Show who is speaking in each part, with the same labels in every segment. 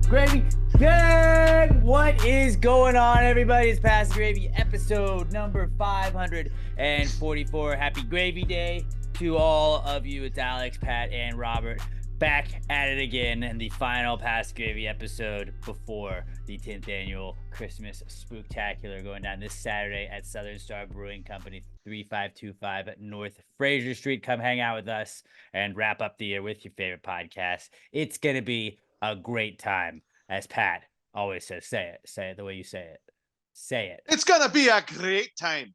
Speaker 1: Gravy Gang! What is going on, everybody? It's Pass the Gravy, episode number 544. Happy Gravy Day to all of you. It's Alex, Pat, and Robert back at it again in the final Pass the Gravy episode before the 10th annual Christmas Spooktacular going down this Saturday at Southern Star Brewing Company, 3525 North Fraser Street. Come hang out with us and wrap up the year with your favorite podcast. It's going to be a great time, as Pat always says. Say it the way you say it. Say it.
Speaker 2: It's gonna be a great time.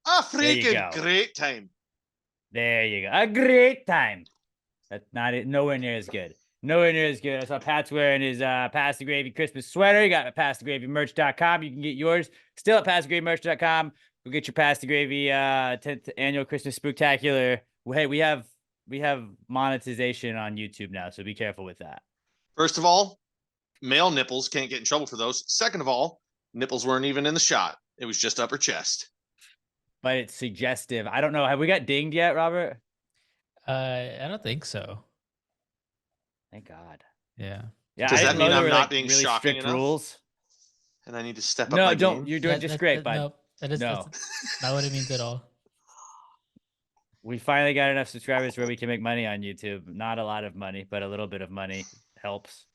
Speaker 2: A
Speaker 1: There you
Speaker 2: freaking
Speaker 1: go.
Speaker 2: great time.
Speaker 1: There you go. A great time. That's not it. Nowhere near as good. Nowhere near as good. I saw Pat's wearing his Pass the Gravy Christmas sweater. You got it at PassTheGravyMerch.com. You can get yours still at PassTheGravyMerch.com. Go get your Pass the Gravy 10th annual Christmas Spooktacular. Well, hey, we have monetization on YouTube now, so be careful with that.
Speaker 2: First of all, male nipples can't get in trouble for those. Second of all, nipples weren't even in the shot. It was just upper chest.
Speaker 1: But it's suggestive. I don't know. Have we got dinged yet, Robert?
Speaker 3: I don't think so.
Speaker 1: Thank God.
Speaker 3: Yeah.
Speaker 1: Yeah.
Speaker 2: Does that mean I'm not being
Speaker 1: really
Speaker 2: shocking
Speaker 1: strict
Speaker 2: enough?
Speaker 1: rules?
Speaker 2: And I need to step up
Speaker 1: No,
Speaker 2: my
Speaker 1: don't.
Speaker 2: game?
Speaker 1: You're doing just great, bud.
Speaker 3: No, that's not what it means at all.
Speaker 1: We finally got enough subscribers where we can make money on YouTube. Not a lot of money, but a little bit of money helps.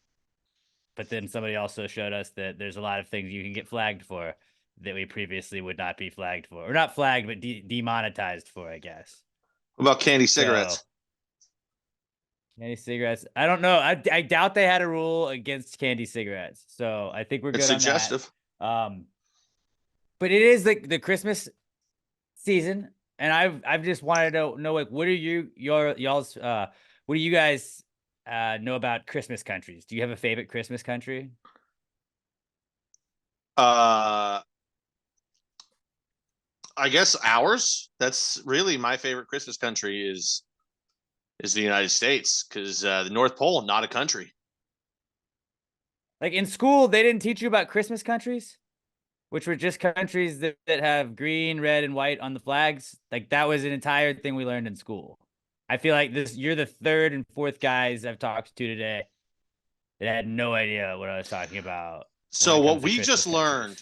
Speaker 1: But then somebody also showed us that there's a lot of things you can get flagged for that we previously would not be flagged for. Or not flagged, but demonetized for, I guess.
Speaker 2: What about candy cigarettes?
Speaker 1: Candy cigarettes. I don't know. I doubt they had a rule against candy cigarettes. So I think we're good
Speaker 2: It's
Speaker 1: on
Speaker 2: suggestive.
Speaker 1: that. But it is like the Christmas season. And I've just wanted to know, like, what are y'all's what do you guys know about Christmas countries? Do you have a favorite Christmas country?
Speaker 2: I guess ours. That's really my favorite Christmas country is the United States, because the North Pole, not a country.
Speaker 1: Like in school, they didn't teach you about Christmas countries, which were just countries that have green, red, and white on the flags. Like that was an entire thing we learned in school. I feel like you're the third and fourth guys I've talked to today that had no idea what I was talking about.
Speaker 2: So what we just learned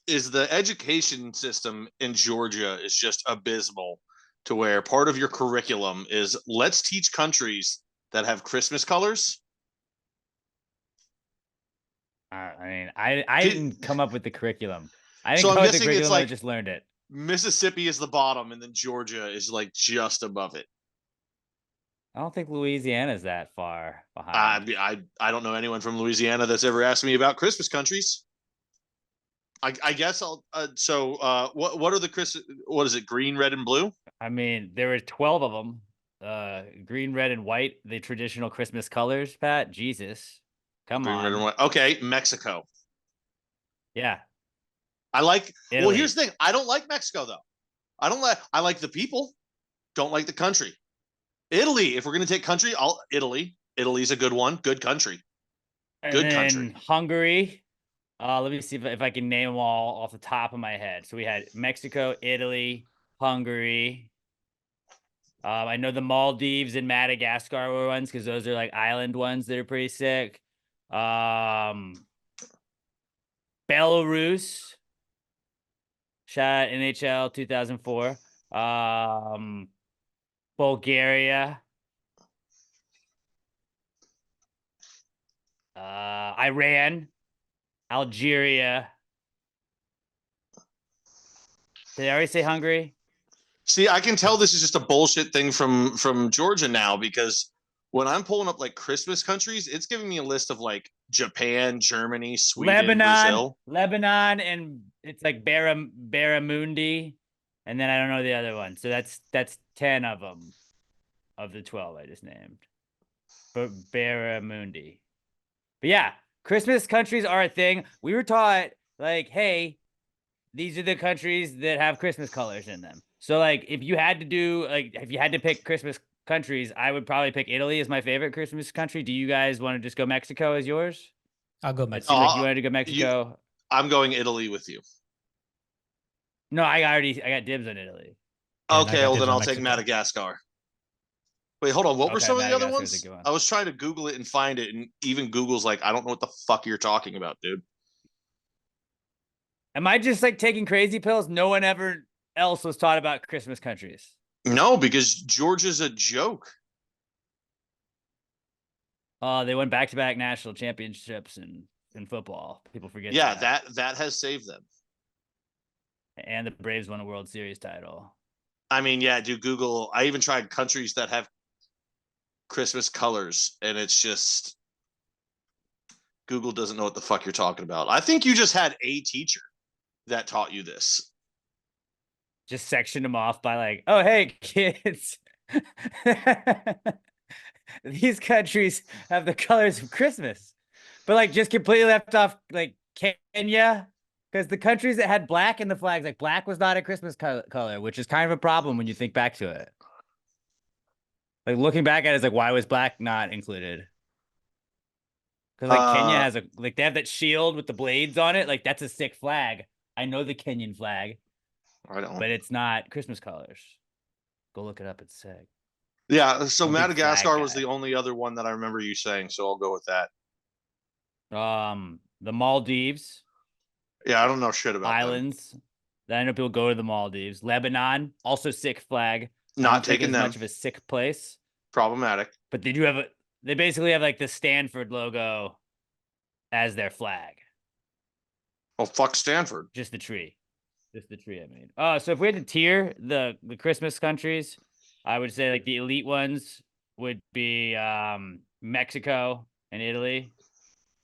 Speaker 2: is the education system in Georgia is just abysmal, to where part of your curriculum is let's teach countries that have Christmas colors.
Speaker 1: I mean, I didn't come up with the curriculum. I didn't
Speaker 2: So
Speaker 1: come
Speaker 2: I'm
Speaker 1: up with the
Speaker 2: guessing it's
Speaker 1: curriculum. I
Speaker 2: like
Speaker 1: just learned it.
Speaker 2: Mississippi is the bottom, and then Georgia is like just above it.
Speaker 1: I don't think Louisiana's that far behind.
Speaker 2: I don't know anyone from Louisiana that's ever asked me about Christmas countries. I guess I'll. What are the Christmas? What is it? Green, red, and blue.
Speaker 1: I mean, there were 12 of them. Green, red, and white, the traditional Christmas colors. Pat, Jesus, come
Speaker 2: Green,
Speaker 1: on.
Speaker 2: red, and white. Okay, Mexico.
Speaker 1: Yeah.
Speaker 2: I like.
Speaker 1: Italy.
Speaker 2: Well, here's the thing. I don't like Mexico though. I like the people. Don't like the country. Italy. If we're gonna take country, Italy. Italy's a good one. Good country. Good country.
Speaker 1: Hungary. Let me see if I can name them all off the top of my head. So we had Mexico, Italy, Hungary. I know the Maldives and Madagascar were ones because those are like island ones that are pretty sick. Belarus. Shot NHL 2004. Bulgaria. Iran. Algeria. Did I already say Hungary?
Speaker 2: See, I can tell this is just a bullshit thing from Georgia now, because when I'm pulling up like Christmas countries, it's giving me a list of like Japan, Germany, Sweden, Brazil.
Speaker 1: Lebanon, and it's like Barramundi, and then I don't know the other one. So that's 10 of them, of the 12 I just named. But Barramundi. But yeah, Christmas countries are a thing. We were taught like, hey, these are the countries that have Christmas colors in them. So like, if you had to pick Christmas countries, I would probably pick Italy as my favorite Christmas country. Do you guys want to just go Mexico as yours?
Speaker 3: I'll go Mexico.
Speaker 1: It seems like you wanted to go Mexico.
Speaker 2: I'm going Italy with you.
Speaker 1: No, I got dibs on Italy.
Speaker 2: Okay, well then I'll take Madagascar. Wait, hold on. What were
Speaker 1: Okay,
Speaker 2: some of the other
Speaker 1: Madagascar is a
Speaker 2: ones?
Speaker 1: good one.
Speaker 2: I was trying to Google it and find it, and even Google's like, I don't know what the fuck you're talking about, dude.
Speaker 1: Am I just like taking crazy pills? No one ever else was taught about Christmas countries.
Speaker 2: No, because Georgia's a joke.
Speaker 1: Oh, they won back-to-back national championships in football. People forget
Speaker 2: Yeah,
Speaker 1: that.
Speaker 2: that has saved them.
Speaker 1: And the Braves won a World Series title.
Speaker 2: I mean, yeah, do Google. I even tried countries that have Christmas colors, and it's just Google doesn't know what the fuck you're talking about. I think you just had a teacher that taught you this.
Speaker 1: Just sectioned them off by like, oh, hey, kids. These countries have the colors of Christmas. But like just completely left off like Kenya. Because the countries that had black in the flags, like black was not a Christmas color, which is kind of a problem when you think back to it. Like looking back at it, it's like, why was black not included? Because like Kenya has they have that shield with the blades on it. Like that's a sick flag. I know the Kenyan flag.
Speaker 2: I don't.
Speaker 1: But it's not Christmas colors. Go look it up. It's sick.
Speaker 2: Yeah, so Madagascar was
Speaker 1: guy.
Speaker 2: the only other one that I remember you saying, so I'll go with that.
Speaker 1: The Maldives.
Speaker 2: Yeah, I don't know shit about
Speaker 1: islands. Then I know people go to the Maldives. Lebanon, also sick flag.
Speaker 2: Not taking them.
Speaker 1: Much of a sick place.
Speaker 2: Problematic.
Speaker 1: But they do have they basically have like the Stanford logo as their flag.
Speaker 2: Oh, fuck Stanford.
Speaker 1: Just the tree. Just the tree, I mean. So if we had to tier the Christmas countries, I would say like the elite ones would be Mexico and Italy.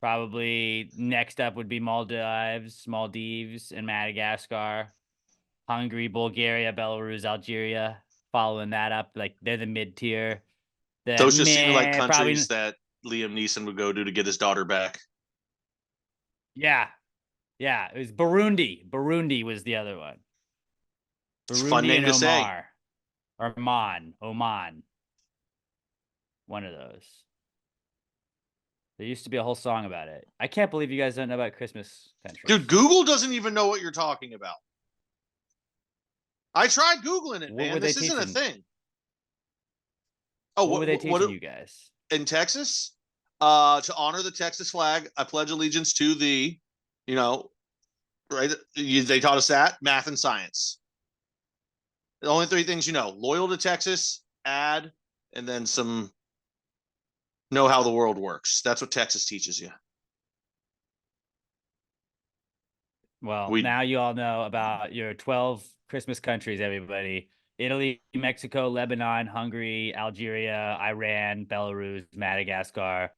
Speaker 1: Probably next up would be Maldives, and Madagascar. Hungary, Bulgaria, Belarus, Algeria. Following that up, like they're the mid tier.
Speaker 2: Those just seem like countries that Liam Neeson would go to get his daughter back.
Speaker 1: Yeah. Yeah, it was Burundi. Burundi was the other one.
Speaker 2: It's a fun name to say.
Speaker 1: Or Oman. One of those. There used to be a whole song about it. I can't believe you guys don't know about Christmas countries.
Speaker 2: Dude, Google doesn't even know what you're talking about. I tried Googling it, man. This isn't a thing. Oh,
Speaker 1: what were they teaching you guys?
Speaker 2: In Texas? To honor the Texas flag, I pledge allegiance to the, right? They taught us that, math and science. The only three things loyal to Texas, and then some know how the world works. That's what Texas teaches you.
Speaker 1: Well, now you all know about your 12 Christmas countries, everybody. Italy, Mexico, Lebanon, Hungary, Algeria, Iran, Belarus, Madagascar,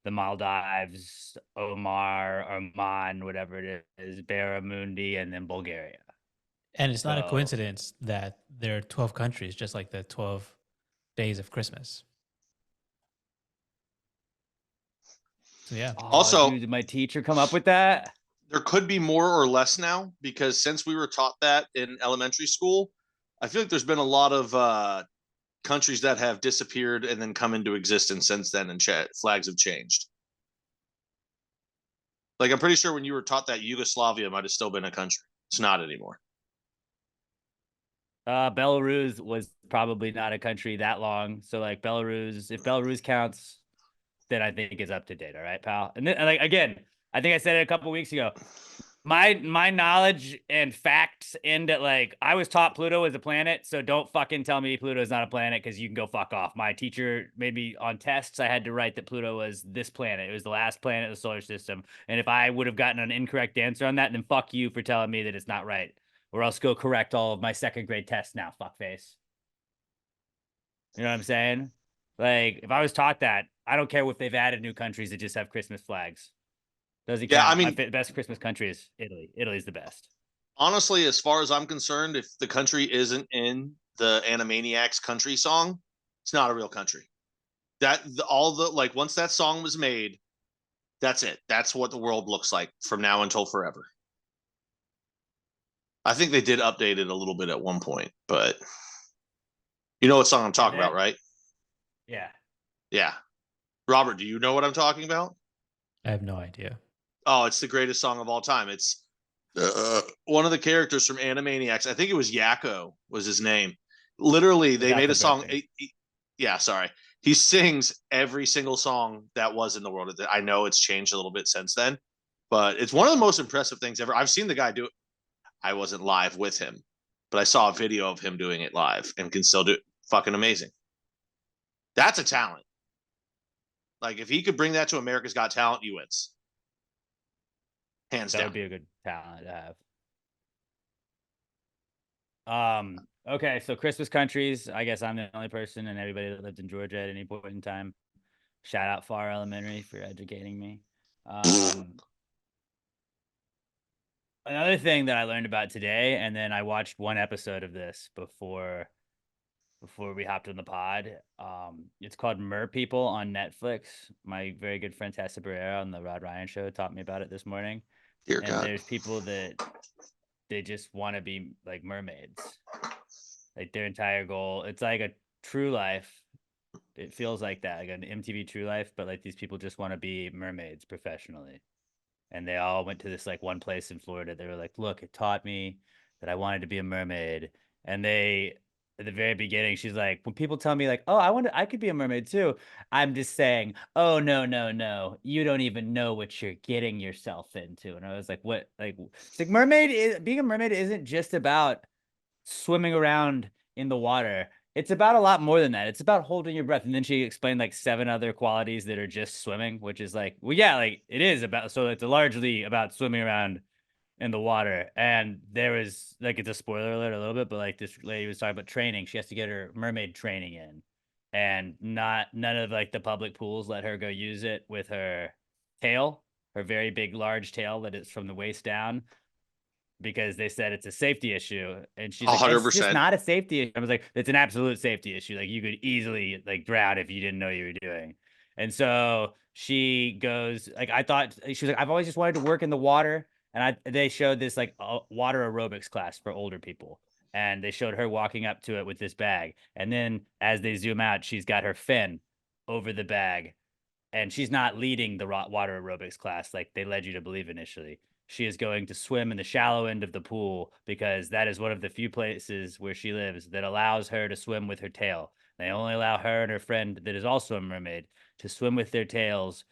Speaker 1: the Maldives, Oman, whatever it is, Barramundi, and then Bulgaria.
Speaker 3: And it's not a coincidence that there are 12 countries, just like the 12 days of Christmas. So, yeah.
Speaker 2: Also,
Speaker 1: did my teacher come up with that?
Speaker 2: There could be more or less now, because since we were taught that in elementary school, I feel like there's been a lot of countries that have disappeared and then come into existence since then, and flags have changed. Like, I'm pretty sure when you were taught that, Yugoslavia might have still been a country. It's not anymore.
Speaker 1: Belarus was probably not a country that long. So, like, Belarus, if Belarus counts, then I think it's up to date. All right, pal. And then, like, again, I think I said it a couple weeks ago. My knowledge and facts end at like, I was taught Pluto is a planet, so don't fucking tell me Pluto is not a planet, because you can go fuck off. My teacher made me on tests, I had to write that Pluto was this planet. It was the last planet of the solar system. And if I would have gotten an incorrect answer on that, then fuck you for telling me that it's not right. Or else go correct all of my second grade tests now, fuckface. You know what I'm saying? Like, if I was taught that, I don't care if they've added new countries that just have Christmas flags. Doesn't count. I mean, my best Christmas country is Italy. Italy's the best.
Speaker 2: Honestly, as far as I'm concerned, if the country isn't in the Animaniacs country song, it's not a real country. Once that song was made, that's it. That's what the world looks like from now until forever. I think they did update it a little bit at one point, but you know what song I'm talking about, right?
Speaker 1: Yeah.
Speaker 2: Yeah. Robert, do you know what I'm talking about?
Speaker 3: I have no idea.
Speaker 2: Oh, it's the greatest song of all time. It's one of the characters from Animaniacs. I think it was Yakko was his name. Literally, they made a song. Yeah, sorry. He sings every single song that was in the world. I know it's changed a little bit since then, but it's one of the most impressive things ever. I've seen the guy do it. I wasn't live with him, but I saw a video of him doing it live and can still do it. Fucking amazing. That's a talent. Like if he could bring that to America's Got Talent, he wins. Hands
Speaker 1: That
Speaker 2: down.
Speaker 1: would be a good talent to have. Okay, so Christmas countries. I guess I'm the only person, and everybody that lived in Georgia at any point in time. Shout out Far Elementary for educating me. Another thing that I learned about today, and then I watched one episode of this before we hopped on the pod. It's called Mer People on Netflix. My very good friend Tessa Barrera on the Rod Ryan show taught me about it this morning.
Speaker 2: Dear
Speaker 1: And
Speaker 2: God.
Speaker 1: there's people that they just want to be like mermaids. Like their entire goal. It's like a True Life. It feels like that, like an MTV True Life, but like these people just want to be mermaids professionally. And they all went to this like one place in Florida. They were like, look, it taught me that I wanted to be a mermaid. And they, at the very beginning, she's like, when people tell me like, oh, I could be a mermaid too. I'm just saying, oh, no, no, no. You don't even know what you're getting yourself into. And I was like, what? Like, it's like being a mermaid isn't just about swimming around in the water. It's about a lot more than that. It's about holding your breath. And then she explained like 7 other qualities that are just swimming, which is like, well, yeah, like it is about, so it's largely about swimming around in the water. And there was like, it's a spoiler alert a little bit, but like this lady was talking about training. She has to get her mermaid training in, and none of like the public pools let her go use it with her tail, her very big, large tail that is from the waist down, because they said it's a safety issue. And she's like, it's just
Speaker 2: 100%.
Speaker 1: not a safety issue. I was like, it's an absolute safety issue. Like you could easily like drown if you didn't know you were doing. And so she goes, like, I thought she was like, I've always just wanted to work in the water. And they showed this like water aerobics class for older people. And they showed her walking up to it with this bag. And then as they zoom out, she's got her fin over the bag, and she's not leading the water aerobics class like they led you to believe initially. She is going to swim in the shallow end of the pool because that is one of the few places where she lives that allows her to swim with her tail. They only allow her and her friend that is also a mermaid to swim with their tails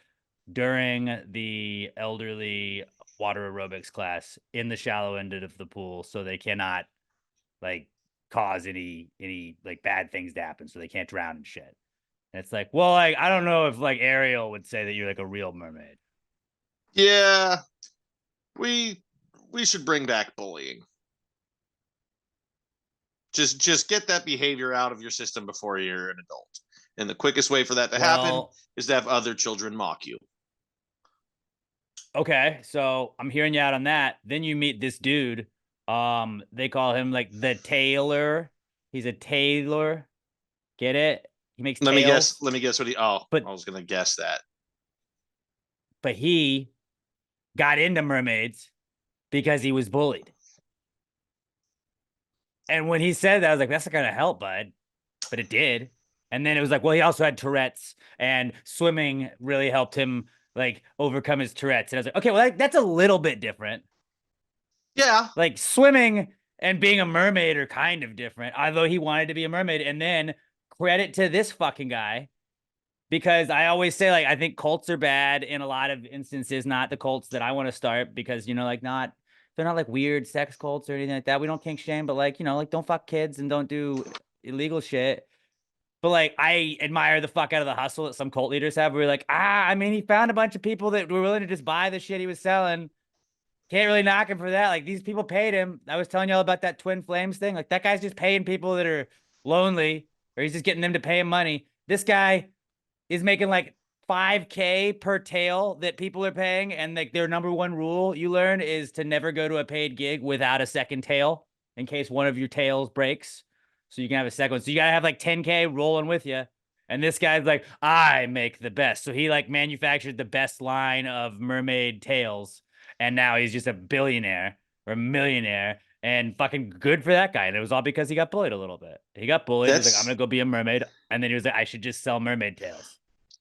Speaker 1: during the elderly water aerobics class in the shallow end of the pool, so they cannot like cause any like bad things to happen, so they can't drown and shit. And it's like, well, like, I don't know if like Ariel would say that you're like a real mermaid.
Speaker 2: Yeah. We should bring back bullying. Just get that behavior out of your system before you're an adult. And the quickest way for that to happen is to have other children mock you.
Speaker 1: Okay, so I'm hearing you out on that. Then you meet this dude. They call him like the tailor. He's a tailor. Get it? He makes
Speaker 2: Let
Speaker 1: tails.
Speaker 2: me guess what he. Oh,
Speaker 1: but
Speaker 2: I was gonna guess that.
Speaker 1: But he got into mermaids because he was bullied. And when he said that, I was like, that's not gonna help, bud. But it did. And then it was like, well, he also had Tourette's, and swimming really helped him like overcome his Tourette's. And I was like, okay, well, that's a little bit different.
Speaker 2: Yeah.
Speaker 1: Like swimming and being a mermaid are kind of different, although he wanted to be a mermaid. And then credit to this fucking guy, because I always say, like, I think cults are bad in a lot of instances, not the cults that I want to start, because, you know, like they're not like weird sex cults or anything like that. We don't kink shame, but like, you know, like don't fuck kids and don't do illegal shit. But like, I admire the fuck out of the hustle that some cult leaders have. Where we're like, I mean, he found a bunch of people that were willing to just buy the shit he was selling. Can't really knock him for that. Like, these people paid him. I was telling y'all about that twin flames thing. Like, that guy's just paying people that are lonely, or he's just getting them to pay him money. This guy is making like $5K per tail that people are paying. And like their number one rule you learn is to never go to a paid gig without a second tail in case one of your tails breaks. So you can have a second one. So you got to have like 10K rolling with you. And this guy's like, I make the best. So he like manufactured the best line of mermaid tails. And now he's just a billionaire or a millionaire. And fucking good for that guy. And it was all because he got bullied a little bit. He got bullied. He's like, I'm going to go be a mermaid. And then he was like, I should just sell mermaid tails.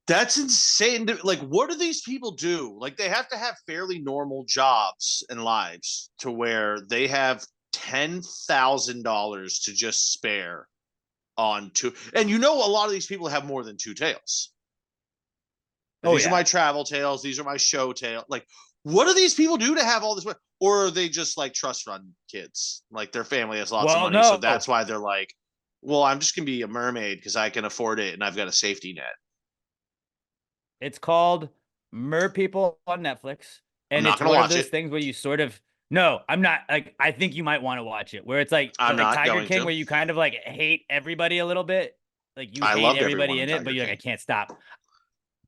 Speaker 2: That's insane. Like, what do these people do? Like, they have to have fairly normal jobs and lives to where they have $10,000 to just spare on two. And a lot of these people have more than two tails. These are my travel tails. These are my show tail. Like, what do these people do to have all this money? Or are they just like trust fund kids? Like their family has lots of money. So that's why they're like, well, I'm just going to be a mermaid because I can afford it and I've got a safety net.
Speaker 1: It's called Mer People on Netflix. And it's one of those things where you sort of, no, I'm not, like, I think you might want to watch it, where it's like,
Speaker 2: I'm not
Speaker 1: Tiger
Speaker 2: going
Speaker 1: King,
Speaker 2: to.
Speaker 1: where you kind of like hate everybody a little bit. Like you hate everybody in it, but you're like, I can't stop.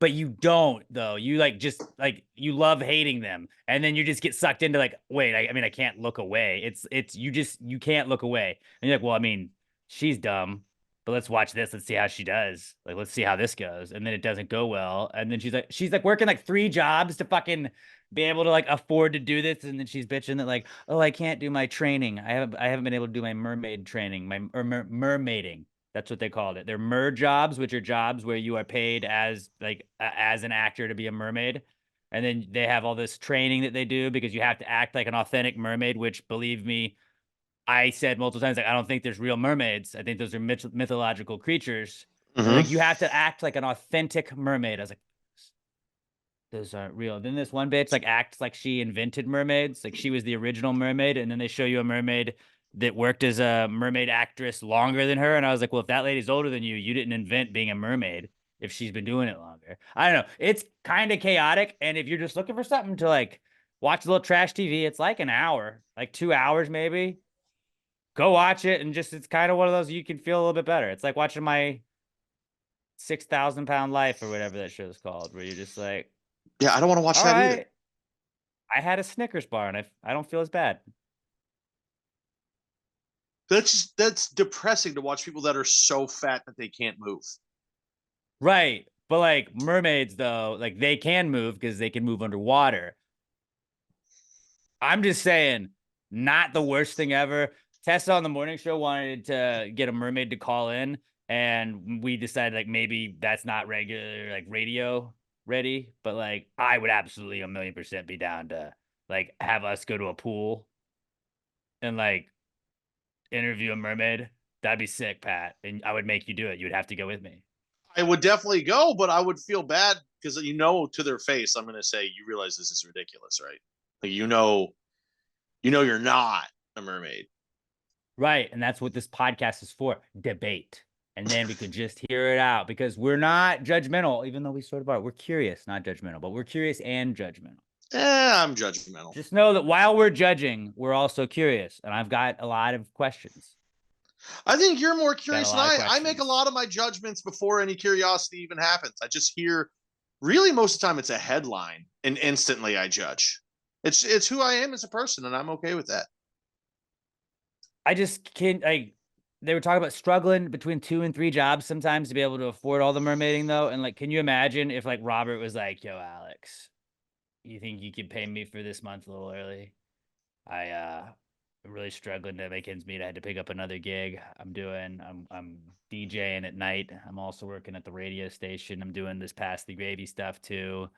Speaker 1: But you don't, though. You like just like you love hating them, and then you just get sucked into like, wait, I mean, I can't look away. It's you can't look away, and you're like, well, I mean, she's dumb, but let's watch this. Let's see how she does. Like, let's see how this goes, and then it doesn't go well, and then she's like working like 3 jobs to fucking be able to like afford to do this, and then she's bitching that like, oh, I can't do my training. I haven't been able to do my mermaid training, mermaiding. That's what they called it. They're mer jobs, which are jobs where you are paid as like as an actor to be a mermaid. And then they have all this training that they do because you have to act like an authentic mermaid, which, believe me, I said multiple times, like, I don't think there's real mermaids. I think those are mythological creatures. Like, you have to act like an authentic mermaid. I was like, those aren't real. Then this one bitch like acts like she invented mermaids, like she was the original mermaid, and then they show you a mermaid that worked as a mermaid actress longer than her, and I was like, well, if that lady's older than you didn't invent being a mermaid if she's been doing it longer. I don't know. It's kind of chaotic, and if you're just looking for something to like watch a little trash TV, it's like an hour, like 2 hours maybe. Go watch it, and just it's kind of one of those you can feel a little bit better. It's like watching My 6,000 Pound Life or whatever that show's called, where you're just like,
Speaker 2: yeah, I don't want to watch that either.
Speaker 1: I had a Snickers bar and I don't feel as bad.
Speaker 2: That's depressing to watch people that are so fat that they can't move.
Speaker 1: Right. But like mermaids, though, like they can move because they can move underwater. I'm just saying, not the worst thing ever. Tessa on the morning show wanted to get a mermaid to call in, and we decided like maybe that's not regular like radio ready, but like I would absolutely 1,000,000% be down to like have us go to a pool and like interview a mermaid. That'd be sick, Pat. And I would make you do it. You would have to go with me.
Speaker 2: I would definitely go, but I would feel bad because to their face, I'm going to say, you realize this is ridiculous, right? Like, you're not a mermaid.
Speaker 1: Right. And that's what this podcast is for, debate. And then we could just hear it out because we're not judgmental, even though we sort of are. We're curious, not judgmental, but we're curious and judgmental.
Speaker 2: I'm judgmental.
Speaker 1: Just know that while we're judging, we're also curious. And I've got a lot of questions.
Speaker 2: I think you're more curious than I make a lot of my judgments before any curiosity even happens. I just hear, really most of the time it's a headline and instantly I judge. It's who I am as a person, and I'm okay with that.
Speaker 1: I just can't, like, they were talking about struggling between 2 and 3 jobs sometimes to be able to afford all the mermaiding, though. And like, can you imagine if like Robert was like, yo, Alex, you think you could pay me for this month a little early? I'm really struggling to make ends meet. I had to pick up another gig. I'm DJing at night. I'm also working at the radio station. I'm doing this Pass the Gravy stuff too.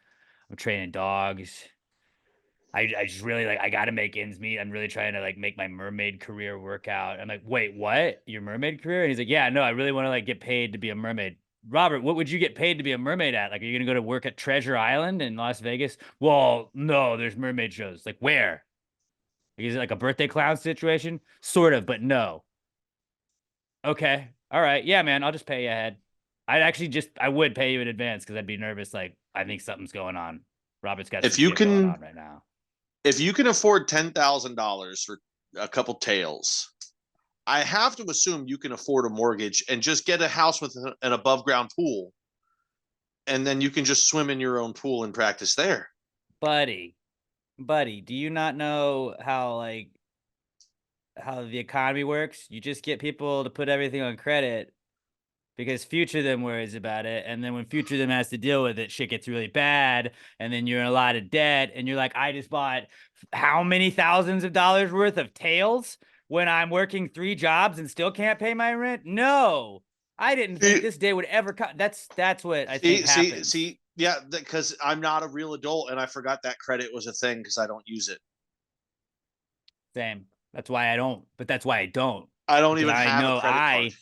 Speaker 1: I'm training dogs. I just really like, I got to make ends meet. I'm really trying to like make my mermaid career work out. I'm like, wait, what? Your mermaid career? And he's like, yeah, no, I really want to like get paid to be a mermaid. Robert, what would you get paid to be a mermaid at? Like, are you going to go to work at Treasure Island in Las Vegas? Well, no, there's mermaid shows. Like, where? Is it like a birthday clown situation? Sort of, but no. Okay. All right. Yeah, man, I'll just pay you ahead. I would pay you in advance because I'd be nervous. Like, I think something's going on. Robert's got some shit going on right now.
Speaker 2: If you can afford $10,000 for a couple tails, I have to assume you can afford a mortgage and just get a house with an above ground pool. And then you can just swim in your own pool and practice there.
Speaker 1: Buddy, do you not know how the economy works? You just get people to put everything on credit because Future Them worries about it. And then when Future Them has to deal with it, shit gets really bad. And then you're in a lot of debt. And you're like, I just bought how many thousands of dollars worth of tails when I'm working 3 jobs and still can't pay my rent? No, I didn't think this day would ever come. That's what I think happens.
Speaker 2: Yeah, because I'm not a real adult and I forgot that credit was a thing because I don't use it.
Speaker 1: Same. That's why I don't. But that's why I don't.
Speaker 2: I don't even have a credit card.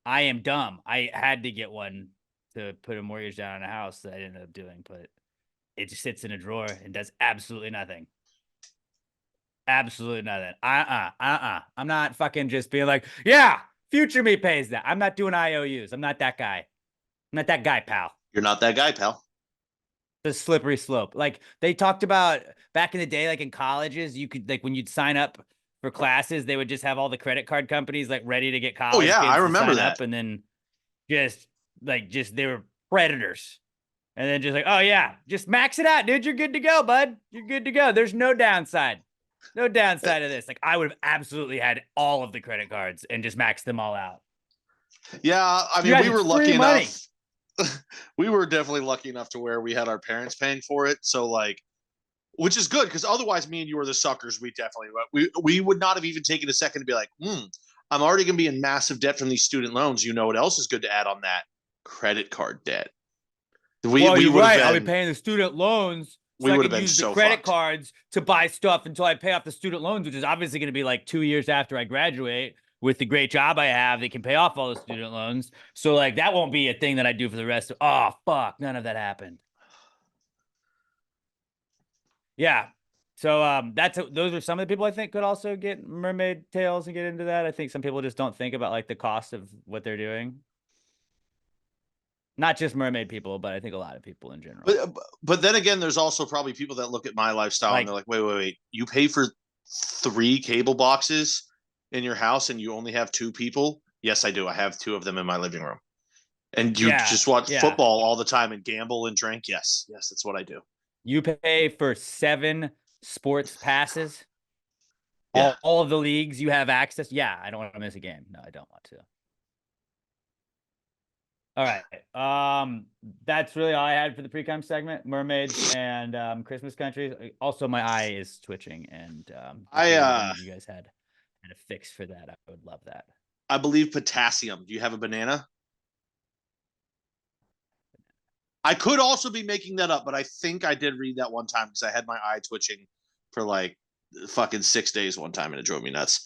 Speaker 1: I am dumb. I had to get one to put a mortgage down on a house that I ended up doing, but it just sits in a drawer and does absolutely nothing. Absolutely nothing. I'm not fucking just being like, yeah, future me pays that. I'm not doing IOUs. I'm not that guy. I'm not that guy, pal.
Speaker 2: You're not that guy, pal.
Speaker 1: The slippery slope. Like they talked about back in the day, like in colleges, you could like when you'd sign up for classes, they would just have all the credit card companies like ready to get
Speaker 2: Oh
Speaker 1: college
Speaker 2: yeah,
Speaker 1: kids
Speaker 2: I
Speaker 1: to
Speaker 2: remember
Speaker 1: sign
Speaker 2: that.
Speaker 1: up, and then just they were predators. And then just like, oh yeah, just max it out, dude. You're good to go, bud. You're good to go. There's no downside. No downside of this. Like I would have absolutely had all of the credit cards and just maxed them all out.
Speaker 2: Yeah, I mean,
Speaker 1: Guys,
Speaker 2: we were
Speaker 1: it's
Speaker 2: lucky
Speaker 1: free money.
Speaker 2: enough. We were definitely lucky enough to where we had our parents paying for it. So like, which is good because otherwise, me and you were the suckers. We definitely we would not have even taken a second to be like, I'm already going to be in massive debt from these student loans. You know what else is good to add on that? Credit card debt. We
Speaker 1: You're
Speaker 2: would
Speaker 1: right.
Speaker 2: have
Speaker 1: I'll be
Speaker 2: been.
Speaker 1: paying the student loans
Speaker 2: We
Speaker 1: so I
Speaker 2: would have
Speaker 1: can
Speaker 2: been
Speaker 1: use the
Speaker 2: so
Speaker 1: credit
Speaker 2: fucked.
Speaker 1: cards to buy stuff until I pay off the student loans, which is obviously going to be like 2 years after I graduate with the great job I have that can pay off all the student loans. So like that won't be a thing that I do for the rest of. Oh fuck, none of that happened. Yeah. So those are some of the people I think could also get mermaid tails and get into that. I think some people just don't think about like the cost of what they're doing. Not just mermaid people, but I think a lot of people in general.
Speaker 2: But then again, there's also probably people that look at my lifestyle and they're like, wait, you pay for 3 cable boxes in your house and you only have 2 people? Yes, I do. I have 2 of them in my living room. And you just watch football all the time and gamble and drink? Yes, that's what I do.
Speaker 1: You pay for 7 sports passes.
Speaker 2: Yeah.
Speaker 1: All of the leagues you have access. Yeah, I don't want to miss a game. No, I don't want to. All right. That's really all I had for the Precome segment. Mermaids and Christmas countries. Also, my eye is twitching, and if you guys had a fix for that, I would love that.
Speaker 2: I believe potassium. Do you have a banana? I could also be making that up, but I think I did read that one time because I had my eye twitching for like fucking 6 days one time and it drove me nuts.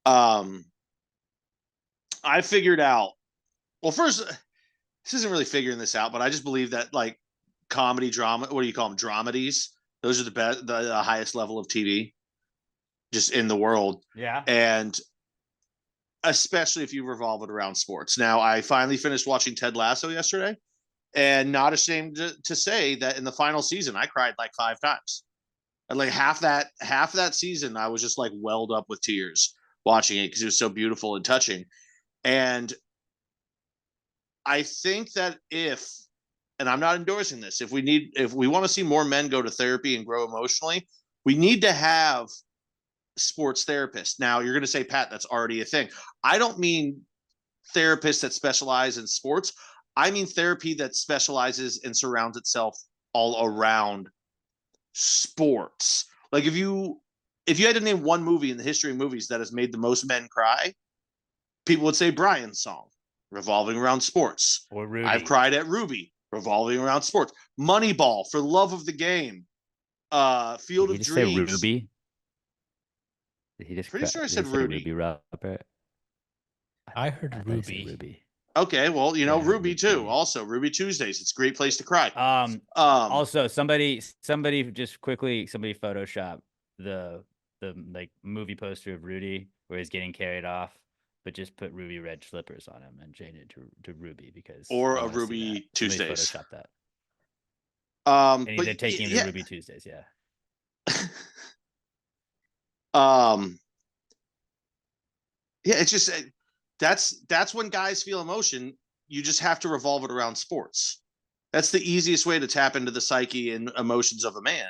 Speaker 2: I figured out, well, first, this isn't really figuring this out, but I just believe that like comedy drama, what do you call them? Dramedies. Those are the best, the highest level of TV just in the world.
Speaker 1: Yeah.
Speaker 2: And especially if you revolve it around sports. Now, I finally finished watching Ted Lasso yesterday. And not ashamed to say that in the final season, I cried like 5 times. And like half that season, I was just like welled up with tears watching it because it was so beautiful and touching. And I think that and I'm not endorsing this, if we want to see more men go to therapy and grow emotionally, we need to have sports therapists. Now, you're going to say, Pat, that's already a thing. I don't mean therapists that specialize in sports. I mean therapy that specializes and surrounds itself all around sports. Like if you had to name one movie in the history of movies that has made the most men cry, people would say Brian's Song, revolving around sports.
Speaker 1: Or Ruby.
Speaker 2: I've cried at Ruby, revolving around sports. Moneyball, for love of the game. Field of Dreams.
Speaker 1: Say Ruby? Did he just
Speaker 2: pretty sure I said Ruby.
Speaker 1: Ruby Robert.
Speaker 3: I heard Ruby.
Speaker 1: Ruby.
Speaker 2: Okay, well, Ruby too. Also, Ruby Tuesdays. It's a great place to cry.
Speaker 1: Also, somebody Photoshop the like movie poster of Rudy where he's getting carried off, but just put Ruby red slippers on him and change it to Ruby because
Speaker 2: or a Ruby Tuesdays.
Speaker 1: Photoshop that. And they're taking him to Ruby Tuesdays. Yeah.
Speaker 2: Yeah, it's just that's when guys feel emotion. You just have to revolve it around sports. That's the easiest way to tap into the psyche and emotions of a man.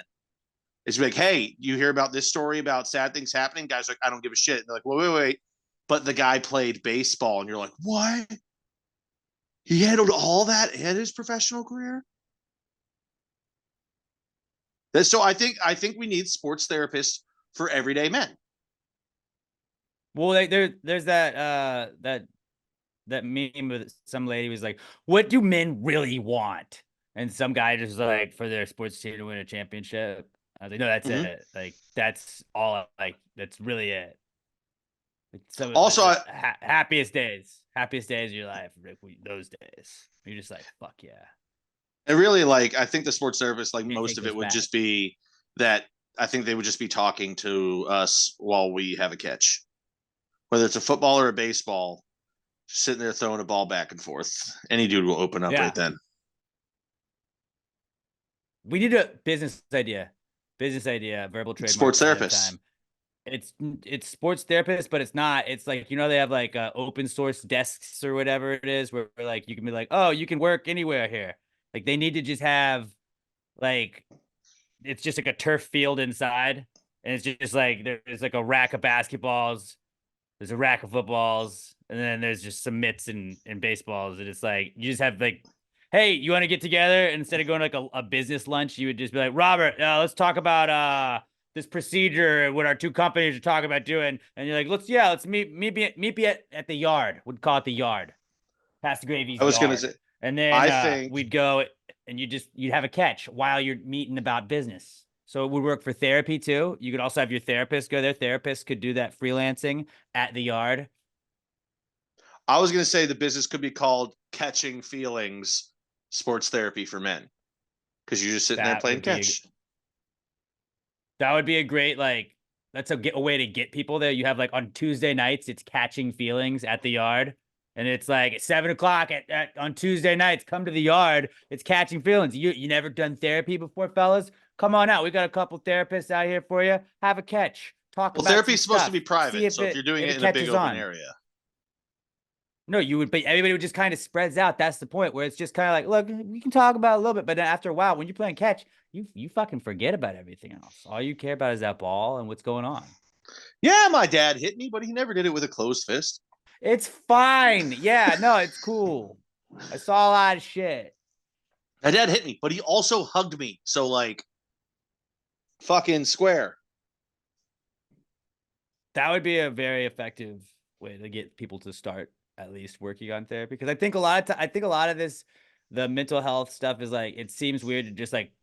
Speaker 2: It's like, hey, you hear about this story about sad things happening? Guys are like, I don't give a shit. And they're like, wait. But the guy played baseball, and you're like, what? He handled all that and his professional career? So I think we need sports therapists for everyday men.
Speaker 1: Well, there's that meme with some lady was like, "What do men really want?" And some guy just like for their sports team to win a championship. I was like, "No, that's it. Like that's all. Like that's really it." It's some of
Speaker 2: Also,
Speaker 1: the happiest days of your life, Rick. Those days, you're just like, fuck yeah.
Speaker 2: and really, like, I think the sports therapist, like,
Speaker 1: Can't
Speaker 2: most
Speaker 1: take
Speaker 2: of it
Speaker 1: those
Speaker 2: would
Speaker 1: back.
Speaker 2: just be that. I think they would just be talking to us while we have a catch, whether it's a football or a baseball. Just sitting there throwing a ball back and forth. Any dude will open up
Speaker 1: Yeah.
Speaker 2: right then.
Speaker 1: We need a business idea, verbal trademark.
Speaker 2: Sports therapist.
Speaker 1: It's sports therapist, but it's not. It's like, they have like open source desks or whatever it is, where like you can be like, oh, you can work anywhere here. Like they need to just have like, it's just like a turf field inside, and it's just like there's like a rack of basketballs, there's a rack of footballs, and then there's just some mitts and baseballs, and it's like you just have like, hey, you want to get together? And instead of going to like a business lunch, you would just be like, Robert, let's talk about this procedure, what our two companies are talking about doing. And you're like, let's meet at the yard. We'd call it the yard. Pastor Gravy's
Speaker 2: I was
Speaker 1: yard.
Speaker 2: gonna say,
Speaker 1: And then
Speaker 2: I think
Speaker 1: we'd go and you'd have a catch while you're meeting about business. So it would work for therapy too. You could also have your therapist go there. Therapist could do that freelancing at the yard.
Speaker 2: I was gonna say the business could be called Catching Feelings Sports Therapy for Men, because you're just sitting there playing catch.
Speaker 1: That would be a great, like, that's a way to get people there. You have like on Tuesday nights, it's Catching Feelings at the yard. And it's like at 7:00 on Tuesday nights, come to the yard. It's Catching Feelings. You never done therapy before, fellas? Come on out. We got a couple therapists out here for you. Have a catch. Talk
Speaker 2: Well,
Speaker 1: about
Speaker 2: therapy is
Speaker 1: some
Speaker 2: supposed to
Speaker 1: stuff.
Speaker 2: be private, so if you're doing it in a big open area.
Speaker 1: No, but everybody would just kind of spreads out. That's the point, where it's just kind of like, look, we can talk about it a little bit, but then after a while, when you're playing catch, you fucking forget about everything else. All you care about is that ball and what's going on.
Speaker 2: Yeah, my dad hit me, but he never did it with a closed fist.
Speaker 1: It's fine. Yeah, no, it's cool. I saw a lot of shit.
Speaker 2: My dad hit me, but he also hugged me. So, like, fucking square.
Speaker 1: That would be a very effective way to get people to start at least working on therapy. Because I think a lot of this, the mental health stuff is like, it seems weird to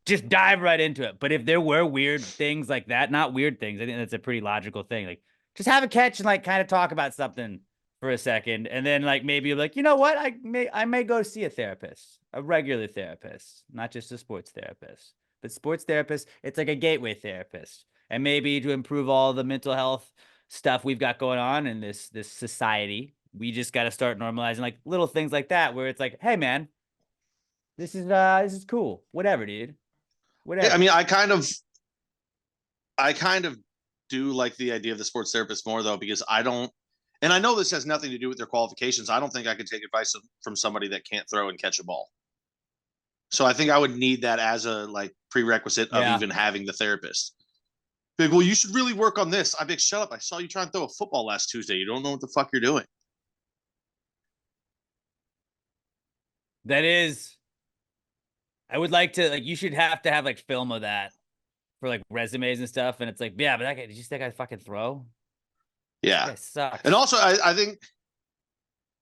Speaker 1: just dive right into it. But if there were weird things like that, not weird things, I think that's a pretty logical thing. Like, just have a catch and like kind of talk about something for a second, and then like maybe you're like, you know what, I may go see a therapist, a regular therapist, not just a sports therapist. But sports therapist, it's like a gateway therapist, and maybe to improve all the mental health stuff we've got going on in this society, we just got to start normalizing like little things like that, where it's like, hey man, this is cool, whatever, dude, whatever.
Speaker 2: I mean, I kind of do like the idea of the sports therapist more, though, because I don't. And I know this has nothing to do with their qualifications. I don't think I could take advice from somebody that can't throw and catch a ball. So I think I would need that as a like prerequisite of even having the therapist. Like, well, you should really work on this. I'd be like, shut up. I saw you try and throw a football last Tuesday. You don't know what the fuck you're doing.
Speaker 1: That is, I would like to, like, you should have to have like film of that for like resumes and stuff. And it's like, yeah, but that guy, did you see that guy fucking throw?
Speaker 2: Yeah.
Speaker 1: That sucks.
Speaker 2: And also, I think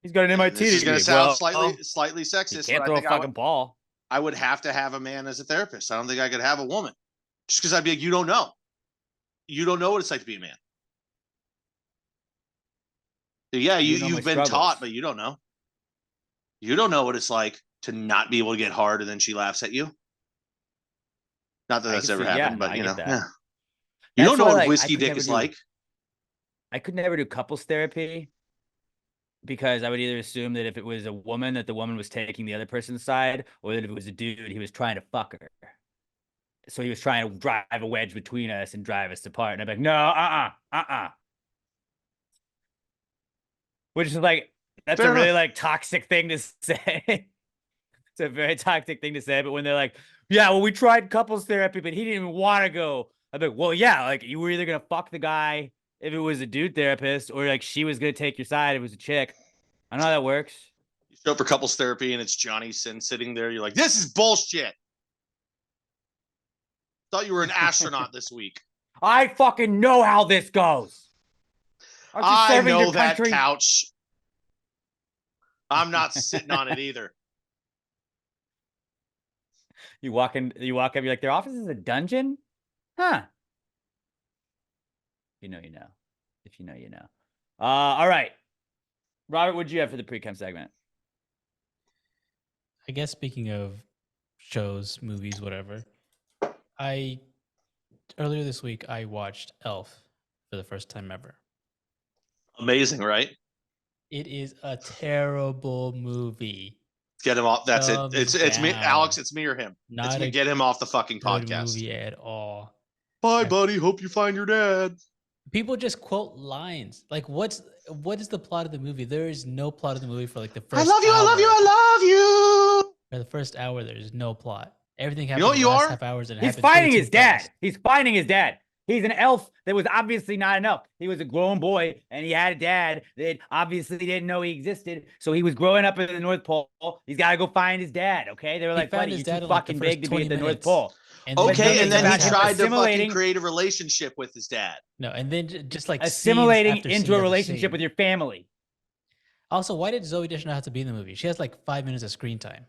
Speaker 1: he's got an MIT degree.
Speaker 2: This is going to sound slightly sexist.
Speaker 1: He can't throw a fucking ball.
Speaker 2: I would have to have a man as a therapist. I don't think I could have a woman, just because I'd be like, you don't know. You don't know what it's like to be a man. Yeah, you've been taught, but you don't know. You don't know what it's like to not be able to get hard, and then she laughs at you. Not that that's ever happened, but you know, yeah. You don't know what whiskey dick is like.
Speaker 1: I could never do couples therapy, because I would either assume that if it was a woman, that the woman was taking the other person's side, or that if it was a dude, he was trying to fuck her. So he was trying to drive a wedge between us and drive us apart. And I'm like, no, Which is like, that's a really like toxic thing to say. It's a very toxic thing to say. But when they're like, yeah, well, we tried couples therapy, but he didn't even want to go. I'm like, well, yeah, like you were either going to fuck the guy if it was a dude therapist, or like she was going to take your side if it was a chick. I know how that works.
Speaker 2: You show up for couples therapy and it's Johnny Sin sitting there. You're like, this is bullshit. Thought you were an astronaut this week.
Speaker 1: I fucking know how this goes.
Speaker 2: I know that couch. I'm not sitting on it either.
Speaker 1: You walk up, you're like, their office is a dungeon? Huh. You know, you know. If you know, you know. All right. Robert, what'd you have for the pre-com segment?
Speaker 3: I guess speaking of shows, movies, whatever, earlier this week I watched Elf for the first time ever.
Speaker 2: Amazing, right?
Speaker 3: It is a terrible movie.
Speaker 2: Get him off. That's it.
Speaker 3: Thumbs
Speaker 2: It's me,
Speaker 3: down.
Speaker 2: Alex. It's me or him.
Speaker 3: Not
Speaker 2: It's me.
Speaker 3: a
Speaker 2: Get him off the fucking
Speaker 3: good
Speaker 2: podcast.
Speaker 3: movie at all.
Speaker 2: Bye, buddy. Hope you find your dad.
Speaker 3: People just quote lines. Like, what is the plot of the movie? There is no plot of the movie for like the first.
Speaker 2: I love you.
Speaker 3: Hour.
Speaker 2: I love you. I love you.
Speaker 3: For the first hour, there is no plot. Everything happens
Speaker 2: You know what
Speaker 3: in
Speaker 2: you
Speaker 3: the last
Speaker 2: are?
Speaker 3: half hours, and
Speaker 1: He's finding
Speaker 3: way
Speaker 1: his
Speaker 3: too
Speaker 1: dad.
Speaker 3: fast.
Speaker 1: He's finding his dad. He's an elf that was obviously not an elf. He was a grown boy, and he had a dad that obviously didn't know he existed. So he was growing up in the North Pole. He's got to go find his dad, okay? They were like, buddy, you're too fucking big to be at the North Pole.
Speaker 2: Okay, and then he tried to fucking
Speaker 1: assimilating-
Speaker 2: create a relationship with his dad.
Speaker 3: No, and then just like
Speaker 1: assimilating
Speaker 3: scene
Speaker 1: into a
Speaker 3: after
Speaker 1: relationship
Speaker 3: scene.
Speaker 1: with your family.
Speaker 3: Also, why did Zoe Deschanel have to be in the movie? She has like 5 minutes of screen time.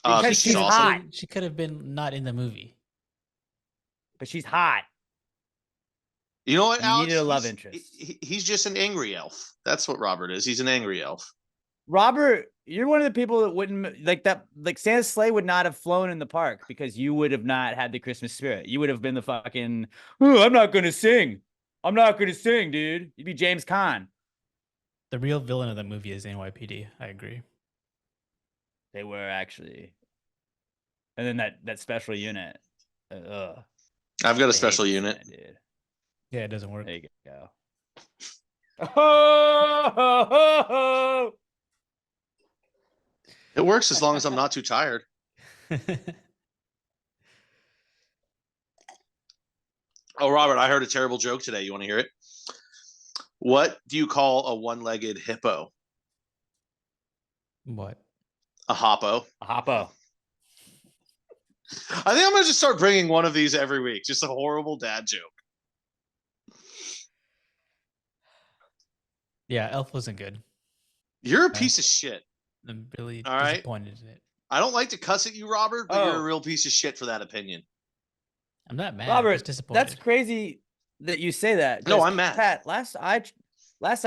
Speaker 1: Because she's
Speaker 2: awesome.
Speaker 1: hot.
Speaker 3: She could have been not in the movie.
Speaker 1: But she's hot.
Speaker 2: You know what,
Speaker 1: You
Speaker 2: Alex?
Speaker 1: needed a love interest.
Speaker 2: He's just an angry elf. That's what Robert is. He's an angry elf.
Speaker 1: Robert, you're one of the people that wouldn't like that. Like Santa's sleigh would not have flown in the park because you would have not had the Christmas spirit. You would have been the fucking, oh, I'm not going to sing. I'm not going to sing, dude. You'd be James Caan.
Speaker 3: The real villain of the movie is NYPD. I agree.
Speaker 1: They were actually. And then that special unit.
Speaker 2: I've got a special unit.
Speaker 1: Dude.
Speaker 3: Yeah, it doesn't work.
Speaker 1: There you go. Oh!
Speaker 2: It works as long as I'm not too tired. Oh, Robert, I heard a terrible joke today. You want to hear it? What do you call a one-legged hippo?
Speaker 3: What?
Speaker 2: A hoppo.
Speaker 1: A hoppo.
Speaker 2: I think I'm going to just start bringing one of these every week. Just a horrible dad joke.
Speaker 3: Yeah, Elf wasn't good.
Speaker 2: You're a piece of shit.
Speaker 3: I'm really
Speaker 2: All right.
Speaker 3: disappointed in it.
Speaker 2: I don't like to cuss at you, Robert, but you're
Speaker 1: Oh.
Speaker 2: a real piece of shit for that opinion.
Speaker 3: I'm not mad. I'm
Speaker 1: Robert,
Speaker 3: just disappointed.
Speaker 1: that's crazy that you say that.
Speaker 2: No,
Speaker 1: 'cause,
Speaker 2: I'm mad.
Speaker 1: Pat, last I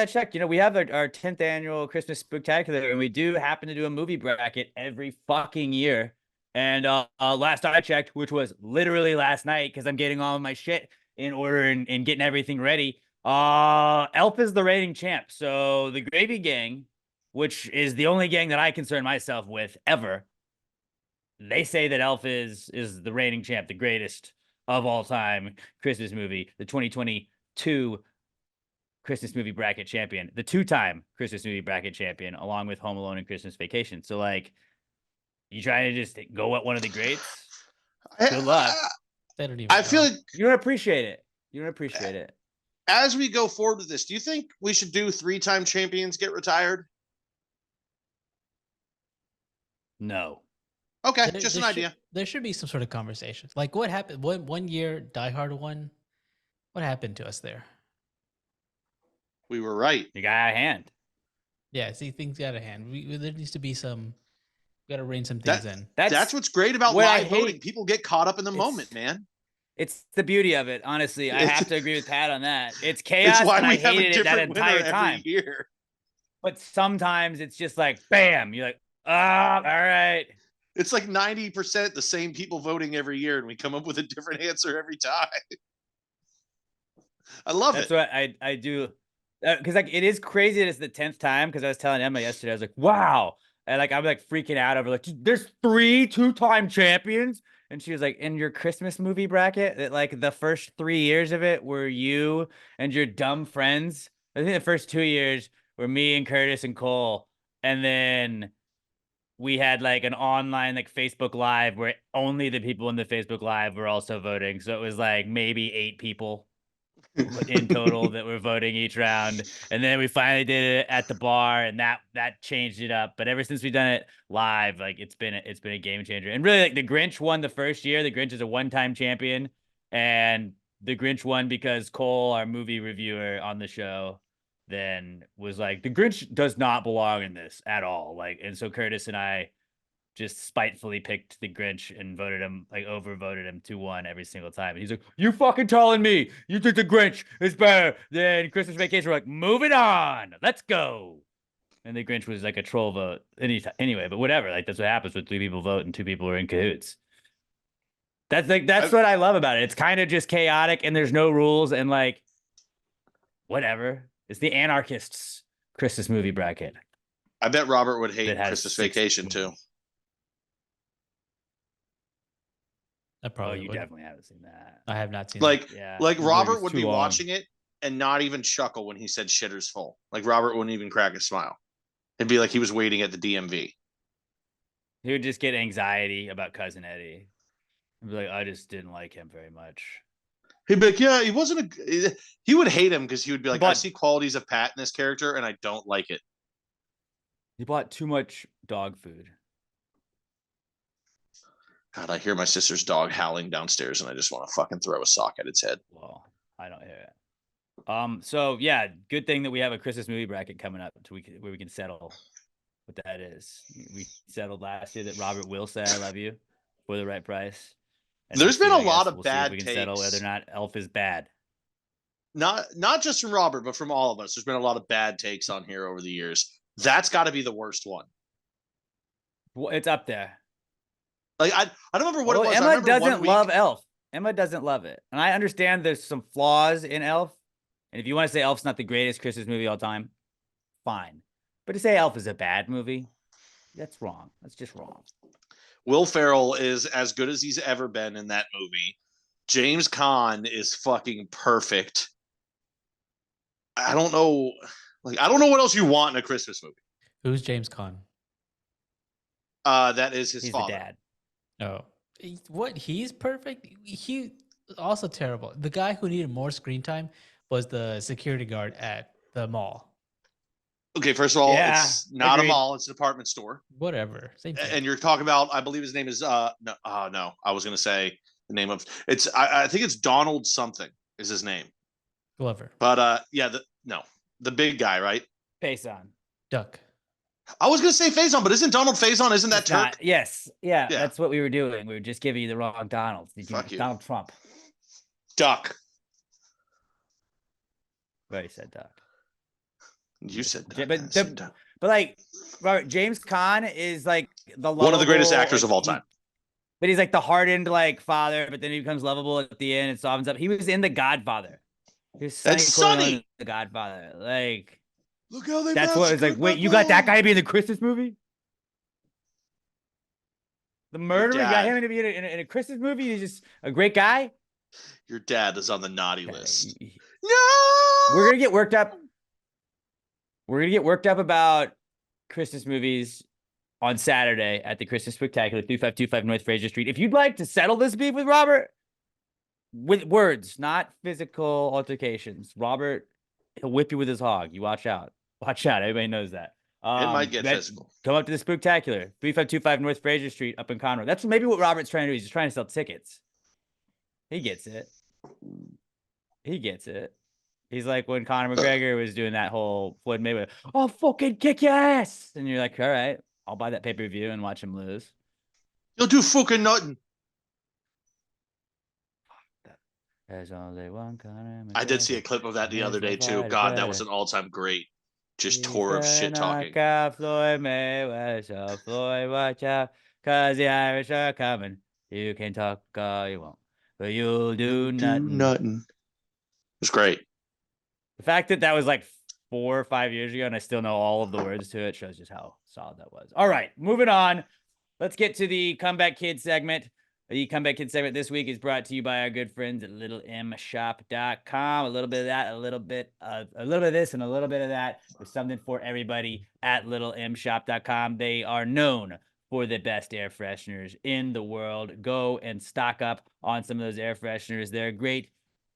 Speaker 1: checked, we have our 10th annual Christmas Spectacular, and we do happen to do a movie bracket every fucking year. And last I checked, which was literally last night, because I'm getting all of my shit in order and getting everything ready. Elf is the reigning champ. So the Gravy Gang, which is the only gang that I concern myself with ever, they say that Elf is the reigning champ, the greatest of all time Christmas movie, the 2022 Christmas movie bracket champion, the 2-time Christmas movie bracket champion, along with Home Alone and Christmas Vacation. So, like, you trying to just go at one of the greats? Good luck.
Speaker 3: They don't even
Speaker 2: I
Speaker 3: know.
Speaker 2: feel like
Speaker 1: You don't appreciate it. You don't appreciate it.
Speaker 2: as we go forward with this, do you think we should do 3-time champions get retired?
Speaker 1: No.
Speaker 2: Okay,
Speaker 3: There-
Speaker 2: just
Speaker 3: there
Speaker 2: an
Speaker 3: should-
Speaker 2: idea.
Speaker 3: There should be some sort of conversation. Like, what happened? One year, Die Hard won. What happened to us there?
Speaker 2: We were right.
Speaker 1: You got out of hand.
Speaker 3: Yeah, see, things got out of hand. There needs to be some. We got to rein some things in.
Speaker 2: That's what's great about
Speaker 1: what I
Speaker 2: live
Speaker 1: hate.
Speaker 2: voting. People get caught up in the
Speaker 1: It's-
Speaker 2: moment, man.
Speaker 1: It's the beauty of it, honestly. I
Speaker 2: It's-
Speaker 1: have to agree with Pat on that. It's chaos,
Speaker 2: It's why
Speaker 1: and
Speaker 2: we
Speaker 1: I
Speaker 2: have a
Speaker 1: hated it that
Speaker 2: different winner
Speaker 1: entire time.
Speaker 2: every year.
Speaker 1: But sometimes it's just like, bam, you're like, all right.
Speaker 2: It's like 90% the same people voting every year, and we come up with a different answer every time. I love
Speaker 1: That's
Speaker 2: it.
Speaker 1: what I do. Because like it is crazy that it's the 10th time. Because I was telling Emma yesterday, I was like, wow. And like I'm like freaking out over like there's 3 2-time champions. And she was like, in your Christmas movie bracket, that like the first 3 years of it were you and your dumb friends. I think the first 2 years were me and Curtis and Cole. And then we had like an online like Facebook Live where only the people in the Facebook Live were also voting. So it was like maybe 8 people in total that were voting each round. And then we finally did it at the bar, and that changed it up. But ever since we've done it live, like it's been a game changer. And really, like the Grinch won the first year. The Grinch is a 1-time champion, and the Grinch won because Cole, our movie reviewer on the show, then was like, the Grinch does not belong in this at all. Like, and so Curtis and I just spitefully picked the Grinch and overvoted him 2-1 every single time. And he's like, "You fucking telling me you think the Grinch is better than Christmas Vacation?" We're like, "Moving on, let's go." And the Grinch was like a troll vote anyway, but whatever. Like that's what happens when 3 people vote and 2 people are in cahoots. That's what I love about it. It's kind of just chaotic and there's no rules and like whatever. It's the anarchists Christmas movie bracket.
Speaker 2: I bet Robert would hate Christmas Vacation too.
Speaker 3: I probably
Speaker 1: you
Speaker 3: would.
Speaker 1: definitely haven't seen that.
Speaker 3: I have not seen
Speaker 2: like,
Speaker 3: that.
Speaker 1: Yeah.
Speaker 2: Like Robert would be watching it and not even chuckle when he said "shitter's full." Like Robert wouldn't even crack a smile. It'd be like he was waiting at the DMV.
Speaker 1: He would just get anxiety about Cousin Eddie. He'd be like, "I just didn't like him very much."
Speaker 2: He'd be like, "Yeah, he wasn't a." He would hate him because he would be like,
Speaker 1: But
Speaker 2: "I see qualities of Pat in this character, and I don't like it."
Speaker 1: he bought too much dog food.
Speaker 2: God, I hear my sister's dog howling downstairs, and I just want to fucking throw a sock at its head.
Speaker 1: Well, I don't hear it. So yeah, good thing that we have a Christmas movie bracket coming up where we can settle what that is. We settled last year that Robert will say "I love you" for the right price. And
Speaker 2: There's been a
Speaker 1: I
Speaker 2: lot
Speaker 1: guess
Speaker 2: of
Speaker 1: see if
Speaker 2: bad
Speaker 1: we can
Speaker 2: takes.
Speaker 1: settle whether or not Elf is bad.
Speaker 2: Not just from Robert, but from all of us. There's been a lot of bad takes on here over the years. That's got to be the worst one.
Speaker 1: Well, it's up there.
Speaker 2: Like I don't remember what it was.
Speaker 1: Emma doesn't love Elf. Emma doesn't love it, and I understand there's some flaws in Elf. And if you want to say Elf's not the greatest Christmas movie of all time, fine. But to say Elf is a bad movie, that's wrong. That's just wrong.
Speaker 2: Will Ferrell is as good as he's ever been in that movie. James Caan is fucking perfect. I don't know what else you want in a Christmas movie.
Speaker 3: Who's James Caan?
Speaker 2: That is his
Speaker 1: He's
Speaker 2: father.
Speaker 1: the dad.
Speaker 3: Oh, what? He's perfect. He also terrible. The guy who needed more screen time was the security guard at the mall.
Speaker 2: Okay, first of all,
Speaker 1: Yeah,
Speaker 2: it's not
Speaker 1: agreed.
Speaker 2: a mall; it's a department store.
Speaker 3: Whatever. Same thing.
Speaker 2: And you're talking about, I believe his name is no, I was gonna say the name of it's. I think it's Donald something is his name.
Speaker 3: Glover.
Speaker 2: But yeah, the big guy, right?
Speaker 1: Faison.
Speaker 3: Duck.
Speaker 2: I was gonna say Faison, but isn't Donald Faison? Isn't that
Speaker 1: It's
Speaker 2: Turk?
Speaker 1: not. Yes. Yeah,
Speaker 2: Yeah.
Speaker 1: that's what we were doing. We were just giving you the wrong Donald.
Speaker 2: Fuck you.
Speaker 1: Donald Trump.
Speaker 2: Duck.
Speaker 1: We already said Duck.
Speaker 2: You said
Speaker 1: Yeah,
Speaker 2: Duck.
Speaker 1: But like, Robert, James Caan is like
Speaker 2: One of the greatest
Speaker 1: lovable,
Speaker 2: actors of all time.
Speaker 1: But he's like the hardened like father, but then he becomes lovable at the end and softens up. He was in The Godfather. He was
Speaker 2: That's Sonny.
Speaker 1: in The Godfather. Like,
Speaker 2: Look how they.
Speaker 1: that's what it's like. Wait, you got that guy to be in the Christmas movie? The murderer, you got him to be in a Christmas movie? He's just a great guy?
Speaker 2: Your dad is on the naughty list. No!
Speaker 1: We're going to get worked up. We're going to get worked up about Christmas movies on Saturday at the Christmas Spectacular, 3525 North Fraser Street. If you'd like to settle this beef with Robert, with words, not physical altercations, Robert, he'll whip you with his hog. You watch out. Watch out. Everybody knows that.
Speaker 2: It might get physical.
Speaker 1: Come up to the Spectacular, 3525 North Fraser Street up in Conroe. That's maybe what Robert's trying to do. He's just trying to sell tickets. He gets it. He gets it. He's like when Conor McGregor was doing that whole Floyd Mayweather, "I'll fucking kick your ass." And you're like, all right, I'll buy that pay-per-view and watch him lose.
Speaker 2: You'll do fucking nothing.
Speaker 1: There's only one Conor McGregor.
Speaker 2: I did see a clip of that the other day too. God, that was an all-time great just tour of shit talking.
Speaker 1: Floyd Mayweather, so Floyd, watch out, cause the Irish are coming. You can talk all you want, but you'll do nothing.
Speaker 2: It was great.
Speaker 1: The fact that that was like 4 or 5 years ago and I still know all of the words to it shows just how solid that was. All right, moving on. Let's get to the Comeback Kids segment. The Comeback Kids segment this week is brought to you by our good friends at littlemshop.com. A little bit of that, a little bit of this, and a little bit of that. There's something for everybody at littlemshop.com. They are known for the best air fresheners in the world. Go and stock up on some of those air fresheners. They're a great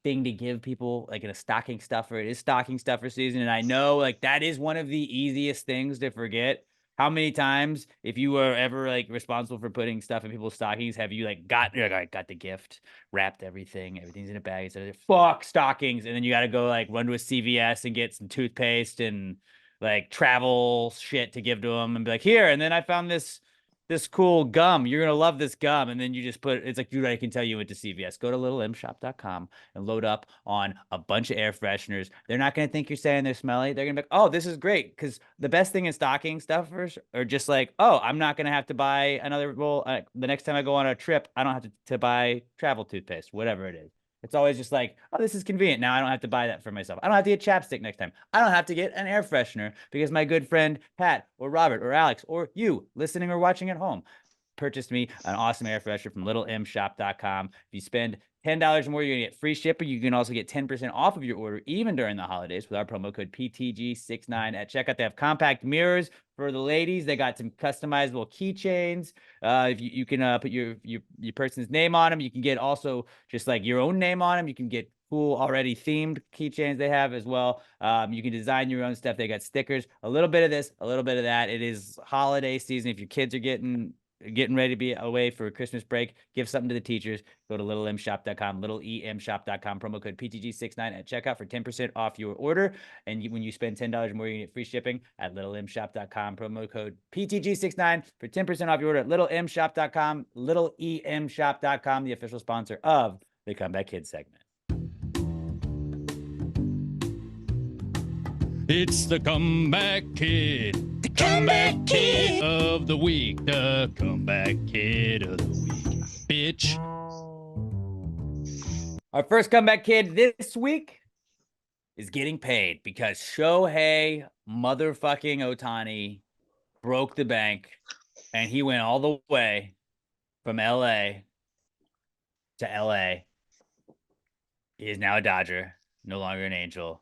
Speaker 1: thing to give people, like in a stocking stuffer. It is stocking stuffer season, and I know like that is one of the easiest things to forget. How many times, if you were ever like responsible for putting stuff in people's stockings, have you like got the gift, wrapped everything's in a bag, so fuck stockings, and then you got to go like run to a CVS and get some toothpaste and like travel shit to give to them and be like, here, and then I found this this cool gum. You're gonna love this gum. And then you just put it's like, dude, I can tell you went to CVS. Go to littlemshop.com and load up on a bunch of air fresheners. They're not gonna think you're saying they're smelly. They're gonna be like, oh, this is great. Because the best thing in stocking stuffers are just like, oh, I'm not gonna have to buy another roll. The next time I go on a trip, I don't have to buy travel toothpaste, whatever it is. It's always just like, oh, this is convenient. Now I don't have to buy that for myself. I don't have to get chapstick next time. I don't have to get an air freshener because my good friend Pat or Robert or Alex or you listening or watching at home purchased me an awesome air freshener from littlemshop.com. If you spend $10 or more, you're going to get free shipping. You can also get 10% off of your order, even during the holidays, with our promo code PTG69 at checkout. They have compact mirrors for the ladies. They got some customizable keychains. If you can put your person's name on them. You can get also just like your own name on them. You can get cool already themed keychains they have as well. You can design your own stuff. They got stickers, a little bit of this, a little bit of that. It is holiday season. If your kids are getting ready to be away for Christmas break, give something to the teachers. Go to littlemshop.com, littlemshop.com, promo code PTG69 at checkout for 10% off your order. And when you spend $10 or more, you get free shipping at littlemshop.com, promo code PTG69 for 10% off your order at littlemshop.com, littlemshop.com, the official sponsor of the Comeback Kids segment.
Speaker 4: It's the Comeback Kid. The Comeback Kid of the week. The Comeback Kid of the week. Bitch.
Speaker 1: Our first comeback kid this week is getting paid because Shohei motherfucking Ohtani broke the bank and he went all the way from LA to LA. He is now a Dodger, no longer an Angel,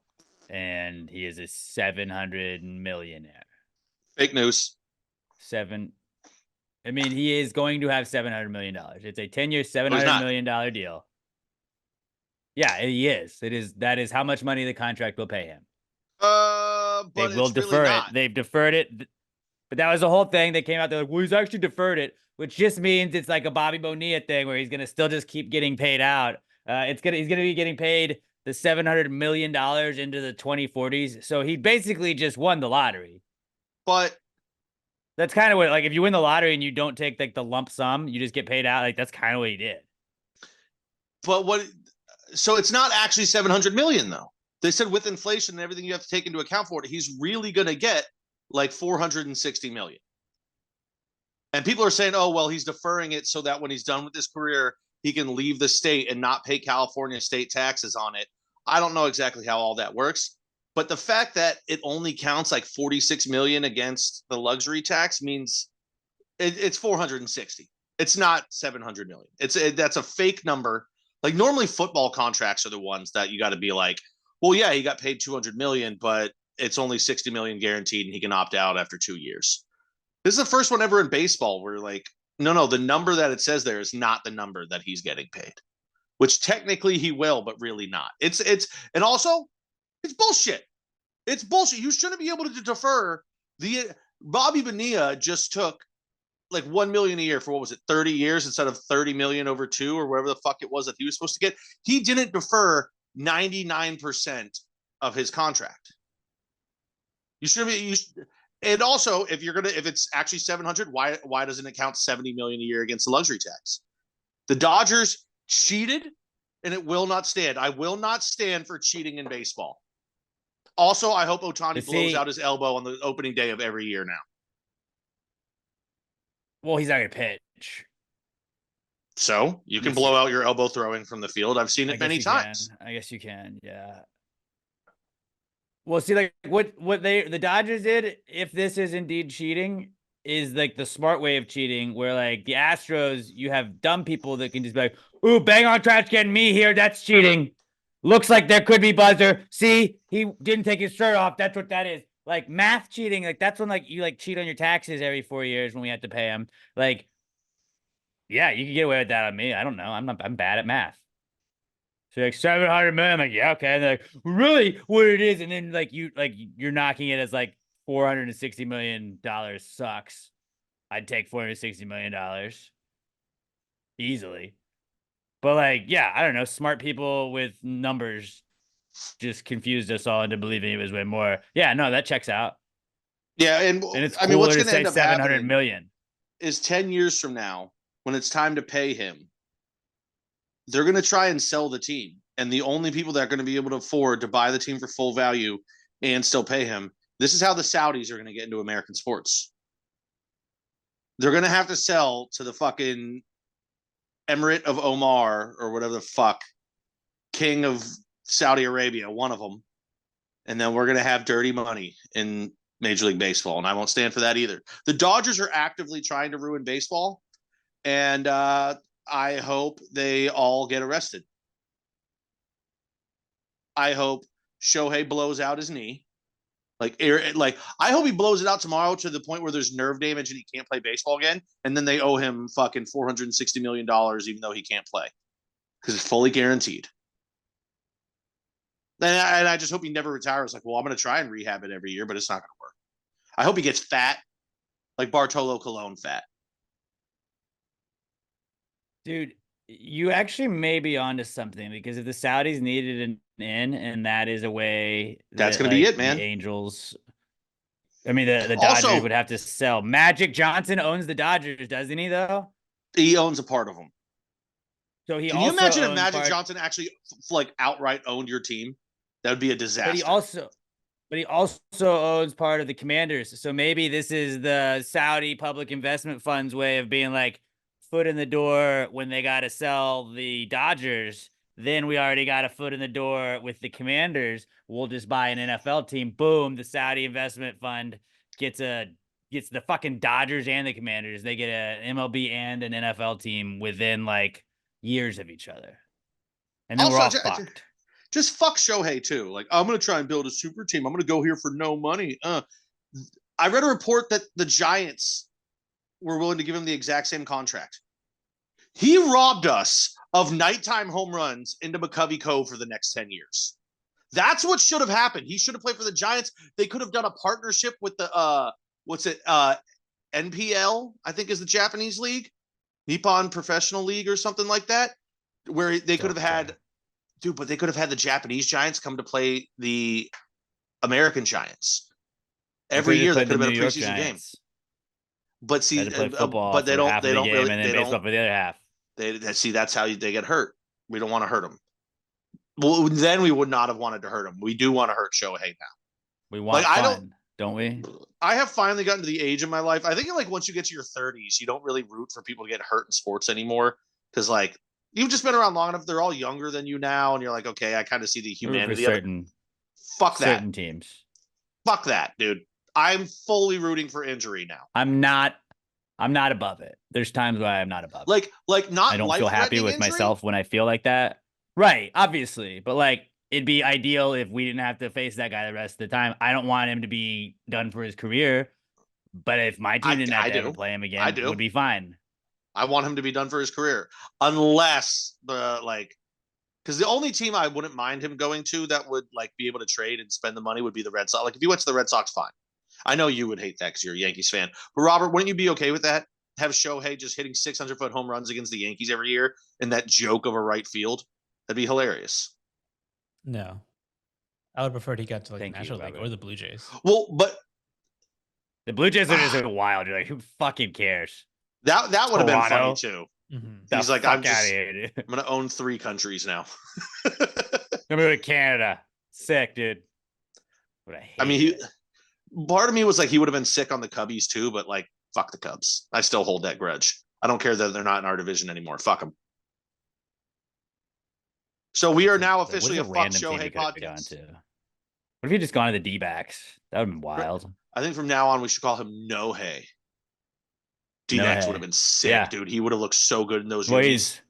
Speaker 1: and he is a 700 millionaire.
Speaker 2: Fake news.
Speaker 1: He is going to have $700 million. It's a 10-year, $700 million deal. Yeah, he is. That is how much money the contract will pay him.
Speaker 2: But
Speaker 1: they will defer
Speaker 2: really
Speaker 1: it. They've deferred it. But that was the whole thing. They came out, they're like, well, he's actually deferred it, which just means it's like a Bobby Bonilla thing where he's gonna still just keep getting paid out. He's gonna be getting paid the $700 million into the 2040s. So he basically just won the lottery.
Speaker 2: But
Speaker 1: that's kind of what, like, if you win the lottery and you don't take like the lump sum, you just get paid out. Like, that's kind of what he did.
Speaker 2: But so it's not actually 700 million though. They said with inflation and everything you have to take into account for it, he's really going to get like 460 million. And people are saying, oh, well, he's deferring it so that when he's done with his career, he can leave the state and not pay California state taxes on it. I don't know exactly how all that works, but the fact that it only counts like 46 million against the luxury tax means it's 460. It's not 700 million. That's a fake number. Like normally football contracts are the ones that you got to be like, well, yeah, he got paid 200 million, but it's only 60 million guaranteed and he can opt out after 2 years. This is the first one ever in baseball where like, no, the number that it says there is not the number that he's getting paid, which technically he will, but really not. And also it's bullshit. It's bullshit. You shouldn't be able to defer Bobby Bonilla just took like 1 million a year for what was it, 30 years instead of 30 million over 2 or whatever the fuck it was that he was supposed to get. He didn't defer 99% of his contract. You shouldn't be. And also, if it's actually 700, why doesn't it count 70 million a year against the luxury tax? The Dodgers cheated, and it will not stand. I will not stand for cheating in baseball. Also, I hope Ohtani blows out his elbow on the opening day of every year now.
Speaker 1: Well, he's not going to pitch.
Speaker 2: So you can blow out your elbow throwing from the field. I've seen it many times.
Speaker 1: I guess you can. Yeah. Well, see, like what the Dodgers did, if this is indeed cheating, is like the smart way of cheating, where like the Astros, you have dumb people that can just be like, ooh, bang on trash can, me here, that's cheating. Looks like there could be buzzer. See, he didn't take his shirt off. That's what that is. Like math cheating, like that's when like you like cheat on your taxes every 4 years when we have to pay them. Like, yeah, you can get away with that on me. I don't know. I'm bad at math. So like 700 million, I'm like, yeah, okay. And they're like, really, what it is, and then like you're knocking it as like $460 million sucks. I'd take $460 million easily. But like, yeah, I don't know. Smart people with numbers just confused us all into believing it was way more. Yeah, no, that checks out.
Speaker 2: Yeah, and
Speaker 1: it's
Speaker 2: I mean, what's
Speaker 1: cooler
Speaker 2: going
Speaker 1: to
Speaker 2: to
Speaker 1: say
Speaker 2: end up
Speaker 1: 700
Speaker 2: happening?
Speaker 1: million.
Speaker 2: is 10 years from now, when it's time to pay him, they're going to try and sell the team. And the only people that are going to be able to afford to buy the team for full value and still pay him, this is how the Saudis are going to get into American sports. They're going to have to sell to the fucking Emirate of Omar or whatever the fuck, king of Saudi Arabia, one of them. And then we're going to have dirty money in Major League Baseball. And I won't stand for that either. The Dodgers are actively trying to ruin baseball. And I hope they all get arrested. I hope Shohei blows out his knee. Like I hope he blows it out tomorrow to the point where there's nerve damage and he can't play baseball again. And then they owe him fucking $460 million, even though he can't play. Because it's fully guaranteed. And I just hope he never retires. Like, well, I'm going to try and rehab it every year, but it's not going to work. I hope he gets fat, like Bartolo Colon fat.
Speaker 1: Dude, you actually may be onto something, because if the Saudis needed an in, and that is a way
Speaker 2: that's going to be it, man.
Speaker 1: The Angels, I mean, the Dodgers also would have to sell. Magic Johnson owns the Dodgers, doesn't he, though?
Speaker 2: He owns a part of them.
Speaker 1: So he
Speaker 2: Can you imagine if Magic Johnson actually like outright owned your team? That would be a disaster.
Speaker 1: But he also owns part of the Commanders. So maybe this is the Saudi public investment fund's way of being like, foot in the door when they got to sell the Dodgers. Then we already got a foot in the door with the Commanders. We'll just buy an NFL team. Boom. The Saudi investment fund gets the fucking Dodgers and the Commanders. They get an MLB and an NFL team within like years of each other. And then
Speaker 2: also,
Speaker 1: we're all fucked.
Speaker 2: Just fuck Shohei too. Like, I'm going to try and build a super team. I'm going to go here for no money. I read a report that the Giants were willing to give him the exact same contract. He robbed us of nighttime home runs into McCovey Cove for the next 10 years. That's what should have happened. He should have played for the Giants. They could have done a partnership with the NPL, I think is the Japanese league, Nippon Professional League or something like that, where they could have had, but they could have had the Japanese Giants come to play the American Giants. Every year that could have been a preseason game. But see, but they don't really, and then baseball for the other half. That's how they get hurt. We don't want to hurt them. Well, then we would not have wanted to hurt him. We do want to hurt Shohei now.
Speaker 1: We want fun, don't we?
Speaker 2: I have finally gotten to the age in my life. I think like once you get to your 30s, you don't really root for people to get hurt in sports anymore, because like you've just been around long enough. They're all younger than you now, and you're like, okay, I kind of see the humanity of it. Fuck that.
Speaker 1: Certain teams.
Speaker 2: Fuck that, dude. I'm fully rooting for injury now.
Speaker 1: I'm not above it. There's times where I'm not above
Speaker 2: it. Like not.
Speaker 1: I don't feel happy with myself when I feel like that. Right, obviously, but like it'd be ideal if we didn't have to face that guy the rest of the time. I don't want him to be done for his career, but if my team didn't have to ever play him again, it would be fine.
Speaker 2: I want him to be done for his career, unless because the only team I wouldn't mind him going to that would like be able to trade and spend the money would be the Red Sox. Like if he went to the Red Sox, fine. I know you would hate that because you're a Yankees fan. But Robert, wouldn't you be okay with that? Have Shohei just hitting 600-foot home runs against the Yankees every year in that joke of a right field? That'd be hilarious.
Speaker 3: No. I would prefer he got to like the National League or the Blue Jays.
Speaker 2: Well, but
Speaker 1: the Blue Jays are just wild. You're like, who fucking cares?
Speaker 2: That would have been funny too.
Speaker 1: Mm-hmm.
Speaker 2: He's like, I'm going to own 3 countries now.
Speaker 1: I'm going to go to Canada. Sick, dude.
Speaker 2: I mean, part of me was like, he would have been sick on the Cubbies too, but like, fuck the Cubs. I still hold that grudge. I don't care that they're not in our division anymore. Fuck them. So we are now officially a fuck Shohei podcast.
Speaker 1: What if you just gone to the D-backs? That would have been wild.
Speaker 2: I think from now on we should call him No Hay. D-backs would have been sick, dude. He would have looked so good in those movies.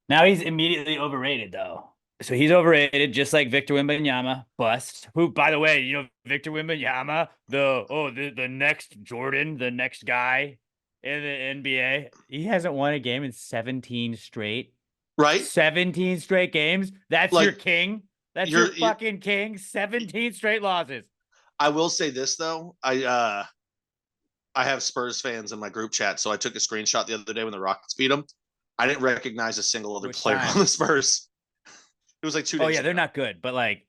Speaker 1: Now he's immediately overrated, though. So he's overrated, just like Victor Wembanyama, bust. Who, by the way, Victor Wembanyama, the next Jordan, the next guy in the NBA. He hasn't won a game in 17 straight.
Speaker 2: Right?
Speaker 1: 17 straight games. That's like, your king. That's your fucking king. 17 straight losses.
Speaker 2: I will say this though. I have Spurs fans in my group chat, so I took a screenshot the other day when the Rockets beat them. I didn't recognize a single other player on the Spurs. It was like 2 days.
Speaker 1: Oh yeah, they're not good, but like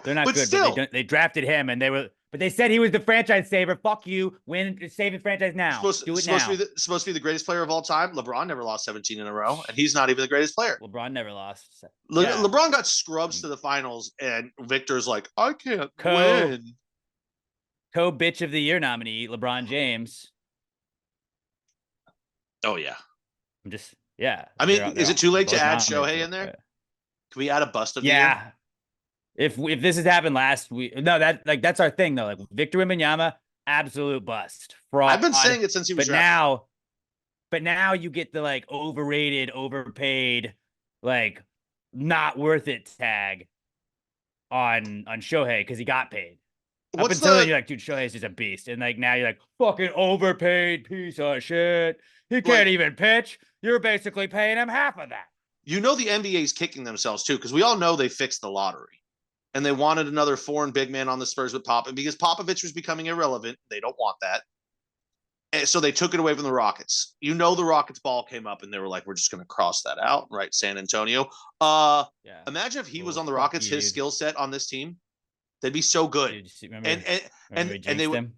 Speaker 1: they're not good. Still. But they drafted him, and they were But they said he was the franchise saver. Fuck you. Win, save the franchise now. Do it now.
Speaker 2: Supposed to be the greatest player of all time. LeBron never lost 17 in a row, and he's not even the greatest player.
Speaker 1: LeBron never lost.
Speaker 2: LeBron got scrubs to the finals, and Victor's like, I can't win.
Speaker 1: Co-bitch of the year nominee, LeBron James.
Speaker 2: Oh, yeah.
Speaker 1: I'm just, yeah.
Speaker 2: I mean, is it too late to add Shohei in there? Can we add a bust of the year?
Speaker 1: If this has happened last week, no, that's our thing though. Like Victor Wembanyama, absolute bust. Fraud.
Speaker 2: I've been saying it since he was drafted.
Speaker 1: But now you get the like overrated, overpaid, like not worth it tag on Shohei because he got paid. Up until then, you're like, dude, Shohei's just a beast, and like now you're like, fucking overpaid piece of shit. He can't even pitch. You're basically paying him half of that.
Speaker 2: You know the NBA's kicking themselves too, because we all know they fixed the lottery. And they wanted another foreign big man on the Spurs with Popovich because Popovich was becoming irrelevant. They don't want that. And so they took it away from the Rockets. You know the Rockets ball came up and they were like, we're just going to cross that out, right? San Antonio. Imagine if he was on the Rockets, his skill set on this team. They'd be so good.
Speaker 1: Dude,
Speaker 2: and they would.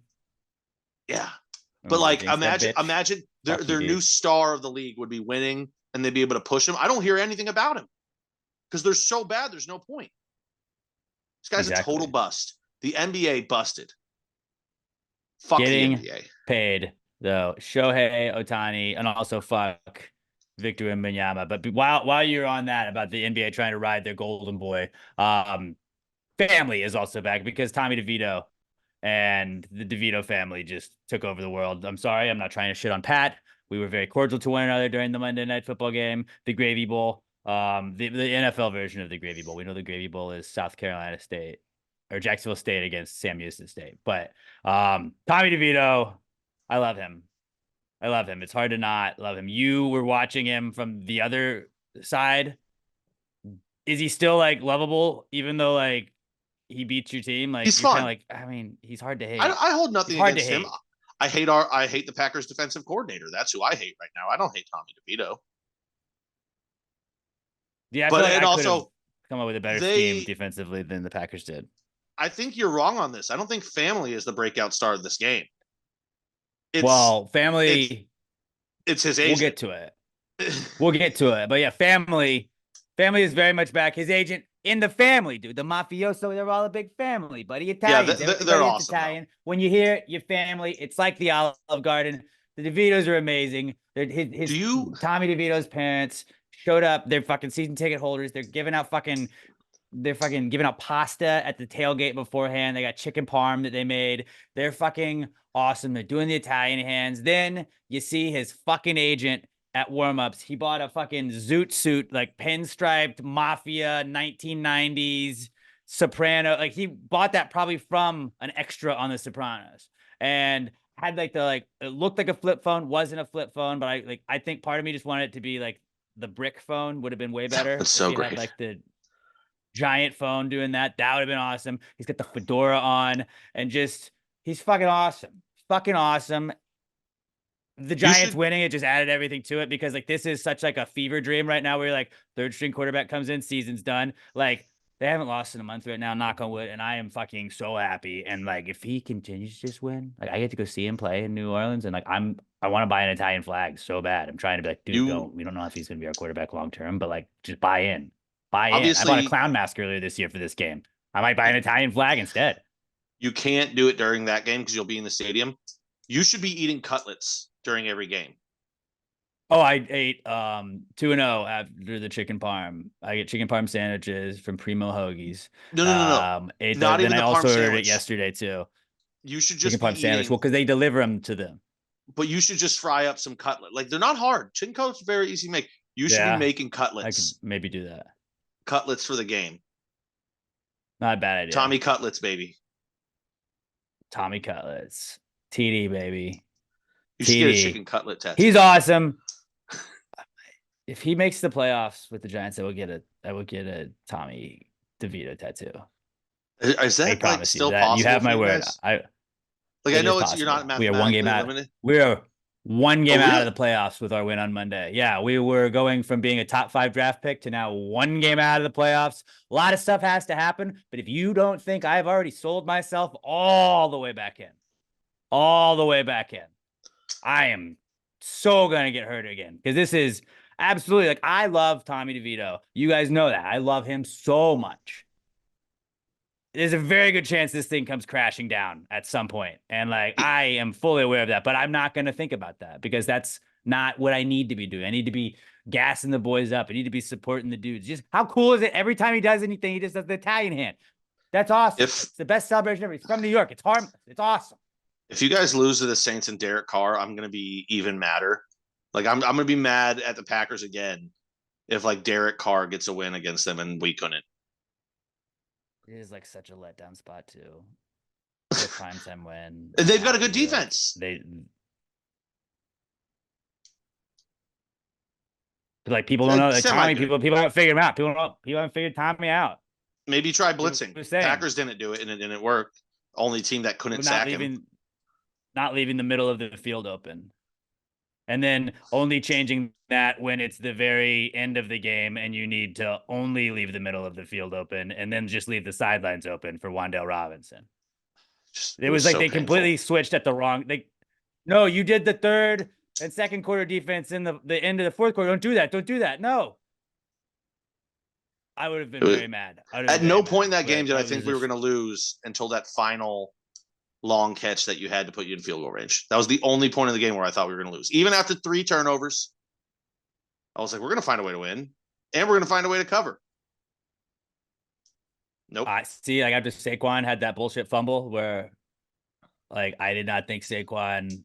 Speaker 2: Yeah.
Speaker 1: Remember
Speaker 2: but like imagine their new star of the league would be winning and they'd be able to push him. I don't hear anything about him because they're so bad. There's no point. This guy's a total bust. The NBA busted. Fuck
Speaker 1: getting
Speaker 2: the NBA.
Speaker 1: Paid though. Shohei Ohtani and also fuck Victor Wembanyama. But while you're on that about the NBA trying to ride their golden boy, family is also back because Tommy DeVito and the DeVito family just took over the world. I'm sorry, I'm not trying to shit on Pat. We were very cordial to one another during the Monday Night Football game, the Gravy Bowl. The NFL version of the Gravy Bowl. We know the Gravy Bowl is South Carolina State or Jacksonville State against Sam Houston State. But Tommy DeVito, I love him. It's hard to not love him. You were watching him from the other side. Is he still like lovable, even though like he beats your team? Like
Speaker 2: he's fun.
Speaker 1: Like, I mean, he's hard to hate.
Speaker 2: I hold nothing against him. I hate the Packers defensive coordinator. That's who I hate right now. I don't hate Tommy DeVito.
Speaker 1: Yeah, I feel like I could come up with a better scheme defensively than the Packers did.
Speaker 2: I think you're wrong on this. I don't think family is the breakout star of this game.
Speaker 1: Family.
Speaker 2: It's his agent.
Speaker 1: We'll get to it. But yeah, family is very much back. His agent in the family, dude. The mafioso, they're all a big family, buddy. Italians.
Speaker 2: Yeah, they're awesome.
Speaker 1: Italian. When you hear your family, it's like the Olive Garden. The DeVitos are amazing. Tommy DeVito's parents showed up. They're fucking season ticket holders. They're giving out pasta at the tailgate beforehand. They got chicken parm that they made. They're fucking awesome. They're doing the Italian hands. Then you see his fucking agent at warm-ups. He bought a fucking zoot suit, like pinstriped mafia 1990s soprano. Like he bought that probably from an extra on The Sopranos. And had like it looked like a flip phone, wasn't a flip phone, but I think part of me just wanted it to be like the brick phone would have been way better.
Speaker 2: That's so great.
Speaker 1: Had like the giant phone doing that. That would have been awesome. He's got the fedora on and just he's fucking awesome. Fucking awesome. The Giants winning, it just added everything to it because like this is such like a fever dream right now where you're like third string quarterback comes in, season's done. Like they haven't lost in a month right now, knock on wood, and I am fucking so happy. And like if he continues to just win, like I get to go see him play in New Orleans, and like I want to buy an Italian flag so bad. I'm trying to be like, dude, we don't know if he's gonna be our quarterback long term, but like just buy in. I bought a clown mask earlier this year for this game. I might buy an Italian flag instead.
Speaker 2: You can't do it during that game because you'll be in the stadium. You should be eating cutlets during every game.
Speaker 1: Oh, I ate 2-0 after the chicken parm. I get chicken parm sandwiches from Primo Hoagies.
Speaker 2: No.
Speaker 1: Not even the I also ordered it yesterday too.
Speaker 2: You should just
Speaker 1: chicken parm sandwich. Well, because they deliver them to them.
Speaker 2: But you should just fry up some cutlet. Like they're not hard. Chicken cutlets are very easy to make. You should be making cutlets.
Speaker 1: I could maybe do that.
Speaker 2: Cutlets for the game.
Speaker 1: Not a bad idea.
Speaker 2: Tommy Cutlets, baby.
Speaker 1: Tommy Cutlets. TD, baby.
Speaker 2: You should get a chicken cutlet tattoo.
Speaker 1: He's awesome. If he makes the playoffs with the Giants, I would get a Tommy DeVito tattoo.
Speaker 2: Is that like still possible?
Speaker 1: You have my word.
Speaker 2: I know you're not mathematically
Speaker 1: we are one game out.
Speaker 2: limited.
Speaker 1: We are One game out
Speaker 2: really?
Speaker 1: of the playoffs with our win on Monday. Yeah, we were going from being a top 5 draft pick to now one game out of the playoffs. A lot of stuff has to happen, but if you don't think I've already sold myself all the way back in, I am so going to get hurt again because this is absolutely like I love Tommy DeVito. You guys know that. I love him so much. There's a very good chance this thing comes crashing down at some point. And like, I am fully aware of that, but I'm not going to think about that because that's not what I need to be doing. I need to be gassing the boys up. I need to be supporting the dudes. Just how cool is it? Every time he does anything, he just does the Italian hand. That's awesome. It's the best celebration ever. He's from New York. It's harmless. It's awesome.
Speaker 2: If you guys lose to the Saints and Derek Carr, I'm going to be even madder. Like I'm going to be mad at the Packers again if like Derek Carr gets a win against them and we couldn't.
Speaker 1: It is like such a letdown spot too. For a primetime win.
Speaker 2: And they've got a good defense.
Speaker 1: Like people don't know like Tommy. People haven't figured him out. People haven't figured Tommy out.
Speaker 2: Maybe try blitzing. Packers didn't do it and it didn't work. Only team that couldn't sack him.
Speaker 1: Not leaving the middle of the field open. And then only changing that when it's the very end of the game and you need to only leave the middle of the field open and then just leave the sidelines open for Wan'Dale Robinson. It was like they completely switched at the wrong. No, you did the third and second quarter defense in the end of the fourth quarter. Don't do that. Don't do that. No. I would have been very mad.
Speaker 2: At no point in that game did I think we were going to lose until that final long catch that you had to put you in field goal range. That was the only point of the game where I thought we were going to lose. Even after 3 turnovers, I was like, we're going to find a way to win, and we're going to find a way to cover. Nope.
Speaker 1: I see. Like after Saquon had that bullshit fumble where, like, I did not think Saquon,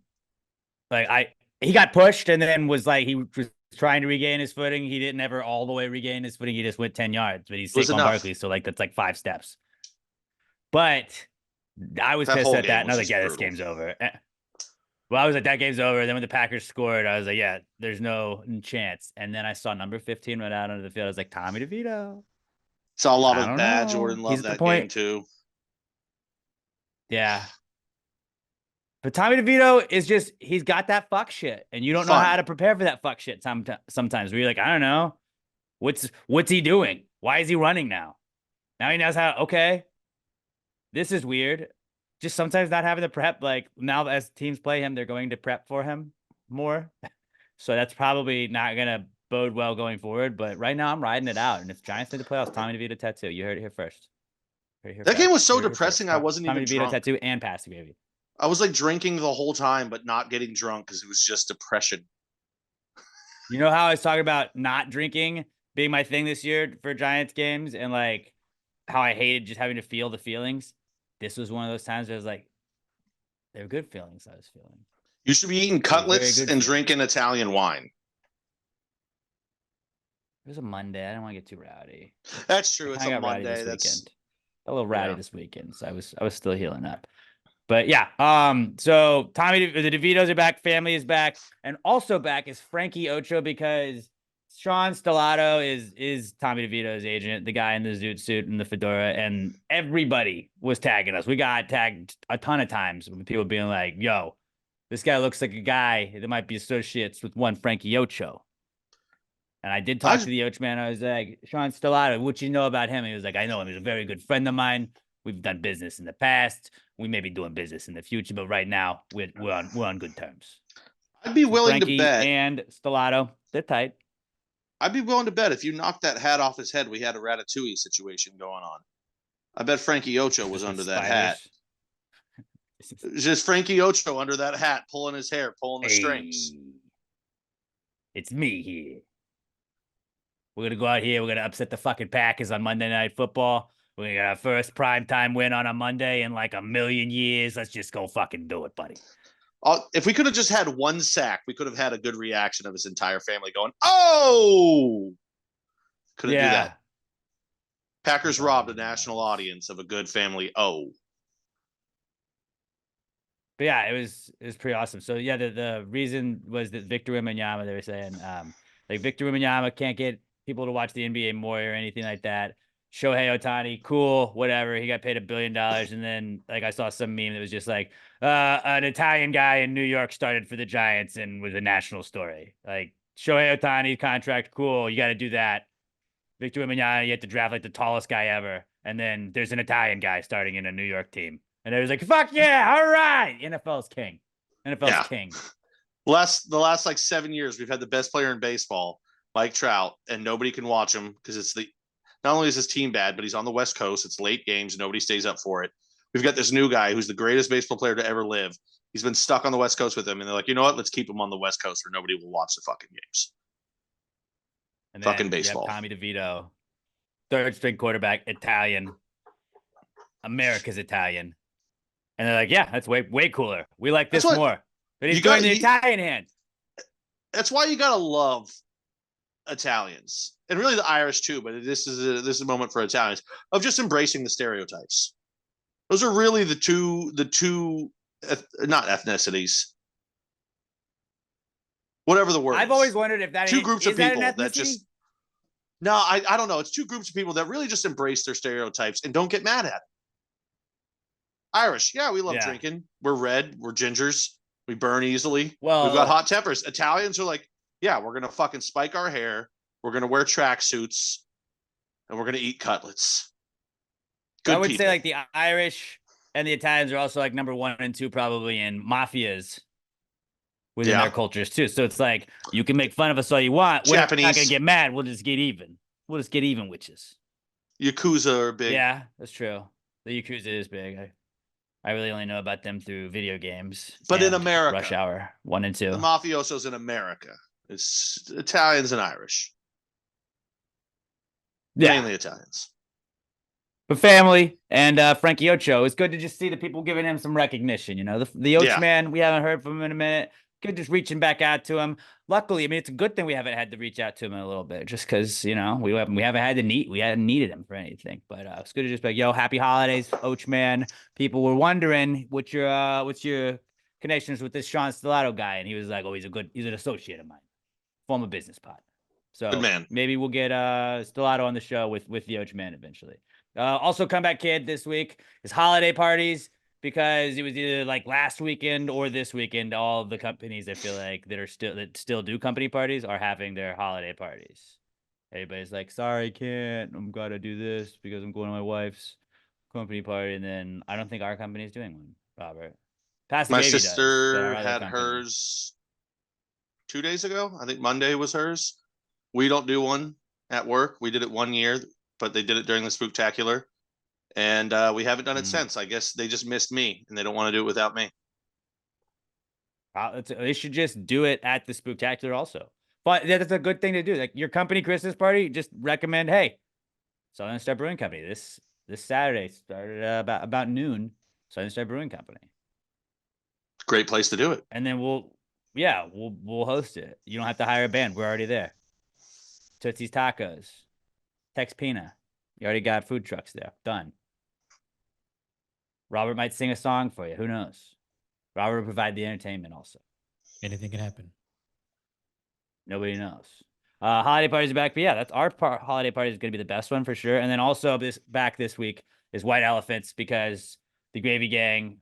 Speaker 1: he got pushed and then was like he was trying to regain his footing. He didn't ever all the way regain his footing. He just went 10 yards, but he's Saquon Barkley, so like that's like 5 steps. But I was pissed at that, and I was like, yeah, this game's over. Well, I was like, that game's over. And then when the Packers scored, I was like, yeah, there's no chance. And then I saw number 15 run out onto the field. I was like, Tommy DeVito.
Speaker 2: Saw a lot of that. Jordan loved that game too.
Speaker 1: Yeah. But Tommy DeVito is just, he's got that fuck shit. And you don't know how to prepare for that fuck shit sometimes. Where you're like, I don't know. What's he doing? Why is he running now? Now he knows how, okay. This is weird. Just sometimes not having the prep. Like now as teams play him, they're going to prep for him more. So that's probably not going to bode well going forward. But right now I'm riding it out. And if Giants make the playoffs, Tommy DeVito tattoo. You heard it here first.
Speaker 2: That game was so depressing. I wasn't even
Speaker 1: Tommy DeVito
Speaker 2: drunk.
Speaker 1: tattoo and passing baby.
Speaker 2: I was like drinking the whole time, but not getting drunk because it was just depression.
Speaker 1: You know how I was talking about not drinking being my thing this year for Giants games and like how I hated just having to feel the feelings? This was one of those times where I was like, they're good feelings I was feeling.
Speaker 2: You should be eating cutlets and drinking Italian wine.
Speaker 1: It was a Monday. I didn't want to get too rowdy.
Speaker 2: That's true. It's a Monday.
Speaker 1: That's a little rowdy this weekend. So I was still healing up. But yeah, so Tommy, the DeVitos are back, family is back, and also back is Frankie Ocho because Sean Stellato is Tommy DeVito's agent, the guy in the zoot suit and the fedora, and everybody was tagging us. We got tagged a ton of times with people being like, yo, this guy looks like a guy that might be associates with one Frankie Ocho. And I did talk to the Ocho man. I was like, Sean Stellato, what you know about him? He was like, I know him. He's a very good friend of mine. We've done business in the past. We may be doing business in the future, but right now we're on good terms.
Speaker 2: I'd be willing to bet.
Speaker 1: And Stellato, they're tight.
Speaker 2: I'd be willing to bet if you knocked that hat off his head, we had a Ratatouille situation going on. I bet Frankie Ocho was under that hat. Just Frankie Ocho under that hat, pulling his hair, pulling the strings.
Speaker 1: It's me here. We're going to go out here. We're going to upset the fucking Packers on Monday Night Football. We're going to get our first primetime win on a Monday in like a million years. Let's just go fucking do it, buddy.
Speaker 2: If we could have just had one sack, we could have had a good reaction of his entire family going, oh! Couldn't do that. Packers robbed a national audience of a good family. Oh.
Speaker 1: But yeah, it was pretty awesome. So yeah, the reason was that Victor Wembanyama, they were saying, like Victor Wembanyama can't get people to watch the NBA more or anything like that. Shohei Ohtani, cool, whatever. He got paid $1 billion. And then like I saw some meme that was just like, an Italian guy in New York started for the Giants and was a national story. Like Shohei Ohtani contract, cool. You got to do that. Victor Wembanyama, you have to draft like the tallest guy ever. And then there's an Italian guy starting in a New York team. And it was like, fuck yeah, all right. NFL's king. NFL's king.
Speaker 2: The last like 7 years, we've had the best player in baseball, Mike Trout, and nobody can watch him because it's not only is his team bad, but he's on the West Coast. It's late games. Nobody stays up for it. We've got this new guy who's the greatest baseball player to ever live. He's been stuck on the West Coast with him, and they're like, you know what? Let's keep him on the West Coast where nobody will watch the fucking games.
Speaker 1: And
Speaker 2: fucking baseball.
Speaker 1: Tommy DeVito, third string quarterback, Italian. America's Italian. And they're like, yeah, that's way cooler. We like this more. But he's doing the Italian hand.
Speaker 2: That's why you gotta love Italians, and really the Irish too. But this is a moment for Italians of just embracing the stereotypes. Those are really the two not ethnicities, whatever the word.
Speaker 1: I've always wondered if that
Speaker 2: two groups of people
Speaker 1: that
Speaker 2: just. No, I don't know. It's two groups of people that really just embrace their stereotypes and don't get mad at it. Irish, yeah, we love drinking. We're red. We're gingers. We burn easily. Well, we've got hot tempers. Italians are like, yeah, we're gonna fucking spike our hair. We're gonna wear tracksuits, and we're gonna eat cutlets.
Speaker 1: I would say like the Irish and the Italians are also like number 1 and 2 probably in mafias within their cultures too. So it's like you can make fun of us all you want. We're not gonna get mad. We'll just get even. We'll just get even, witches.
Speaker 2: Yakuza are big.
Speaker 1: Yeah, that's true. The Yakuza is big. I really only know about them through video games.
Speaker 2: But in America,
Speaker 1: Rush Hour 1 and 2.
Speaker 2: The mafiosos in America. It's Italians and Irish. Yeah. Mainly Italians.
Speaker 1: But family and Frankie Ocho. It's good to just see the people giving him some recognition. You know, the Ocho man, we haven't heard from him in a minute. Good just reaching back out to him. Luckily, I mean, it's a good thing we haven't had to reach out to him in a little bit, just because, you know, we haven't had to we hadn't needed him for anything. But it's good to just be like, yo, happy holidays, Ocho man. People were wondering what's your connections with this Sean Stellato guy, and he was like, oh, he's an associate of mine, former business partner. So
Speaker 2: good man.
Speaker 1: Maybe we'll get Stellato on the show with the Ocho man eventually. Also, Comeback Kid this week is holiday parties, because it was either like last weekend or this weekend. All of the companies I feel like that still do company parties are having their holiday parties. Everybody's like, sorry, can't. I'm gotta do this because I'm going to my wife's company party, and then I don't think our company is doing one. Robert,
Speaker 2: my sister had hers 2 days ago. I think Monday was hers. We don't do one at work. We did it 1 year, but they did it during the Spooktacular. And we haven't done it since. I guess they just missed me, and they don't want to do it without me.
Speaker 1: They should just do it at the Spooktacular also. But that's a good thing to do. Like your company Christmas party, just recommend, hey, Southern Star Brewing Company. This Saturday started about noon. Southern Star Brewing Company.
Speaker 2: Great place to do it.
Speaker 1: And then we'll host it. You don't have to hire a band. We're already there. Tootsie's Tacos, Tex Pina. You already got food trucks there. Done. Robert might sing a song for you. Who knows? Robert will provide the entertainment also.
Speaker 3: Anything can happen.
Speaker 1: Nobody knows. Holiday parties are back. But yeah, that's our holiday party is going to be the best one for sure. And then also this week is White Elephants, because the Gravy Gang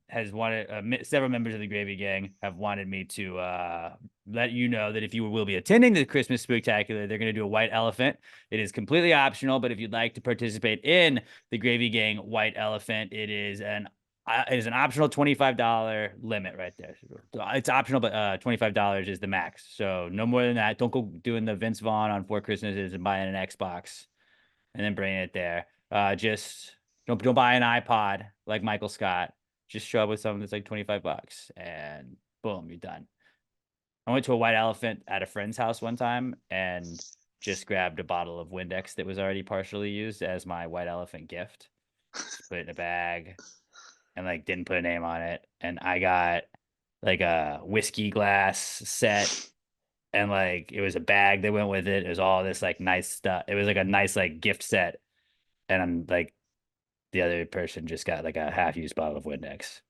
Speaker 1: has wanted, several members of the Gravy Gang have wanted me to let you know that if you will be attending the Christmas Spectacular, they're going to do a White Elephant. It is completely optional, but if you'd like to participate in the Gravy Gang White Elephant, it is an optional $25 limit right there. It's optional, but $25 is the max. So no more than that. Don't go doing the Vince Vaughn on 4 Christmases and buying an Xbox and then bringing it there. Just don't buy an iPod like Michael Scott. Just show up with something that's like $25 and boom, you're done. I went to a White Elephant at a friend's house one time and just grabbed a bottle of Windex that was already partially used as my White Elephant gift. Just put it in a bag and like didn't put a name on it. And I got like a whiskey glass set, and like it was a bag that went with it. It was all this like nice stuff. It was like a nice like gift set. And I'm like, the other person just got like a half-used bottle of Windex.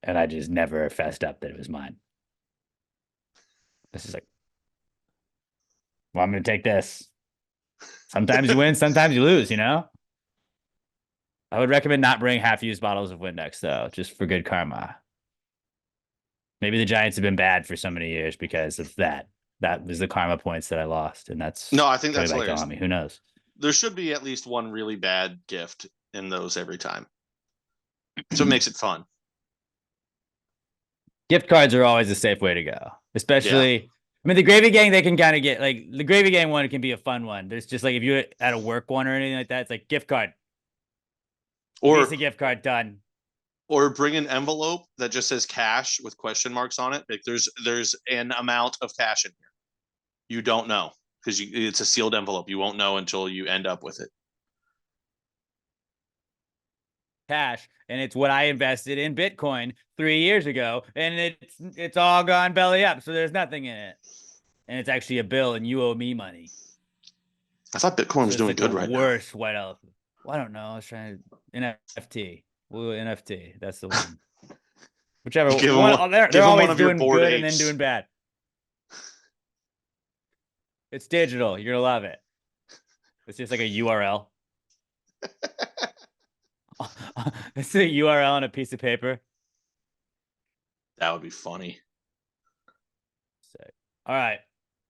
Speaker 1: And I just never fessed up that it was mine. This is like, well, I'm going to take this. Sometimes you win, sometimes you lose, you know? I would recommend not bringing half-used bottles of Windex, though, just for good karma. Maybe the Giants have been bad for so many years because of that. That was the karma points that I lost, and that's
Speaker 2: No, I think
Speaker 1: coming
Speaker 2: that's
Speaker 1: back to
Speaker 2: hilarious.
Speaker 1: haunt me. Who knows?
Speaker 2: There should be at least one really bad gift in those every time. So it makes it fun.
Speaker 1: Gift cards are always a safe way to go, especially. I mean, the Gravy Gang, they can kind of get like the Gravy Gang one can be a fun one. There's just like if you're at a work one or anything like that, it's like gift card,
Speaker 2: Or
Speaker 1: Visa gift card done.
Speaker 2: or bring an envelope that just says cash with question marks on it. Like there's an amount of cash in here. You don't know because it's a sealed envelope. You won't know until you end up with it.
Speaker 1: Cash, and it's what I invested in Bitcoin 3 years ago, and it's all gone belly up, so there's nothing in it, and it's actually a bill, and you owe me money.
Speaker 2: I thought Bitcoin was
Speaker 1: So
Speaker 2: doing
Speaker 1: it's like
Speaker 2: good
Speaker 1: the
Speaker 2: right now.
Speaker 1: worst white elephant. Well, I don't know. I was trying to NFT. Well, NFT. That's the one. Whichever
Speaker 2: Give 'em
Speaker 1: one.
Speaker 2: one-
Speaker 1: They're
Speaker 2: give 'em one
Speaker 1: always
Speaker 2: of your
Speaker 1: doing
Speaker 2: bored
Speaker 1: good and then
Speaker 2: apes.
Speaker 1: doing bad. It's digital. You're gonna love it. It's just like a URL. It's a URL on a piece of paper.
Speaker 2: That would be funny.
Speaker 1: Sick. All right.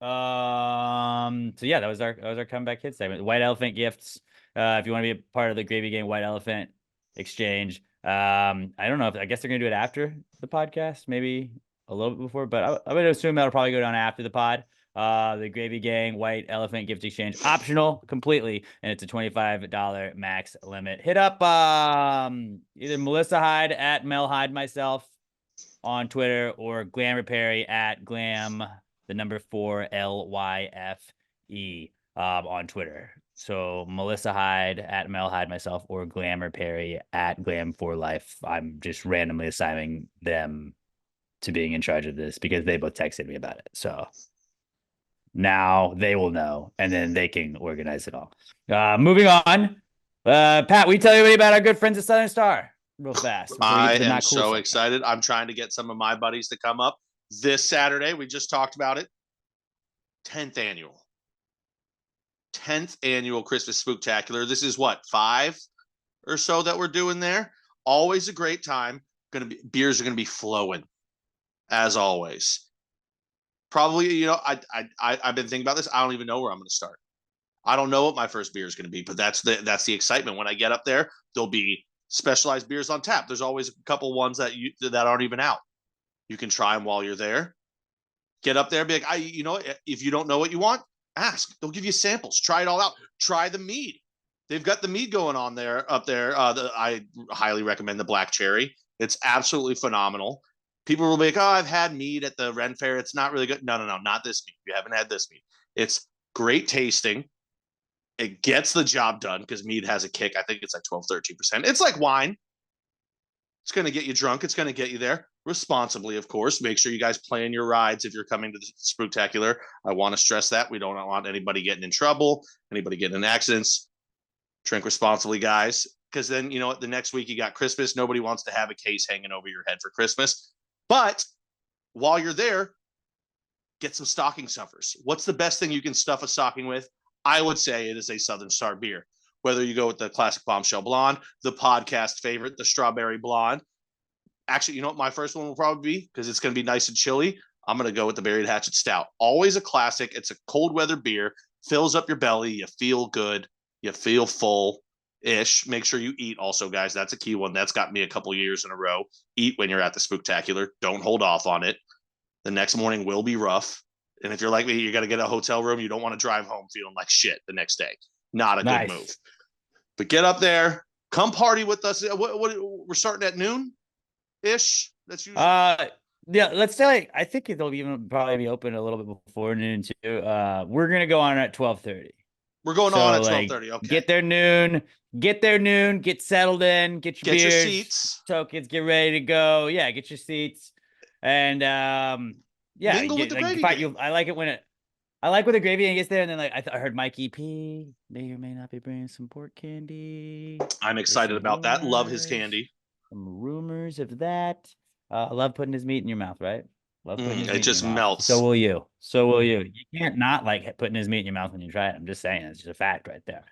Speaker 1: So yeah, that was our comeback kid segment. White Elephant gifts. If you want to be a part of the Gravy Gang White Elephant exchange, I don't know if I guess they're gonna do it after the podcast, maybe a little bit before, but I would assume that'll probably go down after the pod. The Gravy Gang White Elephant gift exchange, optional completely, and it's a $25 max limit. Hit up either Melissa Hyde at Mel Hyde myself on Twitter or Glam Perry at Glam the number 4 LYFE on Twitter. So Melissa Hyde at Mel Hyde myself or Glamour Perry at Glam for Life. I'm just randomly assigning them to being in charge of this because they both texted me about it. So now they will know, and then they can organize it all. Moving on. Pat, we tell everybody about our good friends at Southern Star real fast.
Speaker 2: I am so excited. I'm trying to get some of my buddies to come up this Saturday. We just talked about it. 10th annual Christmas Spooktacular. This is what, 5 or so that we're doing there. Always a great time. Beers are gonna be flowing, as always. Probably, you know, I've been thinking about this. I don't even know where I'm gonna start. I don't know what my first beer is gonna be, but that's the excitement. When I get up there, there'll be specialized beers on tap. There's always a couple ones that aren't even out. You can try them while you're there. Get up there, be like, if you don't know what you want, ask. They'll give you samples. Try it all out. Try the mead. They've got the mead going on there up there. I highly recommend the Black Cherry. It's absolutely phenomenal. People will be like, oh, I've had mead at the Ren Fair. It's not really good. No, not this mead. You haven't had this mead. It's great tasting. It gets the job done because mead has a kick. I think it's like 12, 13%. It's like wine. It's going to get you drunk. It's going to get you there responsibly, of course. Make sure you guys plan your rides if you're coming to the Spooktacular. I want to stress that. We don't want anybody getting in trouble, anybody getting in accidents. Drink responsibly, guys, because then, you know what, the next week you got Christmas. Nobody wants to have a case hanging over your head for Christmas. But while you're there, get some stocking stuffers. What's the best thing you can stuff a stocking with? I would say it is a Southern Star beer. Whether you go with the classic Bombshell Blonde, the podcast favorite, the Strawberry Blonde. Actually, you know what my first one will probably be? Because it's going to be nice and chilly. I'm going to go with the Buried Hatchet Stout. Always a classic. It's a cold weather beer. Fills up your belly. You feel good. You feel full-ish. Make sure you eat also, guys. That's a key one. That's got me a couple years in a row. Eat when you're at the Spooktacular. Don't hold off on it. The next morning will be rough. And if you're like me, you got to get a hotel room. You don't want to drive home feeling like shit the next day. Not a good move. But get up there. Come party with us. We're starting at noon-ish. That's usually.
Speaker 1: Yeah, let's say I think it'll even probably be open a little bit before noon too. We're gonna go on at 12:30.
Speaker 2: We're going on at 12:30. Okay.
Speaker 1: Get there noon. Get settled in. Get your beers,
Speaker 2: your seats.
Speaker 1: Tokens. Get ready to go. Yeah, get your seats. And
Speaker 2: mingle with the Gravy Gang.
Speaker 1: I like when the Gravy Gang gets there, and then like I heard Mikey P may or may not be bringing some pork candy.
Speaker 2: I'm excited about that. Love his candy.
Speaker 1: Some rumors of that. I love putting his meat in your mouth, right? Love putting his meat
Speaker 2: It
Speaker 1: in
Speaker 2: just
Speaker 1: your mouth.
Speaker 2: melts.
Speaker 1: So will you. So will you. You can't not like putting his meat in your mouth when you try it. I'm just saying, it's just a fact right there.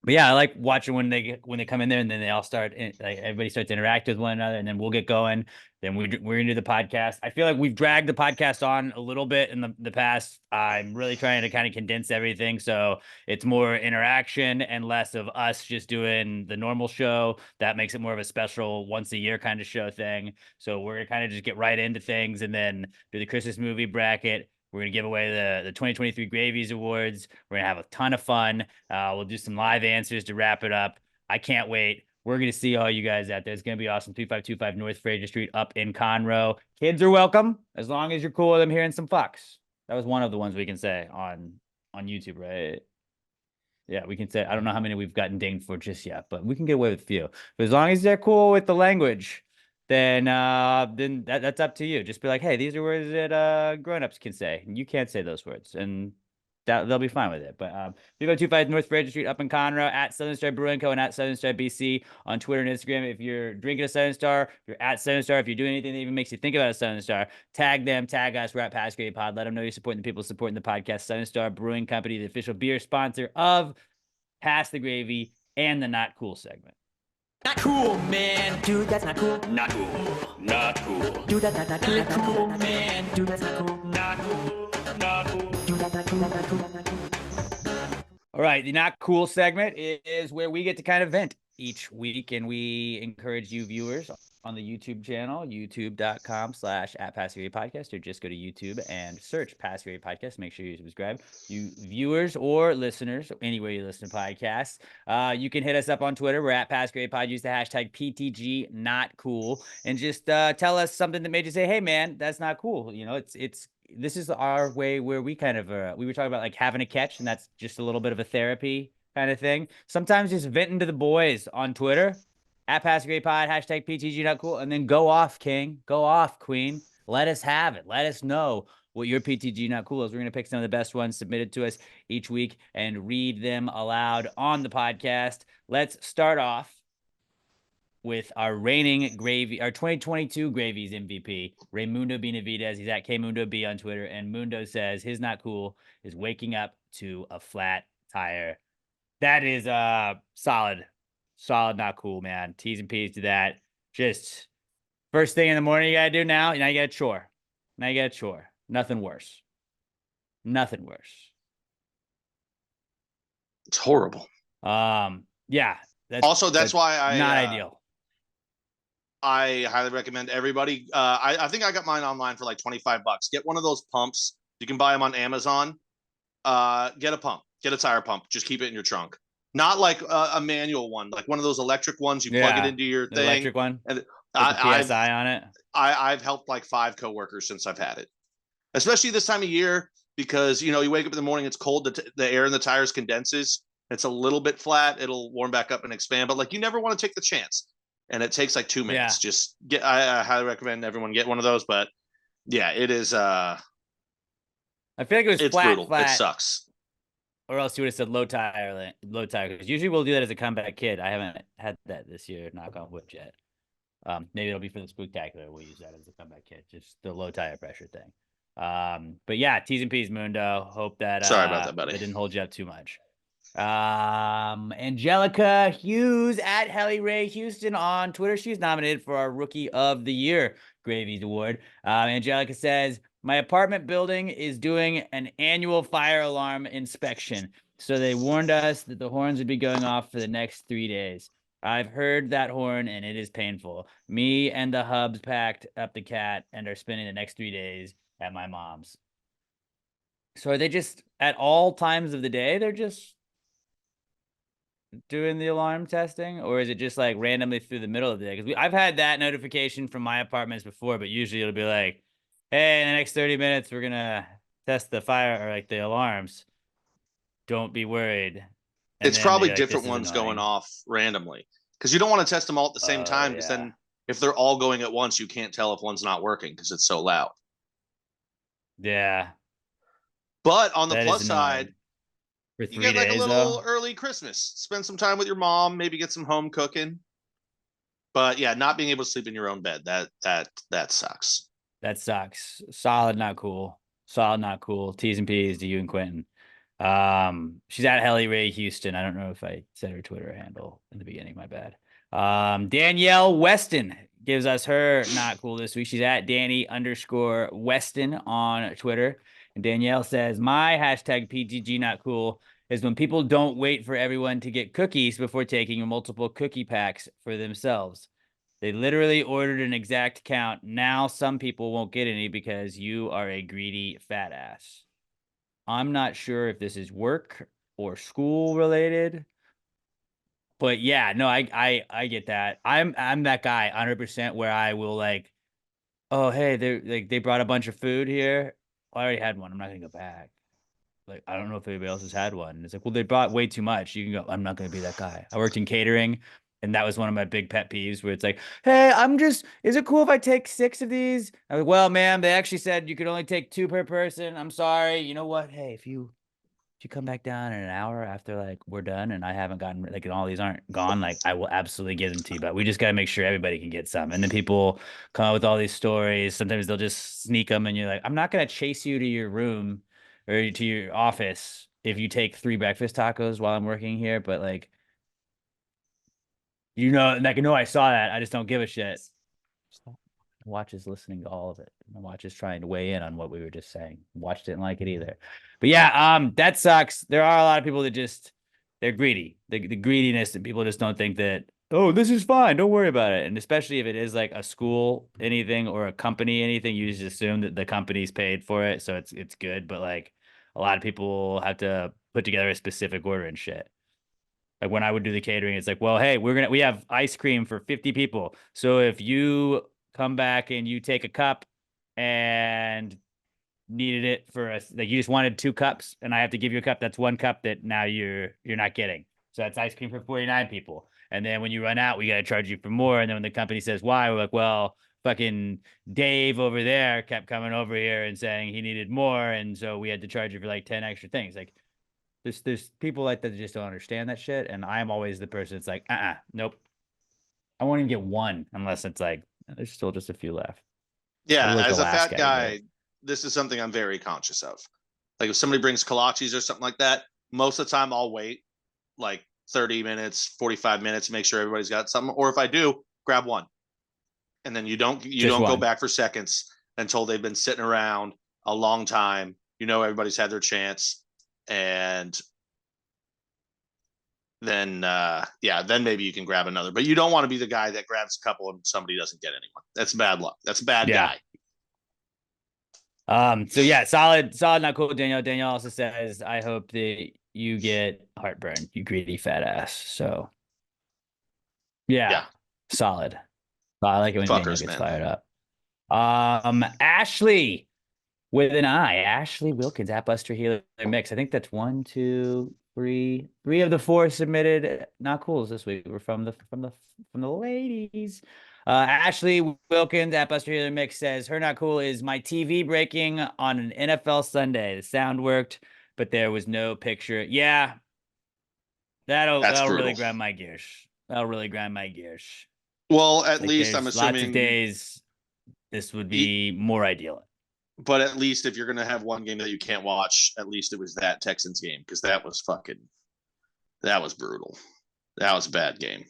Speaker 1: But yeah, I like watching when they come in there and then they all start like everybody starts to interact with one another, and then we'll get going. Then we're gonna do the podcast. I feel like we've dragged the podcast on a little bit in the past. I'm really trying to kind of condense everything so it's more interaction and less of us just doing the normal show. That makes it more of a special once a year kind of show thing. So we're gonna kind of just get right into things and then do the Christmas movie bracket. We're going to give away the 2023 Gravies Awards. We're going to have a ton of fun. We'll do some live answers to wrap it up. I can't wait. We're going to see all you guys out there. It's going to be awesome. 3525 North Fraser Street up in Conroe. Kids are welcome as long as you're cool with them hearing some fucks. That was one of the ones we can say on YouTube, right? Yeah, we can say. I don't know how many we've gotten dinged for just yet, but we can get away with a few. But as long as they're cool with the language, then that's up to you. Just be like, hey, these are words that grown-ups can say. You can't say those words, and they'll be fine with it. But 3525 North Fraser Street up in Conroe, at Southern Star Brewing Co. and at Southern Star BC on Twitter and Instagram. If you're drinking a Southern Star, if you're at Southern Star, if you're doing anything that even makes you think about a Southern Star, tag them, tag us. We're at Past Gravy Pod. Let them know you're supporting the people supporting the podcast. Southern Star Brewing Company, the official beer sponsor of Pass the Gravy and the Not Cool segment.
Speaker 5: Not cool, man. Dude, that's not cool. Not cool. Not cool. Dude, that's not cool. Not cool, man. Dude, that's not cool. Not cool. Not cool. Dude, that's not cool. Not cool. Not cool.
Speaker 1: All right, the Not Cool segment is where we get to kind of vent each week, and we encourage you viewers on the YouTube channel, youtube.com/@PassGravy Podcast, or just go to YouTube and search Pass Gravy Podcast. Make sure you subscribe. You viewers or listeners, anywhere you listen to podcasts, you can hit us up on Twitter. We're at Pass Gravy Pod. Use the hashtag PTG Not Cool, and just tell us something that made you say, "Hey, man, that's not cool." You know, this is our way where we kind of we were talking about like having a catch, and that's just a little bit of a therapy kind of thing. Sometimes just venting to the boys on Twitter. At Pass Gravy Pod, hashtag PTG Not Cool, and then go off, King. Go off, Queen. Let us have it. Let us know what your PTG Not Cool is. We're going to pick some of the best ones submitted to us each week and read them aloud on the podcast. Let's start off with our reigning gravy, our 2022 Gravies MVP, Raymundo Benavidez. He's at KMundoB on Twitter, and Mundo says his not cool is waking up to a flat tire. That is solid. Solid, not cool, man. T's and P's to that. Just first thing in the morning you gotta do now you got a chore. Now you got a chore. Nothing worse. Nothing worse.
Speaker 2: It's horrible.
Speaker 1: Yeah.
Speaker 2: That's why
Speaker 1: not ideal.
Speaker 2: I highly recommend everybody. I think I got mine online for like $25. Get one of those pumps. You can buy them on Amazon. Get a pump. Get a tire pump. Just keep it in your trunk. Not like a manual one, like one of those electric ones. You plug it into your thing.
Speaker 1: Electric one.
Speaker 2: And
Speaker 1: PSI on it.
Speaker 2: I've helped like 5 coworkers since I've had it, especially this time of year because you wake up in the morning, it's cold, the air in the tires condenses. It's a little bit flat. It'll warm back up and expand, but like you never want to take the chance. And it takes like 2 minutes.
Speaker 1: Yeah.
Speaker 2: Just get. I highly recommend everyone get one of those. But yeah, it is.
Speaker 1: I feel like it was
Speaker 2: brutal.
Speaker 1: flat.
Speaker 2: It sucks.
Speaker 1: Or else you would have said low tire. Because usually we'll do that as a comeback kid. I haven't had that this year, knock on wood yet. Maybe it'll be for the Spooktacular. We'll use that as a comeback kid, just the low tire pressure thing. But yeah, T's and P's, Mundo. Hope that
Speaker 2: Sorry about that, buddy.
Speaker 1: It didn't hold you up too much. Angelica Hughes at Helly Ray Houston on Twitter. She's nominated for our Rookie of the Year Gravies Award. Angelica says, my apartment building is doing an annual fire alarm inspection. So they warned us that the horns would be going off for the next 3 days. I've heard that horn and it is painful. Me and the hubs packed up the cat and are spending the next 3 days at my mom's. So are they just at all times of the day? They're just doing the alarm testing, or is it just like randomly through the middle of the day? Because I've had that notification from my apartments before, but usually it'll be like, hey, in the next 30 minutes, we're going to test the fire or like the alarms. Don't be worried. And
Speaker 2: it's probably
Speaker 1: like,
Speaker 2: different ones going off randomly because you don't want to test them all at the same time. Because then if they're all going at once, you can't tell if one's not working because it's so loud.
Speaker 1: Yeah.
Speaker 2: But on the plus side,
Speaker 1: for
Speaker 2: you get like a little early Christmas. Spend some time with your mom, maybe get some home cooking. But yeah, not being able to sleep in your own bed, that sucks.
Speaker 1: That sucks. Solid, not cool. Solid, not cool. T's and P's to you and Quentin. She's at Helly Ray Houston. I don't know if I said her Twitter handle in the beginning. My bad. Danielle Weston gives us her not cool this week. She's at Danny_Weston on Twitter. And Danielle says, my hashtag PTG not cool is when people don't wait for everyone to get cookies before taking multiple cookie packs for themselves. They literally ordered an exact count. Now some people won't get any because you are a greedy fat ass. I'm not sure if this is work or school related, but yeah, no, I get that. I'm that guy 100% where I will like, oh hey, they brought a bunch of food here. I already had one. I'm not gonna go back. Like, I don't know if anybody else has had one. And it's like, well, they brought way too much. You can go, I'm not going to be that guy. I worked in catering, and that was one of my big pet peeves where it's like, hey, is it cool if I take 6 of these? I'm like, well, ma'am, they actually said you could only take 2 per person. I'm sorry. You know what? Hey, if you come back down in an hour after like we're done and I haven't gotten like and all these aren't gone, like I will absolutely give them to you. But we just gotta make sure everybody can get some. And then people come up with all these stories. Sometimes they'll just sneak them, and you're like, I'm not gonna chase you to your room or to your office if you take 3 breakfast tacos while I'm working here. But like, like, no, I saw that. I just don't give a shit. Watch is listening to all of it. Watch is trying to weigh in on what we were just saying. Watch didn't like it either. But yeah, that sucks. There are a lot of people that they're greedy. The greediness, and people just don't think that, oh, this is fine, don't worry about it. And especially if it is like a school anything or a company anything, you just assume that the company's paid for it, so it's good. But like a lot of people have to put together a specific order and shit. Like when I would do the catering, it's like, well, hey, we have ice cream for 50 people. So if you come back and you take a cup and needed it for us, like you just wanted 2 cups and I have to give you a cup, that's 1 cup that now you're not getting. So that's ice cream for 49 people. And then when you run out, we got to charge you for more. And then when the company says why, we're like, well, fucking Dave over there kept coming over here and saying he needed more. And so we had to charge you for like 10 extra things. Like, there's people like that just don't understand that shit, and I'm always the person that's like, nope. I won't even get 1 unless it's like there's still just a few left.
Speaker 2: Yeah,
Speaker 1: like
Speaker 2: as
Speaker 1: the
Speaker 2: a
Speaker 1: last
Speaker 2: fat
Speaker 1: guy,
Speaker 2: guy, this is something I'm very conscious of. Like if somebody brings kolaches or something like that, most of the time I'll wait like 30 minutes, 45 minutes, make sure everybody's got something. Or if I do, grab 1. And then you don't go back for seconds until they've been sitting around a long time. Everybody's had their chance. And then then maybe you can grab another. But you don't want to be the guy that grabs a couple and somebody doesn't get anyone. That's bad luck. That's a bad guy.
Speaker 1: So yeah, solid, not cool. Danielle also says, I hope that you get heartburn, you greedy fat ass. So yeah. Solid. I like it when Danielle gets fired up. Ashley with an I, Ashley Wilkins at Buster Healer Mix. I think that's 1, 2, 3 of the 4 submitted not cools this week. We're from the ladies. Ashley Wilkins at Buster Healer Mix says her not cool is my TV breaking on an NFL Sunday. The sound worked, but there was no picture. Yeah, that'll really grind my gears. That'll really grind my gears.
Speaker 2: Well, at least I'm assuming
Speaker 1: lots of days this would be more ideal.
Speaker 2: But at least if you're going to have one game that you can't watch, at least it was that Texans game, because that was brutal. That was a bad game.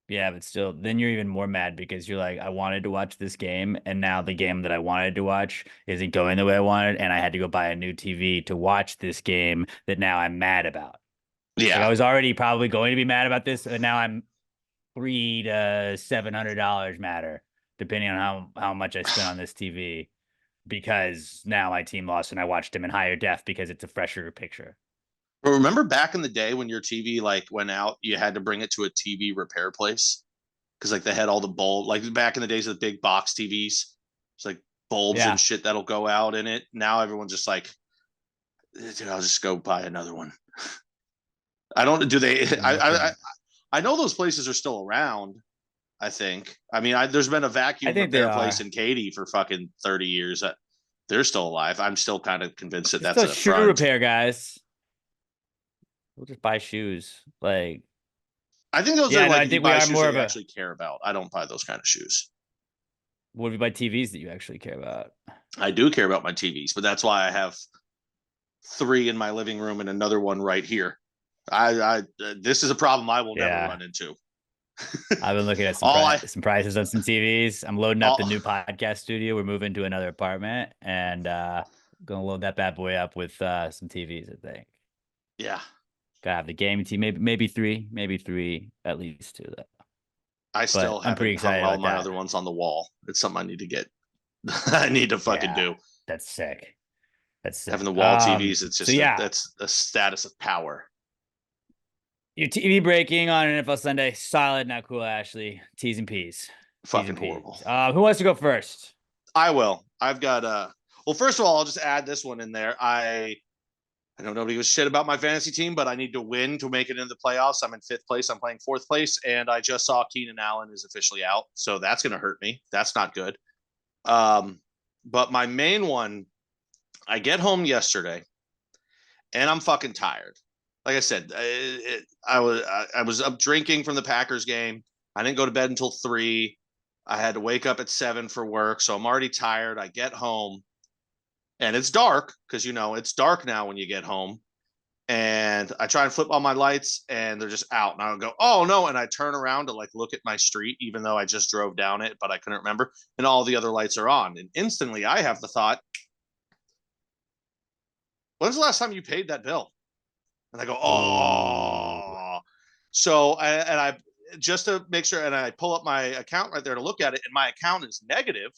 Speaker 1: Yeah, but still, then you're even more mad because you're like, I wanted to watch this game, and now the game that I wanted to watch isn't going the way I wanted, and I had to go buy a new TV to watch this game that now I'm mad about.
Speaker 2: Yeah.
Speaker 1: Like, I was already probably going to be mad about this, and now I'm $300 to $700 madder, depending on how much I spent on this TV. Because now my team lost and I watched him in higher def because it's a fresher picture.
Speaker 2: But remember back in the day when your TV like went out, you had to bring it to a TV repair place because like they had all the bulb, like back in the days of the big box TVs, it's like bulbs and shit that'll go out in it. Now everyone's just like, dude, I'll just go buy another one. I don't do they. I know those places are still around. I think. I mean, there's been a vacuum repair place in Katy for fucking 30 years. They're still alive. I'm still kind of convinced that that's a
Speaker 1: shoe
Speaker 2: front.
Speaker 1: repair guys. We'll just buy shoes. Like,
Speaker 2: I think those are like I think we are more of actually care about. I don't buy those kind of shoes.
Speaker 1: What about TVs that you actually care about?
Speaker 2: I do care about my TVs, but that's why I have 3 in my living room and another one right here. This is a problem I will never run into.
Speaker 1: I've been looking at some prices on some TVs. I'm loading up the new podcast studio. We're moving to another apartment, and gonna load that bad boy up with some TVs. I think.
Speaker 2: Yeah.
Speaker 1: Gotta have the gaming TV. Maybe three at least 2 though.
Speaker 2: I still
Speaker 1: I'm pretty
Speaker 2: haven't hung
Speaker 1: excited
Speaker 2: all
Speaker 1: about
Speaker 2: my
Speaker 1: that.
Speaker 2: other ones on the wall. It's something I need to get. I need to fucking do.
Speaker 1: That's sick. That's sick.
Speaker 2: Having the wall TVs, it's just that's a status of power.
Speaker 1: Your TV breaking on NFL Sunday, solid, not cool, Ashley. T's and P's.
Speaker 2: Fucking horrible.
Speaker 1: Who wants to go first?
Speaker 2: I will. I've got well, first of all, I'll just add this one in there. I don't know give a shit about my fantasy team, but I need to win to make it into the playoffs. I'm in 5th place. I'm playing 4th place, and I just saw Keenan Allen is officially out, so that's gonna hurt me. That's not good. But my main one, I get home yesterday, and I'm fucking tired. Like I said, I was up drinking from the Packers game. I didn't go to bed until 3. I had to wake up at 7 for work, so I'm already tired. I get home, and it's dark because it's dark now when you get home. And I try and flip on my lights, and they're just out. And I go, oh no! And I turn around to look at my street, even though I just drove down it, but I couldn't remember. And all the other lights are on. And instantly, I have the thought, when's the last time you paid that bill? And I go, oh. So I just to make sure, and I pull up my account right there to look at it, and my account is negative.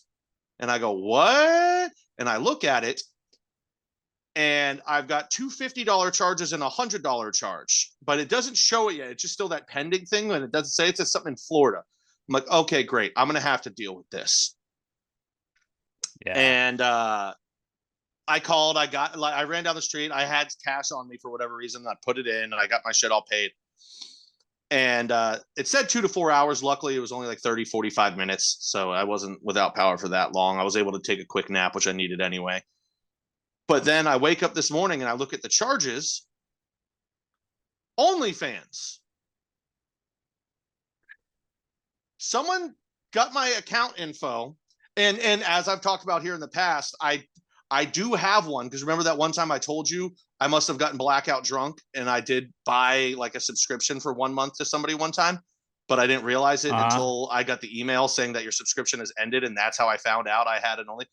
Speaker 2: And I go, what? And I look at it, and I've got 2 $50 charges and a $100 charge, but it doesn't show it yet. It's just still that pending thing, and it doesn't say. It says something in Florida. I'm like, okay, great. I'm gonna have to deal with this. Yeah. And I called. I ran down the street. I had cash on me for whatever reason. I put it in, and I got my shit all paid. And it said 2 to 4 hours. Luckily, it was only 30, 45 minutes. So I wasn't without power for that long. I was able to take a quick nap, which I needed anyway. But then I wake up this morning and I look at the charges. OnlyFans. Someone got my account info. And as I've talked about here in the past, I do have one, because remember that one time I told you I must have gotten blackout drunk, and I did buy a subscription for 1 month to somebody one time, but I didn't realize it until I got the email saying that your subscription has ended, and that's how I found out I had it only.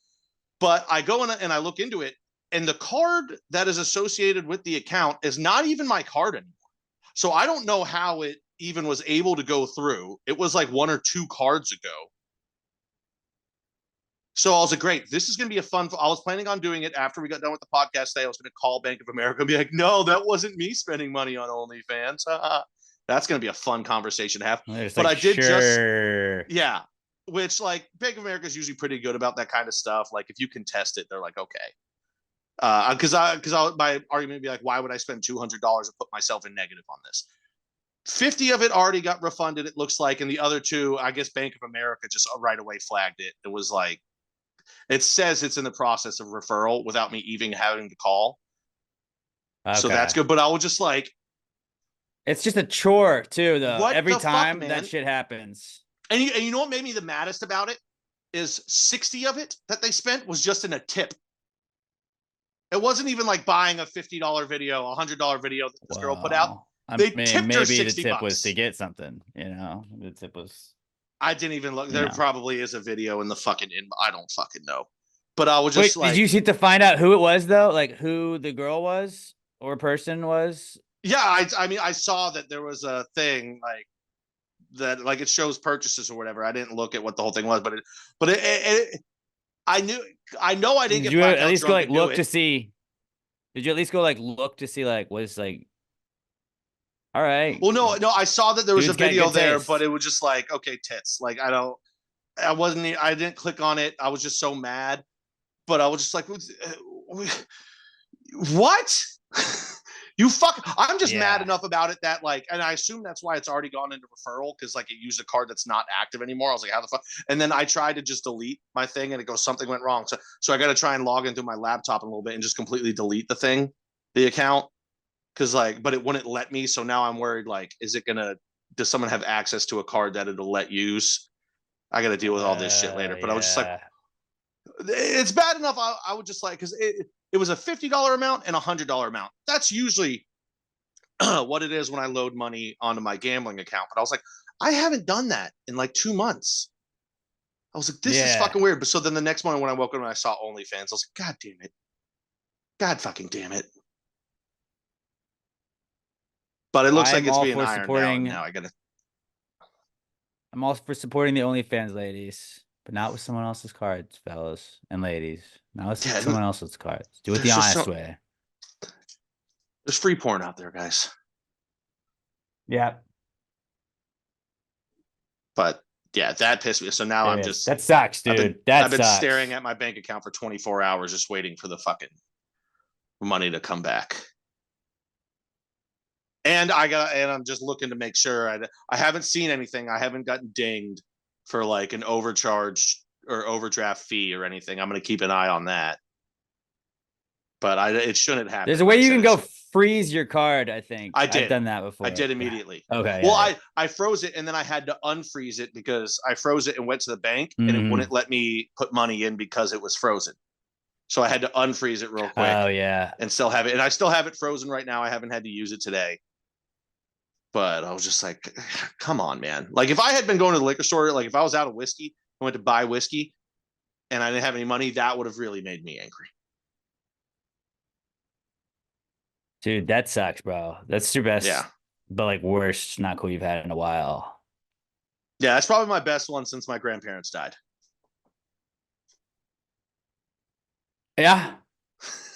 Speaker 2: But I go in and I look into it, and the card that is associated with the account is not even my card anymore. So I don't know how it even was able to go through. It was 1 or 2 cards ago. So I was like, great, this is going to be a fun. I was planning on doing it after we got done with the podcast today. I was going to call Bank of America and be like, no, that wasn't me spending money on OnlyFans. That's going to be a fun conversation to have. But I did yeah, which Bank of America is usually pretty good about that kind of stuff. If you contest it, they're like, okay. Because my argument would be why would I spend $200 and put myself in negative on this? 50 of it already got refunded, it looks like, and the other 2, I guess Bank of America just right away flagged it. It was it says it's in the process of referral without me even having to call. Okay. So that's good. But I was just
Speaker 1: it's just a chore too, though. Every time
Speaker 2: fuck,
Speaker 1: that shit happens.
Speaker 2: And you know what made me the maddest about it is 60 of it that they spent was just in a tip. It wasn't even buying a $50 video, a $100 video that this girl put out. They tipped her $60.
Speaker 1: The tip was to get something, the tip was.
Speaker 2: I didn't even look. There probably is a video in the fucking I don't fucking know. But I was just
Speaker 1: did you see to find out who it was though? Who the girl was or person was?
Speaker 2: Yeah, I mean I saw that there was a thing that it shows purchases or whatever. I didn't look at what the whole thing was, but I know I didn't
Speaker 1: get.
Speaker 2: Did you
Speaker 1: at least go look to see? Did you at least go look to see was all right.
Speaker 2: Well, no, I saw that there was a video there, but it was just okay, tits. I didn't click on it. I was just so mad, but I was just what? You fuck. I'm just mad enough about it that and I assume that's why it's already gone into referral, because it used a card that's not active anymore. I was like, how the fuck? And then I tried to just delete my thing, and it goes, something went wrong. So I got to try and log into my laptop a little bit and just completely delete the account. Because but it wouldn't let me. So now I'm worried, does someone have access to a card that it'll let use? I got to deal with all this shit later. But I was just like, it's bad enough. I would just like, because it was a $50 amount and a $100 amount. That's usually what it is when I load money onto my gambling account. But I was like, I haven't done that in like 2 months. I was like, this is fucking weird. But so then the next morning when I woke up and I saw OnlyFans, I was like, God damn it. God fucking damn it. But it looks like it's being ironed out now.
Speaker 1: I'm all for supporting the OnlyFans ladies, but not with someone else's cards, fellas and ladies. Not with someone else's cards. Do it the honest way.
Speaker 2: There's free porn out there, guys.
Speaker 1: Yeah.
Speaker 2: But yeah, that pissed me. So now I'm just
Speaker 1: that sucks, dude.
Speaker 2: I've been staring at my bank account for 24 hours just waiting for the fucking money to come back. And I'm just looking to make sure I haven't seen anything. I haven't gotten dinged for like an overcharge or overdraft fee or anything. I'm going to keep an eye on that. But it shouldn't happen.
Speaker 1: There's a way you can go freeze your card, I think.
Speaker 2: I did.
Speaker 1: I've done that before.
Speaker 2: I did immediately.
Speaker 1: Okay.
Speaker 2: Well, I froze it and then I had to unfreeze it because I froze it and went to the bank and it wouldn't let me put money in because it was frozen. So I had to unfreeze it real quick.
Speaker 1: Oh, yeah.
Speaker 2: And still have it. And I still have it frozen right now. I haven't had to use it today. But I was just like, come on, man. Like if I had been going to the liquor store, like if I was out of whiskey, I went to buy whiskey and I didn't have any money, that would have really made me angry.
Speaker 1: Dude, that sucks, bro. That's your best, but like worst not cool you've had in a while.
Speaker 2: Yeah, that's probably my best one since my grandparents died.
Speaker 1: Yeah.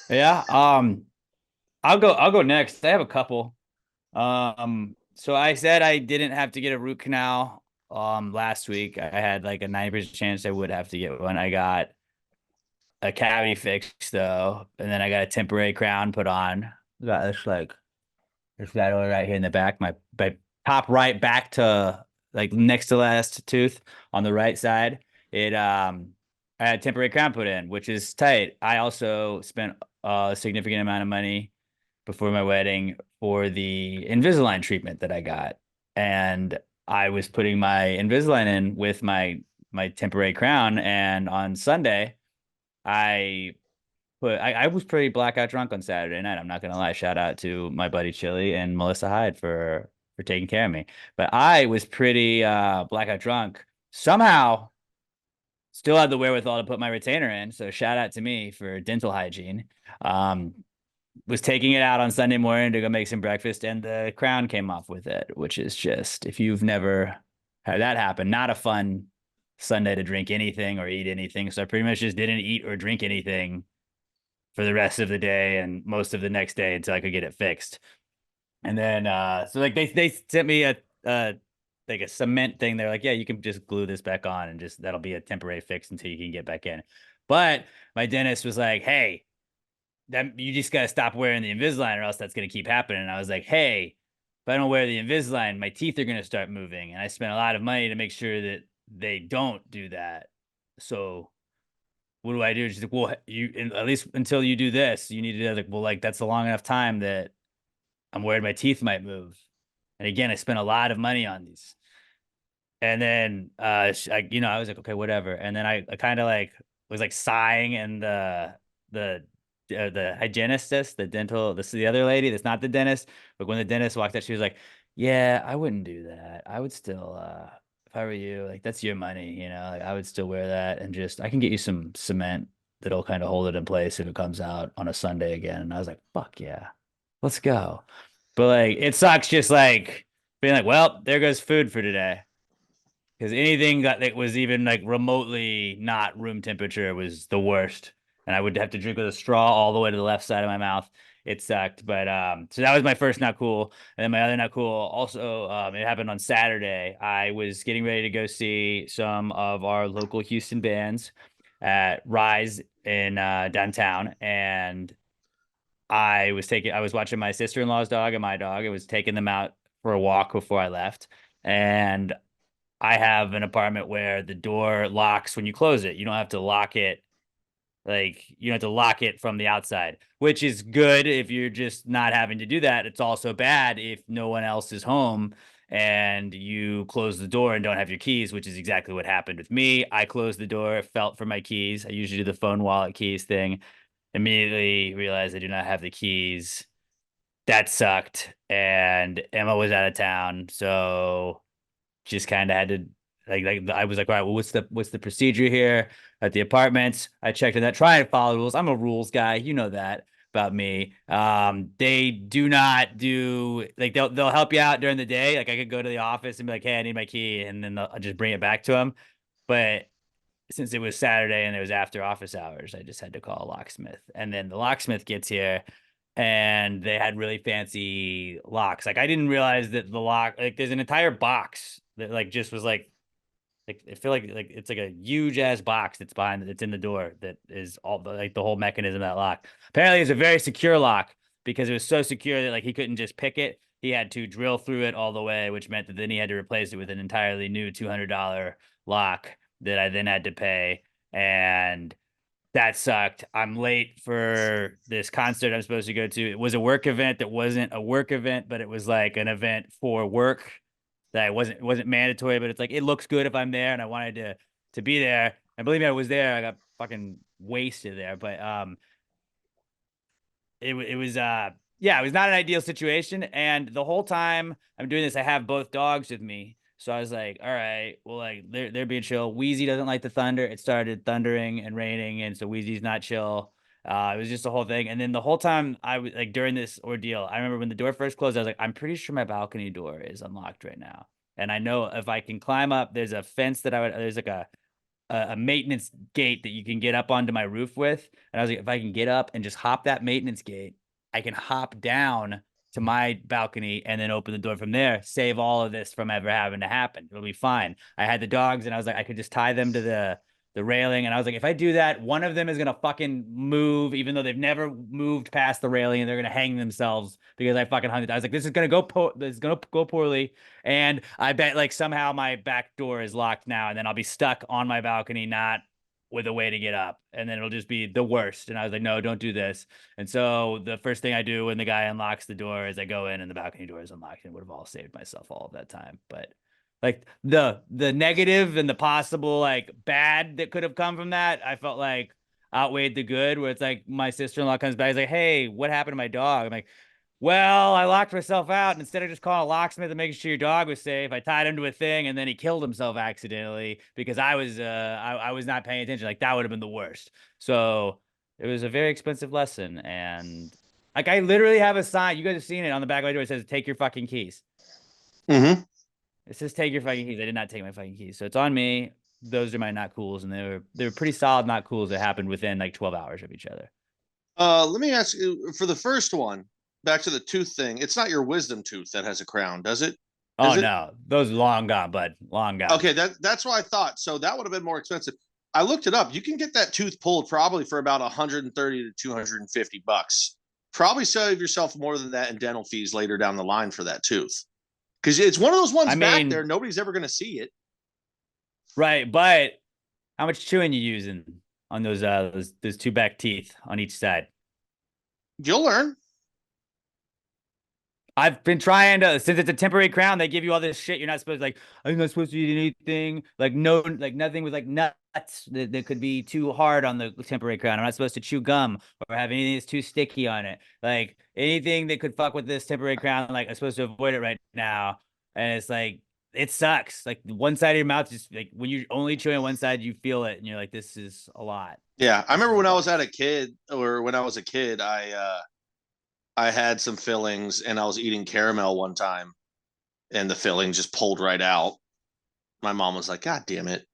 Speaker 1: Yeah. I'll go next. I have a couple. So I said I didn't have to get a root canal last week. I had like a 90% chance I would have to get one. I got a cavity fixed though, and then I got a temporary crown put on. Got this like this guy right here in the back, my top right back to like next to last tooth on the right side. I had a temporary crown put in, which is tight. I also spent a significant amount of money before my wedding for the Invisalign treatment that I got. And I was putting my Invisalign in with my temporary crown. And on Sunday, I was pretty blackout drunk on Saturday night. I'm not going to lie. Shout out to my buddy Chili and Melissa Hyde for taking care of me. But I was pretty blackout drunk. Somehow still had the wherewithal to put my retainer in. So shout out to me for dental hygiene. Was taking it out on Sunday morning to go make some breakfast, and the crown came off with it, which is just, if you've never had that happen, not a fun Sunday to drink anything or eat anything. So I pretty much just didn't eat or drink anything for the rest of the day and most of the next day until I could get it fixed. And then, so like they sent me a like a cement thing. They're like, yeah, you can just glue this back on and just, that'll be a temporary fix until you can get back in. But my dentist was like, hey, that you just got to stop wearing the Invisalign or else that's going to keep happening. And I was like, hey, if I don't wear the Invisalign, my teeth are going to start moving. And I spent a lot of money to make sure that they don't do that. So what do I do? She's like, well, at least until you do this, you need to do that. Like, well, like that's a long enough time that I'm worried my teeth might move. And again, I spent a lot of money on these. And then, I was like, okay, whatever. And then I kind of like was like sighing, and the hygienist, the other lady that's not the dentist, but when the dentist walked out, she was like, yeah, I wouldn't do that. I would still, if I were you, like, that's your money, like I would still wear that, and just, I can get you some cement that'll kind of hold it in place if it comes out on a Sunday again. And I was like, fuck yeah, let's go. But like, it sucks just like being like, well, there goes food for today. Because anything that was even like remotely not room temperature was the worst. And I would have to drink with a straw all the way to the left side of my mouth. It sucked. But so that was my first not cool. And then my other not cool also, it happened on Saturday. I was getting ready to go see some of our local Houston bands at Rise in downtown. And I was watching my sister-in-law's dog and my dog. I was taking them out for a walk before I left. And I have an apartment where the door locks when you close it. You don't have to lock it. Like, you have to lock it from the outside, which is good if you're just not having to do that. It's also bad if no one else is home and you close the door and don't have your keys, which is exactly what happened with me. I closed the door, felt for my keys. I usually do the phone wallet keys thing. Immediately realized I do not have the keys. That sucked. And Emma was out of town. So just kind of had to like I was like, all right, well, what's the procedure here at the apartments? I checked in that, trying to follow the rules. I'm a rules guy, you know that about me. They do not do like they'll help you out during the day. Like I could go to the office and be like, hey, I need my key, and then I'll just bring it back to them. But since it was Saturday and it was after office hours, I just had to call a locksmith. And then the locksmith gets here and they had really fancy locks. Like I didn't realize that the lock, like there's an entire box that like just was like I feel like it's like a huge ass box that's that's in the door that is all like the whole mechanism of that lock. Apparently it's a very secure lock because it was so secure that like he couldn't just pick it. He had to drill through it all the way, which meant that then he had to replace it with an entirely new $200 lock that I then had to pay. And that sucked. I'm late for this concert I'm supposed to go to. It was a work event that wasn't a work event, but it was like an event for work that it wasn't mandatory, but it's like it looks good if I'm there and I wanted to be there. And believe me, I was there. I got fucking wasted there. But it was yeah, it was not an ideal situation. And the whole time I'm doing this, I have both dogs with me. So I was like, all right, well, like they're being chill. Wheezy doesn't like the thunder. It started thundering and raining, and so Wheezy's not chill. It was just the whole thing. And then the whole time I was like during this ordeal, I remember when the door first closed, I was like, I'm pretty sure my balcony door is unlocked right now. And I know if I can climb up, there's a fence that there's like a maintenance gate that you can get up onto my roof with. And I was like, if I can get up and just hop that maintenance gate, I can hop down to my balcony and then open the door from there, save all of this from ever having to happen. It'll be fine. I had the dogs and I was like, I could just tie them to the railing. And I was like, if I do that, one of them is going to fucking move, even though they've never moved past the railing, and they're going to hang themselves because I fucking hung it. I was like, this is going to go poorly. And I bet like somehow my back door is locked now. And then I'll be stuck on my balcony, not with a way to get up. And then it'll just be the worst. And I was like, no, don't do this. And so the first thing I do when the guy unlocks the door is I go in and the balcony door is unlocked, and would have all saved myself all of that time. But like the negative and the possible like bad that could have come from that, I felt like outweighed the good, where it's like my sister-in-law comes back, he's like, hey, what happened to my dog? I'm like, well, I locked myself out, and instead of just calling a locksmith and making sure your dog was safe, I tied him to a thing, and then he killed himself accidentally because I was not paying attention. Like that would have been the worst. So it was a very expensive lesson, and like I literally have a sign. You guys have seen it on the back of my door. It says, "Take your fucking keys."
Speaker 2: Mm-hmm.
Speaker 1: It says, "Take your fucking keys." I did not take my fucking keys, so it's on me. Those are my not cools, and they were pretty solid not cools that happened within like 12 hours of each other.
Speaker 2: Let me ask you for the first one. Back to the tooth thing. It's not your wisdom tooth that has a crown, does it?
Speaker 1: Oh no, those are long gone, bud. Long gone.
Speaker 2: Okay, that's what I thought. So that would have been more expensive. I looked it up. You can get that tooth pulled probably for about 130 to 250 bucks. Probably save yourself more than that in dental fees later down the line for that tooth. Because it's one of those ones back there. Nobody's ever going to see it.
Speaker 1: Right, but how much chewing you using on those two back teeth on each side?
Speaker 2: You'll learn.
Speaker 1: I've been trying to, since it's a temporary crown, they give you all this shit. You're not supposed to, like, I'm not supposed to eat anything. Like, no, like nothing with like nuts that could be too hard on the temporary crown. I'm not supposed to chew gum or have anything that's too sticky on it. Like anything that could fuck with this temporary crown, like I'm supposed to avoid it right now. And it's like, it sucks. Like one side of your mouth, just like when you're only chewing one side, you feel it. And you're like, this is a lot.
Speaker 2: Yeah. I remember when I was a kid, I had some fillings and I was eating caramel one time and the filling just pulled right out. My mom was like, God damn it.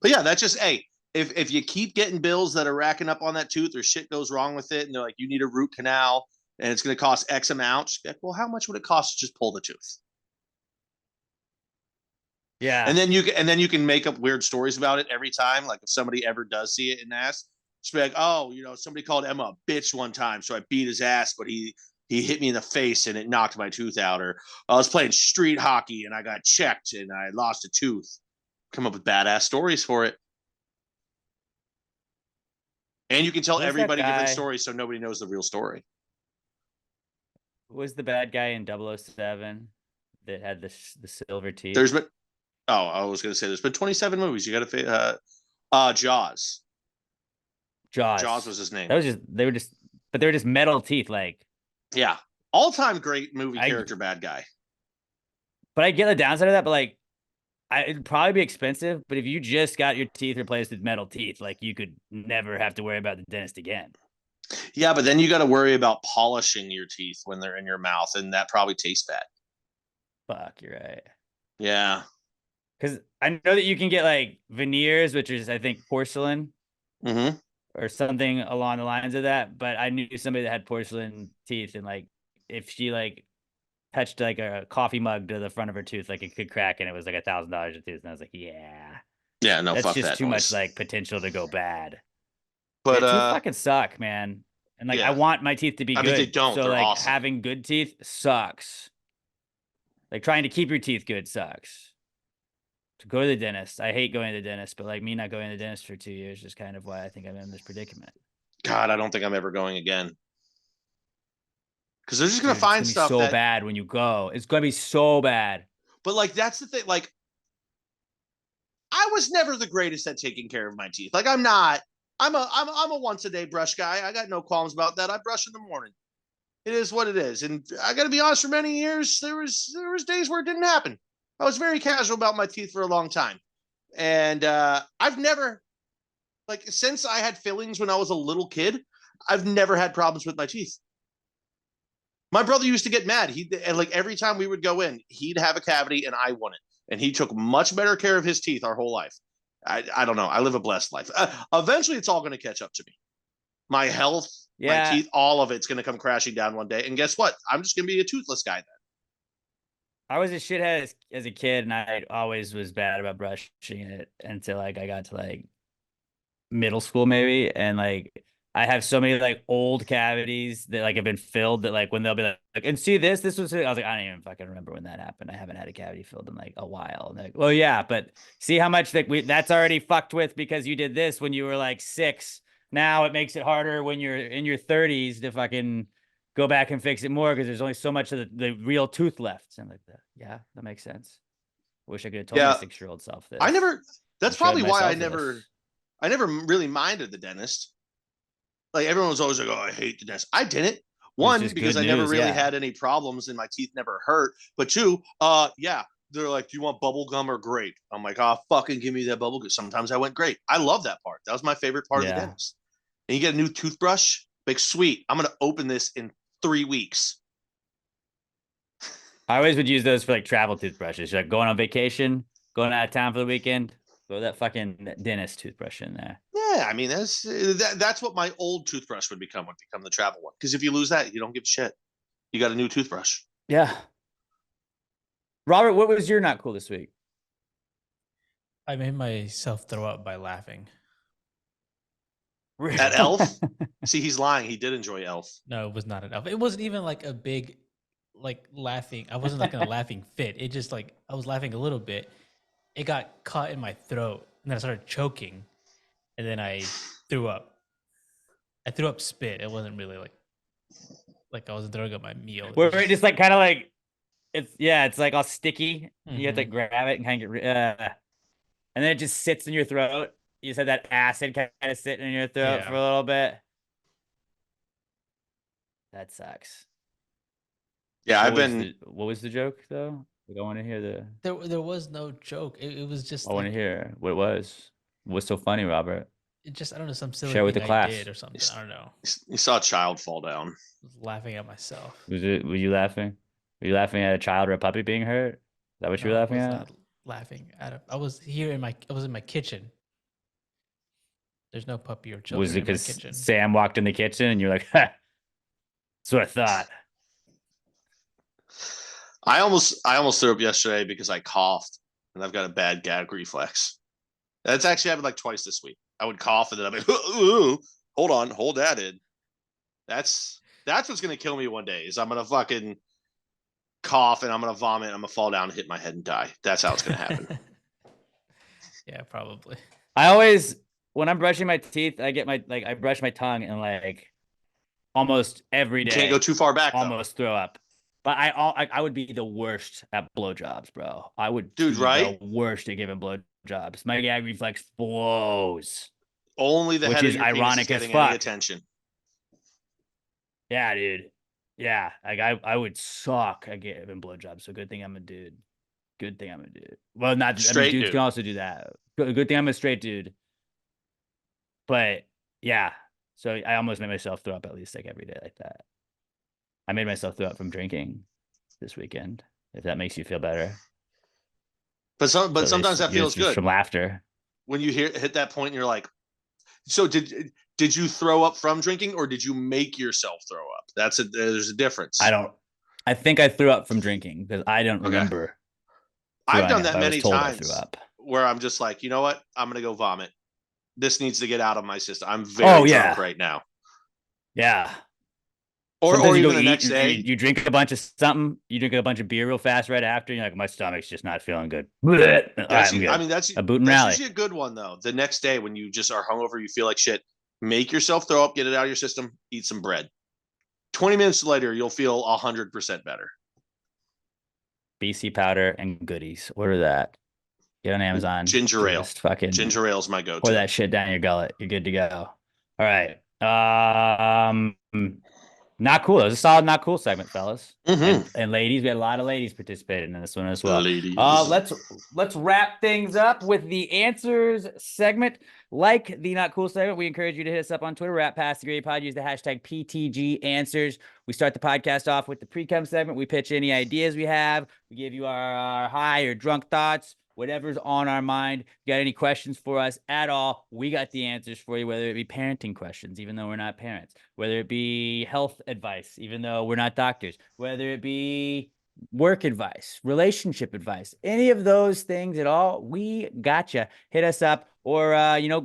Speaker 2: But yeah, that's just, hey, if you keep getting bills that are racking up on that tooth or shit goes wrong with it and they're like, you need a root canal and it's going to cost X amount. Like, well, how much would it cost to just pull the tooth?
Speaker 1: Yeah.
Speaker 2: And then you can make up weird stories about it every time. Like if somebody ever does see it and asks, just be like, oh, somebody called Emma a bitch one time, so I beat his ass, but he hit me in the face and it knocked my tooth out. Or I was playing street hockey and I got checked and I lost a tooth. Come up with badass stories for it. And you can tell everybody different stories so nobody knows the real story.
Speaker 1: was the bad guy in 007 that had the silver teeth?
Speaker 2: There's been. Oh, I was gonna say there's been 27 movies. You got to Jaws.
Speaker 1: Jaws.
Speaker 2: Jaws was his name.
Speaker 1: That was just they were just, but they were just metal teeth. Like,
Speaker 2: Yeah, all-time great movie
Speaker 1: I-
Speaker 2: character bad guy.
Speaker 1: but I get the downside of that. But like, it'd probably be expensive. But if you just got your teeth replaced with metal teeth, like you could never have to worry about the dentist again.
Speaker 2: Yeah, but then you got to worry about polishing your teeth when they're in your mouth, and that probably tastes bad.
Speaker 1: Fuck, you're right.
Speaker 2: Yeah.
Speaker 1: Because I know that you can get like veneers, which is I think porcelain
Speaker 2: Mm-hmm.
Speaker 1: or something along the lines of that. But I knew somebody that had porcelain teeth, and like if she like touched like a coffee mug to the front of her tooth, like it could crack, and it was like $1,000 a tooth. And I was like, yeah,
Speaker 2: Yeah, no,
Speaker 1: that's
Speaker 2: fuck
Speaker 1: just
Speaker 2: that
Speaker 1: too
Speaker 2: noise.
Speaker 1: much like potential to go bad.
Speaker 2: But
Speaker 1: Teeth fucking suck, man. And like
Speaker 2: yeah.
Speaker 1: I want my teeth to be
Speaker 2: I
Speaker 1: good.
Speaker 2: mean, they don't.
Speaker 1: So
Speaker 2: They're
Speaker 1: like
Speaker 2: awesome.
Speaker 1: having good teeth sucks. Like trying to keep your teeth good sucks. To go to the dentist, I hate going to the dentist, but like me not going to the dentist for 2 years is kind of why I think I'm in this predicament.
Speaker 2: God, I don't think I'm ever going again. Because they're just gonna
Speaker 1: Dude,
Speaker 2: find
Speaker 1: it's gonna
Speaker 2: stuff
Speaker 1: be so
Speaker 2: that.
Speaker 1: bad when you go. It's gonna be so bad.
Speaker 2: But like, that's the thing. Like, I was never the greatest at taking care of my teeth. Like, I'm not. I'm a once a day brush guy. I got no qualms about that. I brush in the morning. It is what it is. And I got to be honest. For many years, there was days where it didn't happen. I was very casual about my teeth for a long time, and I've never, like, since I had fillings when I was a little kid, I've never had problems with my teeth. My brother used to get mad. And like every time we would go in, he'd have a cavity and I wouldn't. And he took much better care of his teeth our whole life. I don't know. I live a blessed life. Eventually, it's all going to catch up to me. My health,
Speaker 1: Yeah.
Speaker 2: my teeth, all of it's going to come crashing down one day. And guess what? I'm just going to be a toothless guy then.
Speaker 1: I was a shithead as a kid, and I always was bad about brushing it until like I got to like middle school maybe, and like I have so many like old cavities that like have been filled that like when they'll be like and see this was I was like I don't even fucking remember when that happened. I haven't had a cavity filled in like a while. And they're like, well, yeah, but see how much like that's already fucked with because you did this when you were like 6. Now it makes it harder when you're in your 30s to fucking go back and fix it more because there's only so much of the real tooth left. And I'm like, yeah, that makes sense. Wish I could have told my 6-year-old self this.
Speaker 2: I never. That's
Speaker 1: showed
Speaker 2: probably why
Speaker 1: myself
Speaker 2: I never really minded the dentist. Like everyone was always like, "Oh, I hate the dentist." I didn't. One,
Speaker 1: just
Speaker 2: because
Speaker 1: good
Speaker 2: I never
Speaker 1: news,
Speaker 2: really
Speaker 1: yeah.
Speaker 2: had any problems and my teeth never hurt. But 2, yeah, they're like, "Do you want bubble gum or grape?" I'm like, "Oh, fucking give me that bubble gum." Sometimes I went grape. I love that part. That was my favorite part of the
Speaker 1: Yeah.
Speaker 2: dentist. And you get a new toothbrush. Like, sweet. I'm gonna open this in 3 weeks.
Speaker 1: I always would use those for like travel toothbrushes. Like going on vacation, going out of town for the weekend, throw that fucking dentist toothbrush in there.
Speaker 2: Yeah, I mean that's what my old toothbrush would become the travel one. Because if you lose that, you don't give a shit. You got a new toothbrush.
Speaker 1: Yeah. Robert, what was your not cool this week?
Speaker 3: I made myself throw up by laughing.
Speaker 2: At Elf? See, he's lying. He did enjoy Elf.
Speaker 3: No, it was not enough. It wasn't even like a big, like laughing. I wasn't like in a laughing fit. It just like I was laughing a little bit. It got caught in my throat, and then I started choking, and then I threw up. I threw up spit. It wasn't really like I was throwing up my meal. It
Speaker 1: Where
Speaker 3: was
Speaker 1: it just like kind of like it's like all sticky. You have to grab it and kind of get and then it just sits in your throat. You just had that acid kind of sitting in your throat
Speaker 3: Yeah.
Speaker 1: for a little bit. That sucks.
Speaker 2: Yeah,
Speaker 1: What was the joke though? Like, I want to hear
Speaker 3: there was no joke. It was just
Speaker 1: I want to
Speaker 3: like,
Speaker 1: hear what it was. What's so funny, Robert?
Speaker 3: it just I don't know, some silly
Speaker 1: Share with
Speaker 3: thing
Speaker 1: the class.
Speaker 3: I did or something. I don't know.
Speaker 2: you saw a child fall down.
Speaker 3: I was laughing at myself.
Speaker 1: Were you laughing? Were you laughing at a child or a puppy being hurt? Is that what you were
Speaker 3: No,
Speaker 1: laughing
Speaker 3: I
Speaker 1: at?
Speaker 3: was not laughing at it. I was here I was in my kitchen. There's no puppy or children
Speaker 1: Was it
Speaker 3: in my
Speaker 1: because
Speaker 3: kitchen.
Speaker 1: Sam walked in the kitchen and you're like, ha, that's what I thought.
Speaker 2: I almost threw up yesterday because I coughed and I've got a bad gag reflex. That's actually happened like twice this week. I would cough and then I'm like, hold that in. That's what's gonna kill me one day. Is I'm gonna fucking cough and I'm gonna vomit. I'm gonna fall down and hit my head and die. That's how it's gonna happen.
Speaker 3: Yeah, probably.
Speaker 1: I always, when I'm brushing my teeth, I brush my tongue and like almost every
Speaker 2: You
Speaker 1: day.
Speaker 2: can't go too far back. Though.
Speaker 1: Almost throw up. But I would be the worst at blowjobs, bro. I would
Speaker 2: Dude,
Speaker 1: be
Speaker 2: right?
Speaker 1: the worst at giving blowjobs. My gag reflex blows.
Speaker 2: Only the
Speaker 1: Which
Speaker 2: head of
Speaker 1: is
Speaker 2: your penis is
Speaker 1: ironic as
Speaker 2: getting any
Speaker 1: fuck.
Speaker 2: attention.
Speaker 1: Yeah, dude. Yeah, like I would suck at giving blowjobs. So good thing I'm a dude. Good thing I'm a dude. Well, not I mean,
Speaker 2: Straight
Speaker 1: dudes
Speaker 2: dude.
Speaker 1: can also do that. Good thing I'm a straight dude. But yeah, so I almost made myself throw up at least like every day like that. I made myself throw up from drinking this weekend. If that makes you feel better.
Speaker 2: But sometimes that feels
Speaker 1: just
Speaker 2: good
Speaker 1: from laughter.
Speaker 2: when you hit that point and you're like, so did you throw up from drinking or did you make yourself throw up? There's a difference.
Speaker 1: I think I threw up from drinking because I don't remember.
Speaker 2: I've done that
Speaker 1: I was
Speaker 2: many
Speaker 1: told
Speaker 2: times
Speaker 1: I threw up.
Speaker 2: where I'm just like, you know what? I'm gonna go vomit. This needs to get out of my system. I'm very drunk right now.
Speaker 1: Yeah.
Speaker 2: Or even the next day.
Speaker 1: You drink a bunch of something, you drink a bunch of beer real fast right after, and you're like, my stomach's just not feeling good.
Speaker 2: That's
Speaker 1: a boot and rally.
Speaker 2: usually a good one though. The next day when you just are hungover, you feel like shit, make yourself throw up, get it out of your system, eat some bread. 20 minutes later, you'll feel 100% better.
Speaker 1: BC powder and goodies. Order that. Get on Amazon.
Speaker 2: Ginger ale. Ginger ale's my go-to.
Speaker 1: Pour that shit down your gullet. You're good to go. All right. Not cool. It was a solid not cool segment, fellas. And ladies. We had a lot of ladies participating in this one as well.
Speaker 2: Ladies.
Speaker 1: Let's wrap things up with the answers segment. Like the not cool segment, we encourage you to hit us up on Twitter. We're at Pass the Grade Pod. Use the hashtag PTG Answers. We start the podcast off with the Precome segment. We pitch any ideas we have. We give you our high or drunk thoughts. Whatever's on our mind. If you got any questions for us at all, we got the answers for you, whether it be parenting questions, even though we're not parents, whether it be health advice, even though we're not doctors, whether it be work advice, relationship advice, any of those things at all, we gotcha. Hit us up or,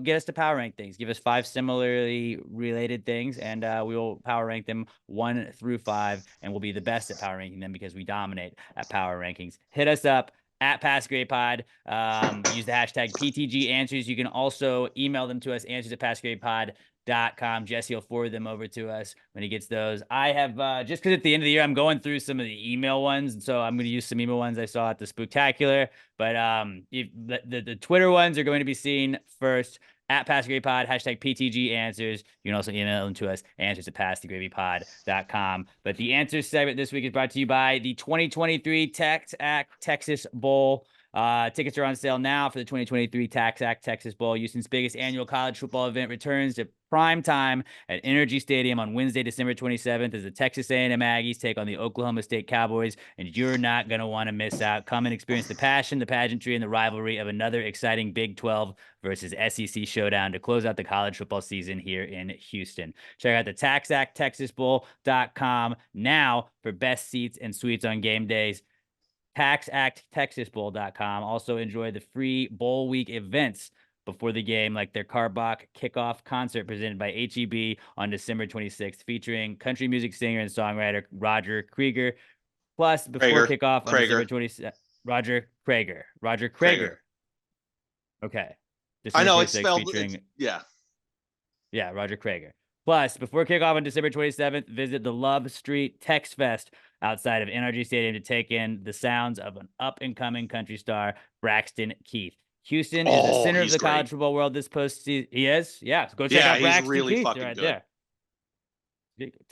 Speaker 1: get us to power rank things. Give us 5 similarly related things, and we will power rank them 1 through 5, and we'll be the best at power ranking them because we dominate at power rankings. Hit us up. At Pass Grade Pod. Use the hashtag PTG Answers. You can also email them to us, answers@passgradepod.com. Jesse will forward them over to us when he gets those. I have, just because at the end of the year, I'm going through some of the email ones, and so I'm going to use some email ones I saw at the Spooktacular. But the Twitter ones are going to be seen first. At Pass the Gravy Pod, hashtag PTG Answers. You can also email them to us, answers@passthegravypod.com. But the answers segment this week is brought to you by the 2023 Tax Act Texas Bowl. Tickets are on sale now for the 2023 Tax Act Texas Bowl. Houston's biggest annual college football event returns to prime time at Energy Stadium on Wednesday, December 27th as the Texas A&M Aggies take on the Oklahoma State Cowboys, and you're not going to want to miss out. Come and experience the passion, the pageantry, and the rivalry of another exciting Big 12 versus SEC showdown to close out the college football season here in Houston. Check out the taxacttexasbowl.com now for best seats and suites on game days. taxacttexasbowl.com. Also enjoy the free bowl week events before the game, like their Carbach kickoff concert presented by HEB on December 26th, featuring country music singer and songwriter Roger Krieger. Plus, before kickoff on December 26th, Roger Krieger. Okay. December
Speaker 2: I know
Speaker 1: 26th,
Speaker 2: it's spelled.
Speaker 1: Featuring,
Speaker 2: yeah,
Speaker 1: Roger Krieger. Plus, before kickoff on December 27th, visit the Love Street Tex Fest outside of NRG Stadium to take in the sounds of an up-and-coming country star, Braxton Keith. Houston is the center of the college football world this postseason. He is? Yeah. So go check out Braxton
Speaker 2: really
Speaker 1: Keith
Speaker 2: fucking
Speaker 1: right
Speaker 2: good.
Speaker 1: there.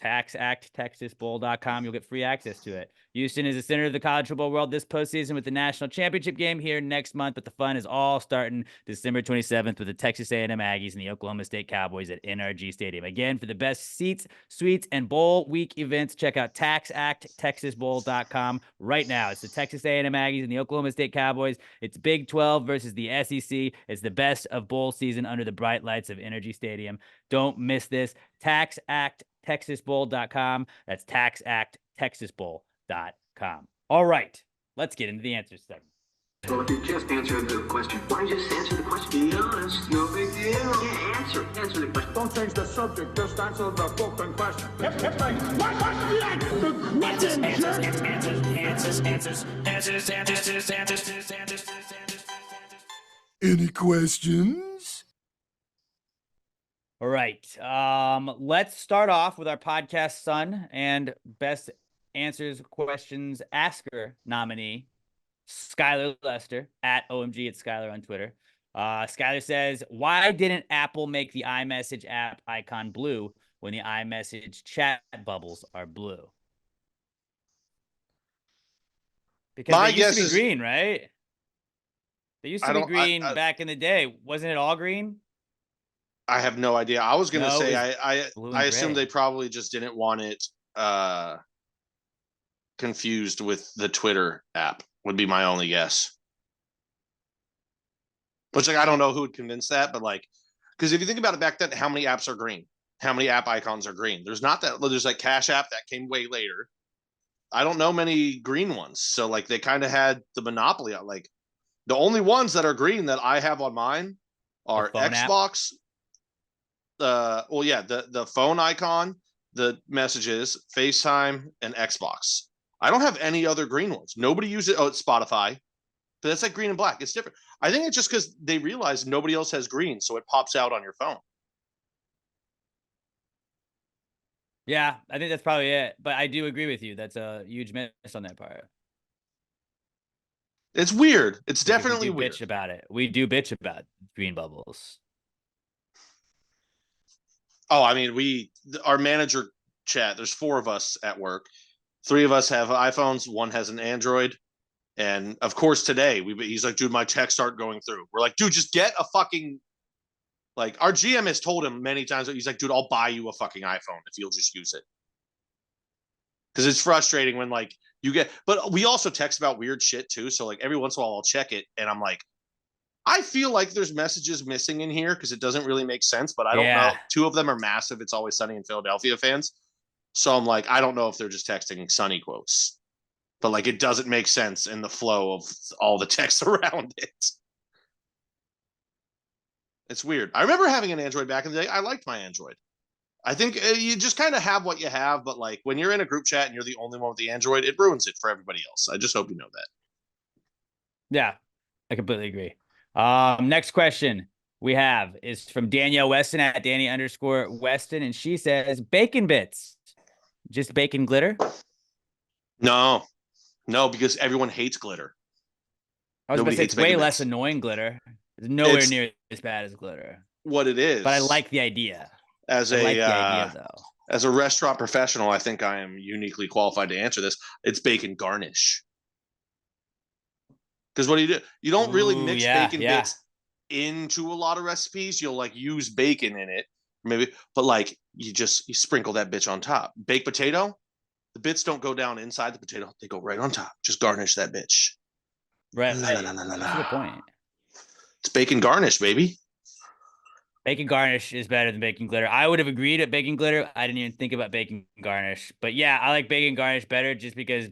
Speaker 1: taxacttexasbowl.com. You'll get free access to it. Houston is the center of the college football world this postseason with the national championship game here next month, but the fun is all starting December 27th with the Texas A&M Aggies and the Oklahoma State Cowboys at NRG Stadium. Again, for the best seats, suites, and bowl week events, check out taxacttexasbowl.com right now. It's the Texas A&M Aggies and the Oklahoma State Cowboys. It's Big 12 versus the SEC. It's the best of bowl season under the bright lights of NRG Stadium. Don't miss this. taxacttexasbowl.com. That's taxacttexasbowl.com. All right, let's get into the answers segment.
Speaker 6: Well, if you just answered the question, why just answer the question? Be honest, no big deal. Yeah, answer the question.
Speaker 7: Don't change the subject, just answer the fucking question.
Speaker 8: Any questions?
Speaker 1: All right. Let's start off with our podcast son and best answers questions asker nominee, Skylar Lester, at OMG at Skylar on Twitter. Skylar says, why didn't Apple make the iMessage app icon blue when the iMessage chat bubbles are blue? Because
Speaker 2: My
Speaker 1: they used to
Speaker 2: guess
Speaker 1: be
Speaker 2: is
Speaker 1: green, right? They used to
Speaker 2: I
Speaker 1: be
Speaker 2: don't.
Speaker 1: green back in the day. Wasn't it all green?
Speaker 2: I have no idea. I was gonna
Speaker 1: No,
Speaker 2: say
Speaker 1: it was blue and
Speaker 2: I assume
Speaker 1: gray.
Speaker 2: they probably just didn't want it confused with the Twitter app. Would be my only guess. Which like I don't know who would convince that, but like because if you think about it back then, how many apps are green? How many app icons are green? There's not that. There's like Cash App that came way later. I don't know many green ones. So like they kind of had the monopoly on like the only ones that are green that I have on mine are
Speaker 1: phone app?
Speaker 2: Xbox. The phone icon, the messages, FaceTime, and Xbox. I don't have any other green ones. Nobody uses it. Oh, it's Spotify. But that's like green and black. It's different. I think it's just because they realize nobody else has green, so it pops out on your phone.
Speaker 1: Yeah, I think that's probably it. But I do agree with you. That's a huge miss on that part.
Speaker 2: It's weird. It's
Speaker 1: Because
Speaker 2: definitely
Speaker 1: we do
Speaker 2: weird.
Speaker 1: bitch about it. We do bitch about green bubbles.
Speaker 2: Oh, I mean, our manager chat, there's 4 of us at work. 3 of us have iPhones, 1 has an Android. And of course, today he's like, dude, my texts aren't going through. We're like, dude, just get a fucking like our GM has told him many times. He's like, dude, I'll buy you a fucking iPhone if you'll just use it. Because it's frustrating when like you get, but we also text about weird shit too. So like every once in a while I'll check it and I'm like, I feel like there's messages missing in here because it doesn't really make sense, but I don't know. 2 of them are massive. It's Always Sunny in Philadelphia fans. So I'm like, I don't know if they're just texting Sunny quotes, but like it doesn't make sense in the flow of all the text around it. It's weird. I remember having an Android back in the day. I liked my Android. I think you just kind of have what you have, but like when you're in a group chat and you're the only one with the Android, it ruins it for everybody else. I just hope you know that.
Speaker 1: Yeah, I completely agree. Next question we have is from Danielle Weston at Danny_Weston, and she says, bacon bits. Just bacon glitter?
Speaker 2: No, because everyone hates glitter.
Speaker 1: I was
Speaker 2: Nobody
Speaker 1: going to say
Speaker 2: hates
Speaker 1: it's way
Speaker 2: bacon
Speaker 1: less
Speaker 2: bits.
Speaker 1: annoying glitter. It's nowhere
Speaker 2: It's
Speaker 1: near as bad as glitter.
Speaker 2: what it is.
Speaker 1: But I like the idea.
Speaker 2: As
Speaker 1: I
Speaker 2: a
Speaker 1: like the idea, though.
Speaker 2: as a restaurant professional, I think I am uniquely qualified to answer this. It's bacon garnish. Because what do? You don't really mix bacon bits into a lot of recipes. You'll like use bacon in it, maybe, but like you sprinkle that bitch on top. Baked potato, the bits don't go down inside the potato; they go right on top. Just garnish that bitch.
Speaker 1: Right. That's a good point.
Speaker 2: It's bacon garnish, baby.
Speaker 1: Bacon garnish is better than bacon glitter. I would have agreed at bacon glitter. I didn't even think about bacon garnish. But yeah, I like bacon garnish better just because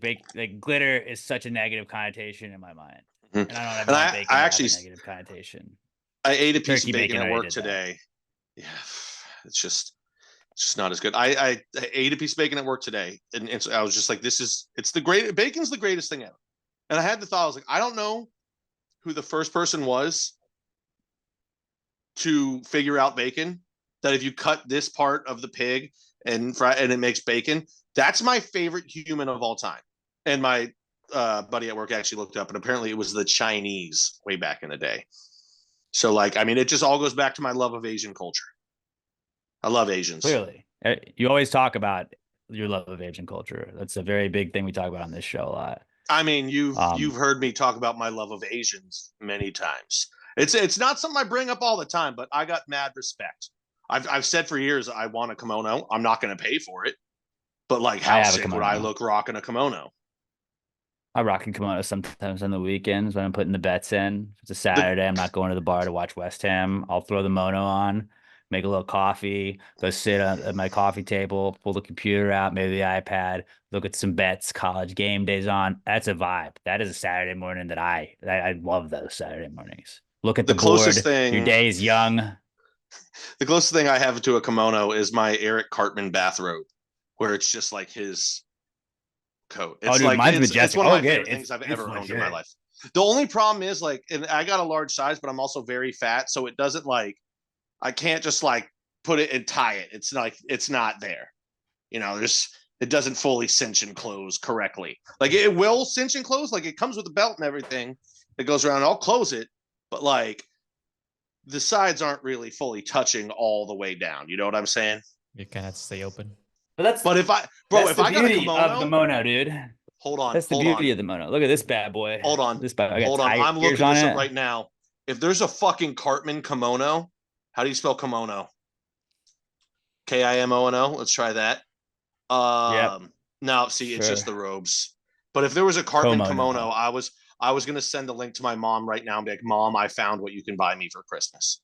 Speaker 1: glitter is such a negative connotation in my mind.
Speaker 2: Mm-hmm.
Speaker 1: And I don't ever want bacon to have a negative connotation.
Speaker 2: I ate a piece
Speaker 1: Turkey
Speaker 2: of bacon at work
Speaker 1: today.
Speaker 2: Yeah, it's just not as good. I ate a piece of bacon at work today, and so I was just like, bacon's the greatest thing ever. And I had the thought, I was like, I don't know who the first person was to figure out bacon, that if you cut this part of the pig and fry and it makes bacon, that's my favorite human of all time. And my buddy at work actually looked up, and apparently it was the Chinese way back in the day. So like, I mean, it just all goes back to my love of Asian culture. I love Asians.
Speaker 1: Clearly. You always talk about your love of Asian culture. That's a very big thing we talk about on this show a lot.
Speaker 2: I mean, you've heard me talk about my love of Asians many times. It's not something I bring up all the time, but I got mad respect. I've said for years I want a kimono. I'm not going to pay for it, but like, how sick would I look rocking a kimono?
Speaker 1: I rock a kimono sometimes on the weekends when I'm putting the bets in. If it's a Saturday, I'm not going to the bar to watch West Ham. I'll throw the mono on, make a little coffee, go sit at my coffee table, pull the computer out, maybe the iPad, look at some bets, college game days on. That's a vibe. That is a Saturday morning that I love those Saturday mornings. Look at the board. Your day is young.
Speaker 2: The closest thing I have to a kimono is my Eric Cartman bathrobe, where it's just like his coat. It's
Speaker 1: mine's majestic.
Speaker 2: It's one of my favorite things I've ever owned in my life. The only problem is like, and I got a large size, but I'm also very fat, so it doesn't like, I can't just like put it and tie it. It's like, it's not there. You know, it's it doesn't fully cinch and close correctly. Like it will cinch and close, like it comes with a belt and everything. It goes around. I'll close it, but like the sides aren't really fully touching all the way down. You know what I'm saying?
Speaker 3: You kind of stay open.
Speaker 2: But if I, bro, if I got a kimono,
Speaker 1: of the mono, dude.
Speaker 2: Hold on.
Speaker 1: That's the beauty of the mono. Look at this bad boy.
Speaker 2: Hold on.
Speaker 1: This bad.
Speaker 2: Hold on. I'm looking this up right now. If there's a fucking Cartman kimono, how do you spell kimono? K-I-M-O-N-O. Let's try that. No, see, it's just the robes. But if there was a Cartman kimono, I was gonna send a link to my mom right now and be like, Mom, I found what you can buy me for Christmas.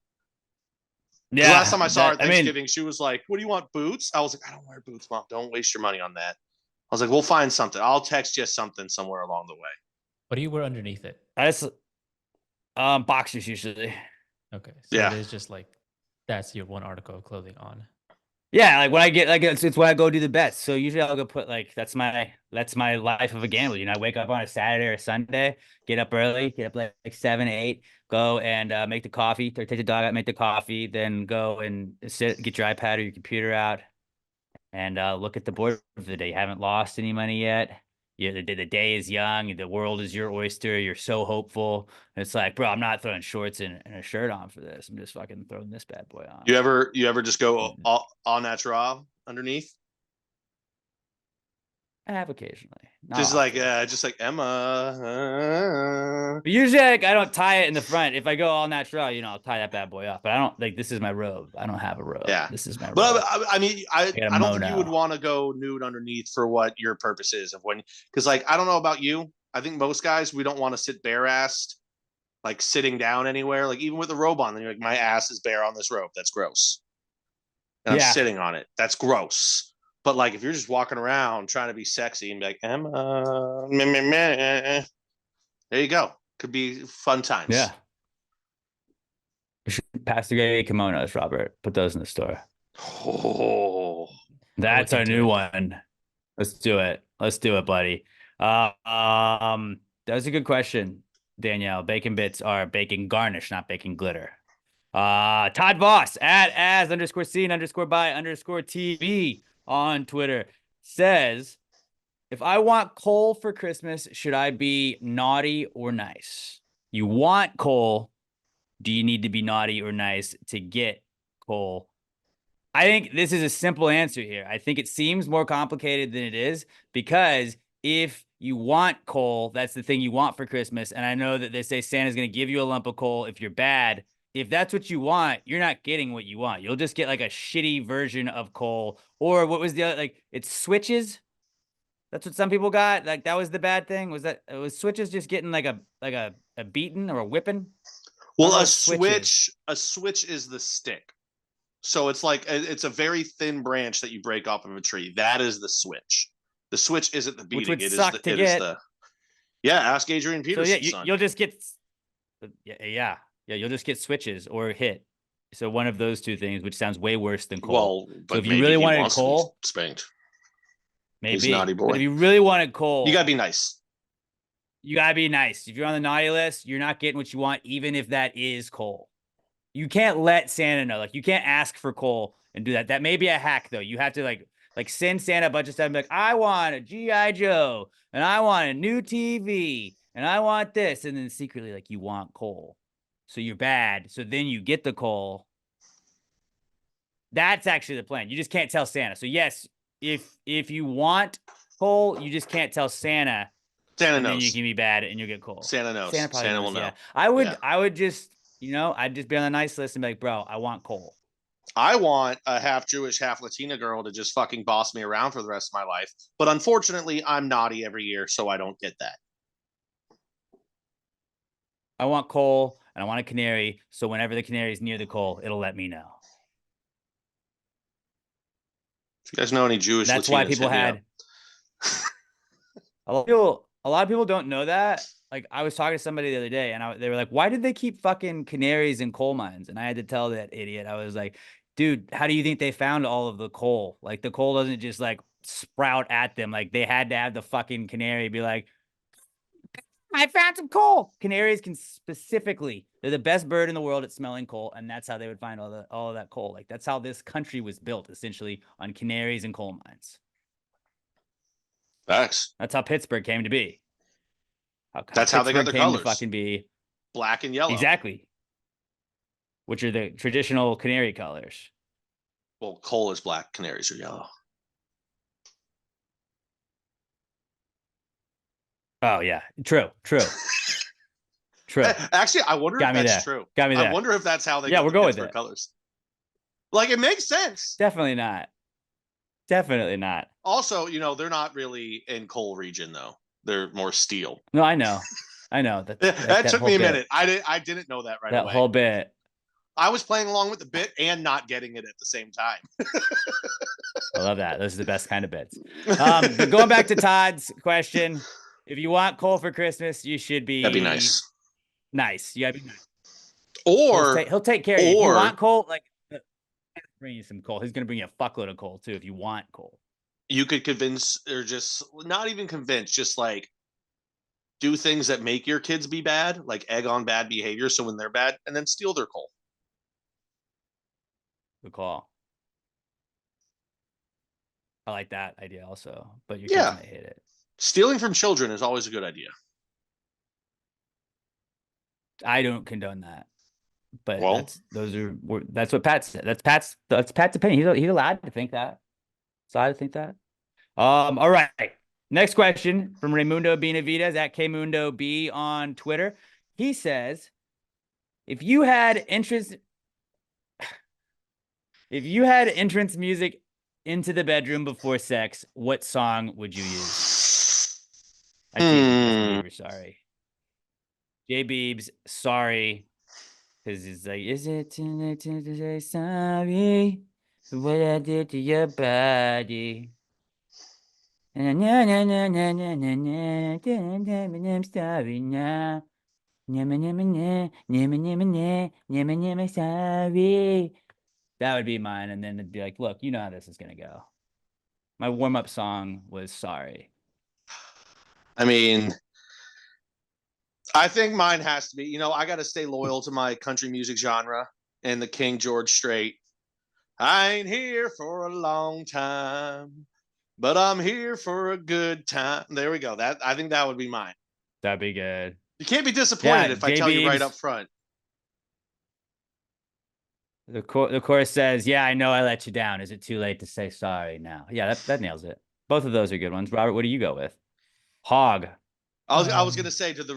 Speaker 2: Yeah. Last time I saw her at Thanksgiving, she was like, "What do you want, boots?" I was like, "I don't wear boots, Mom. Don't waste your money on that." I was like, "We'll find something. I'll text you something somewhere along the way."
Speaker 3: What do you wear underneath it?
Speaker 1: I just boxers usually.
Speaker 3: Okay, so
Speaker 2: yeah,
Speaker 3: it is just like that's your one article of clothing on.
Speaker 1: Yeah, like when I get like it's when I go do the bets. So usually I'll go put like that's my life of a gambler. You know, I wake up on a Saturday or Sunday, get up early, get up like 7, 8, go and make the coffee, or take the dog out, make the coffee, then go and sit, get your iPad or your computer out, and look at the board for the day. You haven't lost any money yet. The day is young. The world is your oyster. You're so hopeful. And it's like, bro, I'm not throwing shorts and a shirt on for this. I'm just fucking throwing this bad boy on.
Speaker 2: You ever just go all natural underneath?
Speaker 1: I have occasionally.
Speaker 2: Just like Emma.
Speaker 1: But usually I don't tie it in the front. If I go all natural, you know, I'll tie that bad boy up. But I don't like this is my robe. I don't have a robe.
Speaker 2: Yeah.
Speaker 1: This is my robe.
Speaker 2: But I mean, I don't think you would want to go nude underneath for what your purpose is of when, because like I don't know about you. I think most guys, we don't want to sit bare-assed, like sitting down anywhere. Like even with a robe on, then you're like, my ass is bare on this robe. That's gross. And I'm sitting on it. That's gross. But like if you're just walking around trying to be sexy and be like, Emma, meh, meh, meh, there you go. Could be fun times.
Speaker 1: Yeah. You should pass the gay kimonos, Robert. Put those in the store.
Speaker 2: Oh,
Speaker 1: that's our new one. Let's do it. Let's do it, buddy. That was a good question, Danielle. Bacon bits are bacon garnish, not bacon glitter. Todd Voss at as_scene_by_TV on Twitter says, if I want coal for Christmas, should I be naughty or nice? You want coal. Do you need to be naughty or nice to get coal? I think this is a simple answer here. I think it seems more complicated than it is, because if you want coal, that's the thing you want for Christmas. And I know that they say Santa's going to give you a lump of coal if you're bad. If that's what you want, you're not getting what you want. You'll just get like a shitty version of coal. Or what was the other, like, it's switches. That's what some people got. Like that was the bad thing. Was that it was switches just getting like a beating or a whipping?
Speaker 2: Well, a switch is the stick. So it's like it's a very thin branch that you break off of a tree. That is the switch. The switch isn't the beating.
Speaker 1: Which would suck to get.
Speaker 2: Yeah, ask Adrian Peterson.
Speaker 1: So you'll just get. Yeah. You'll just get switches or hit. So one of those two things, which sounds way worse than coal.
Speaker 2: Well, but
Speaker 1: so if you really wanted coal,
Speaker 2: spanked.
Speaker 1: Maybe.
Speaker 2: He's naughty boy.
Speaker 1: But if you really wanted coal,
Speaker 2: you gotta be nice.
Speaker 1: You gotta be nice. If you're on the naughty list, you're not getting what you want, even if that is coal. You can't let Santa know. Like you can't ask for coal and do that. That may be a hack though. You have to like send Santa a bunch of stuff and be like, I want a G.I. Joe, and I want a new TV, and I want this, and then secretly like you want coal. So you're bad. So then you get the coal. That's actually the plan. You just can't tell Santa. So yes, if you want coal, you just can't tell Santa.
Speaker 2: Santa knows.
Speaker 1: Then you can be bad and you'll get coal.
Speaker 2: Santa knows. Santa will know.
Speaker 1: Yeah. I would just, I'd just be on the nice list and be like, bro, I want coal.
Speaker 2: I want a half Jewish, half Latina girl to just fucking boss me around for the rest of my life. But unfortunately, I'm naughty every year, so I don't get that.
Speaker 1: I want coal and I want a canary. So whenever the canary is near the coal, it'll let me know.
Speaker 2: If you guys know any Jewish,
Speaker 1: that's
Speaker 2: Latinas,
Speaker 1: why people had a lot of people don't know that. Like I was talking to somebody the other day and they were like, why did they keep fucking canaries in coal mines? And I had to tell that idiot, I was like, dude, how do you think they found all of the coal? Like the coal doesn't just like sprout at them. Like they had to have the fucking canary be like, I found some coal. Canaries can specifically, they're the best bird in the world at smelling coal, and that's how they would find all of that coal. Like that's how this country was built, essentially, on canaries and coal mines.
Speaker 2: Facts.
Speaker 1: That's how Pittsburgh came to be.
Speaker 2: That's how they got their
Speaker 1: Pittsburgh came
Speaker 2: colors.
Speaker 1: to fucking be.
Speaker 2: Black and yellow.
Speaker 1: Exactly. Which are the traditional canary colors.
Speaker 2: Well, Cole is black, canaries are yellow.
Speaker 1: Oh yeah, true. True.
Speaker 2: Actually, I wonder
Speaker 1: Got
Speaker 2: if
Speaker 1: me
Speaker 2: that's
Speaker 1: there.
Speaker 2: true.
Speaker 1: Got me there.
Speaker 2: I wonder if that's how they
Speaker 1: Yeah,
Speaker 2: got
Speaker 1: we're
Speaker 2: the
Speaker 1: going with
Speaker 2: Pittsburgh
Speaker 1: it.
Speaker 2: colors. Like, it makes sense.
Speaker 1: Definitely not. Definitely not.
Speaker 2: Also, they're not really in coal region though. They're more steel.
Speaker 1: No, I know.
Speaker 2: That took
Speaker 1: whole
Speaker 2: me a
Speaker 1: bit.
Speaker 2: minute. I didn't know that right
Speaker 1: That
Speaker 2: away.
Speaker 1: whole bit.
Speaker 2: I was playing along with the bit and not getting it at the same time.
Speaker 1: I love that. Those are the best kind of bits. But going back to Todd's question, if you want Cole for Christmas, you should be.
Speaker 2: That'd be nice.
Speaker 1: Nice. You gotta be nice.
Speaker 2: Or
Speaker 1: he'll take care of you. If you want Cole, like, bring you some Cole. He's gonna bring you a fuckload of Cole too. If you want Cole,
Speaker 2: you could convince, or just not even convince, just like do things that make your kids be bad, like egg on bad behavior. So when they're bad, and then steal their Cole.
Speaker 1: good call. I like that idea also, but your kids might hate it.
Speaker 2: Stealing from children is always a good idea.
Speaker 1: I don't condone that, but
Speaker 2: Well,
Speaker 1: that's what Pat said. That's Pat's opinion. He's allowed to think that. So I think that. All right. Next question from Raimundo Benavides at Kmundo B on Twitter. He says, if you had entrance music into the bedroom before sex, what song would you use? I think Justin Bieber, sorry. J Beebs, sorry. Because he's like, is it too late to say sorry for what I did to your body? I'm sorry now. Sorry. That would be mine. And then it'd be like, look, you know how this is going to go. My warm-up song was Sorry.
Speaker 2: I mean, I think mine has to be, I got to stay loyal to my country music genre and the King George Strait. I ain't here for a long time, but I'm here for a good time. There we go. I think that would be mine.
Speaker 1: That'd be good.
Speaker 2: You can't be disappointed if I tell you right
Speaker 1: JB's
Speaker 2: up front.
Speaker 1: The chorus says, yeah, I know I let you down. Is it too late to say sorry now? Yeah, that nails it. Both of those are good ones. Robert, what do you go with? Hog.
Speaker 2: I was gonna say, do the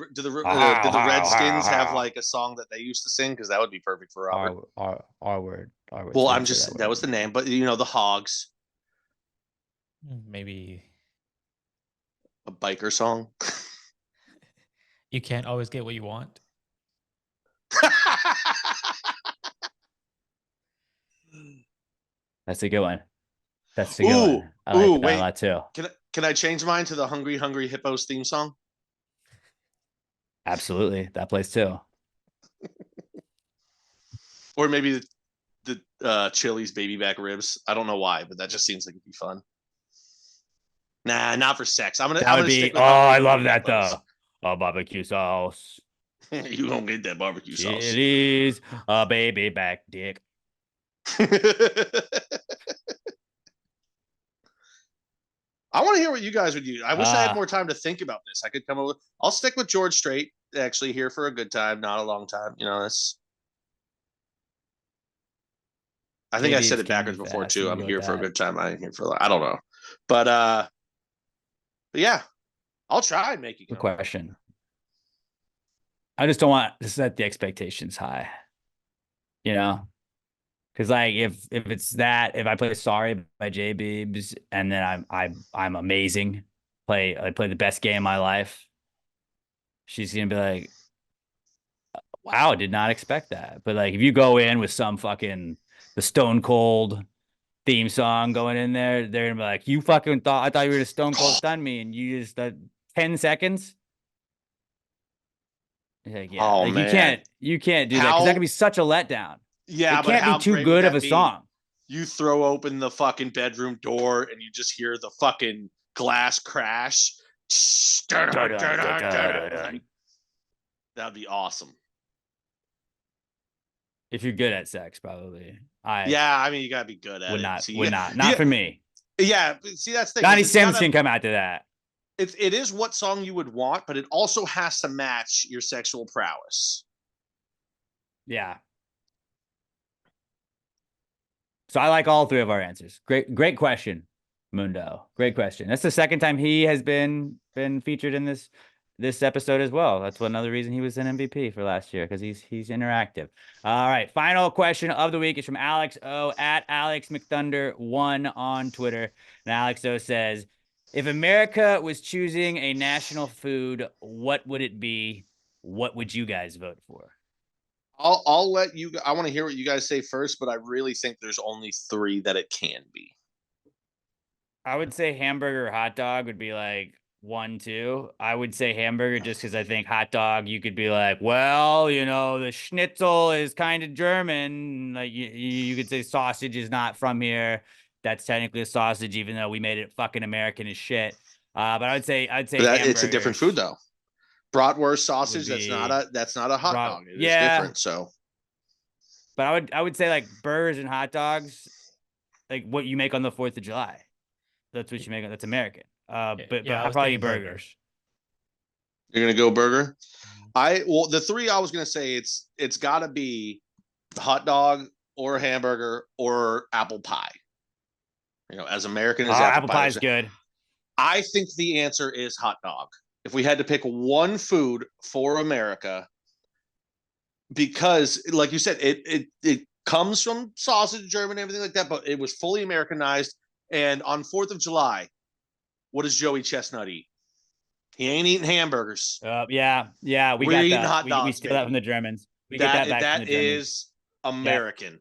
Speaker 2: Redskins have like a song that they used to sing? Because that would be perfect for Robert.
Speaker 1: R word.
Speaker 2: Well, I'm just that was the name, but the Hogs.
Speaker 3: Maybe
Speaker 2: A biker song.
Speaker 3: You can't always get what you want.
Speaker 1: That's a good one. That's a good one. I like that a lot too.
Speaker 2: Can I change mine to the Hungry Hungry Hippos theme song?
Speaker 1: Absolutely. That plays too.
Speaker 2: Or maybe the Chili's baby back ribs. I don't know why, but that just seems like it'd be fun. Nah, not for sex. I'm gonna
Speaker 1: be. Oh, I love that though. Oh, barbecue sauce.
Speaker 2: You don't get that barbecue sauce.
Speaker 1: Chili's, a baby back dick.
Speaker 2: I want to hear what you guys would use. I wish I had more time to think about this. I could come up with. I'll stick with George Strait. Actually, here for a good time, not a long time. That's. I think I said it backwards before too. I'm here for a good time. I'm here for. I don't know, but yeah, I'll try and make it.
Speaker 1: Good question. I just don't want to set the expectations high. Because like if it's that, if I play Sorry by J Beebs and then I'm amazing, I play the best game of my life, she's gonna be like, wow, did not expect that. But like if you go in with some fucking the Stone Cold theme song going in there, they're gonna be like, you fucking I thought you were gonna Stone Cold stun me, and you just 10 seconds. Like, yeah,
Speaker 2: oh
Speaker 1: like
Speaker 2: man,
Speaker 1: you can't do that because that can be such a letdown.
Speaker 2: Yeah,
Speaker 1: it can't be too good of a song.
Speaker 2: You throw open the fucking bedroom door and you just hear the fucking glass crash. That'd be awesome.
Speaker 1: If you're good at sex, probably.
Speaker 2: I mean, you gotta be good at it.
Speaker 1: Not for me.
Speaker 2: Yeah, see, that's the thing.
Speaker 1: Donnie Sims can come out to that.
Speaker 2: it is what song you would want, but it also has to match your sexual prowess.
Speaker 1: Yeah. So I like all three of our answers. Great question, Mundo. Great question. That's the second time he has been featured in this episode as well. That's another reason he was an MVP for last year, because he's interactive. All right, final question of the week is from Alex O at Alex McThunder1 on Twitter. And Alex O says, if America was choosing a national food, what would it be? What would you guys vote for?
Speaker 2: I'll let you. I want to hear what you guys say first, but I really think there's only 3 that it can be.
Speaker 1: I would say hamburger or hot dog would be like 1, 2. I would say hamburger just because I think hot dog, you could be like, well, the schnitzel is kind of German. Like you could say sausage is not from here. That's technically a sausage, even though we made it fucking American as shit. But I'd say
Speaker 2: It's a different food though. Bratwurst sausage. That's not a hot dog. It is different. So,
Speaker 1: but I would say like burgers and hot dogs, like what you make on the 4th of July. That's what you make. That's American. But I'll probably eat burgers.
Speaker 2: You're gonna go burger. The 3 I was gonna say it's got to be hot dog or hamburger or apple pie. As American as apple pie
Speaker 1: is good.
Speaker 2: I think the answer is hot dog. If we had to pick one food for America, because like you said, it comes from sausage, German, everything like that, but it was fully Americanized. And on 4th of July, what does Joey Chestnut eat? He ain't eating hamburgers.
Speaker 1: Yeah. We're
Speaker 2: eating hot dogs.
Speaker 1: We steal that from the Germans. We
Speaker 2: get
Speaker 1: that back
Speaker 2: that
Speaker 1: from the Germans.
Speaker 2: Is American.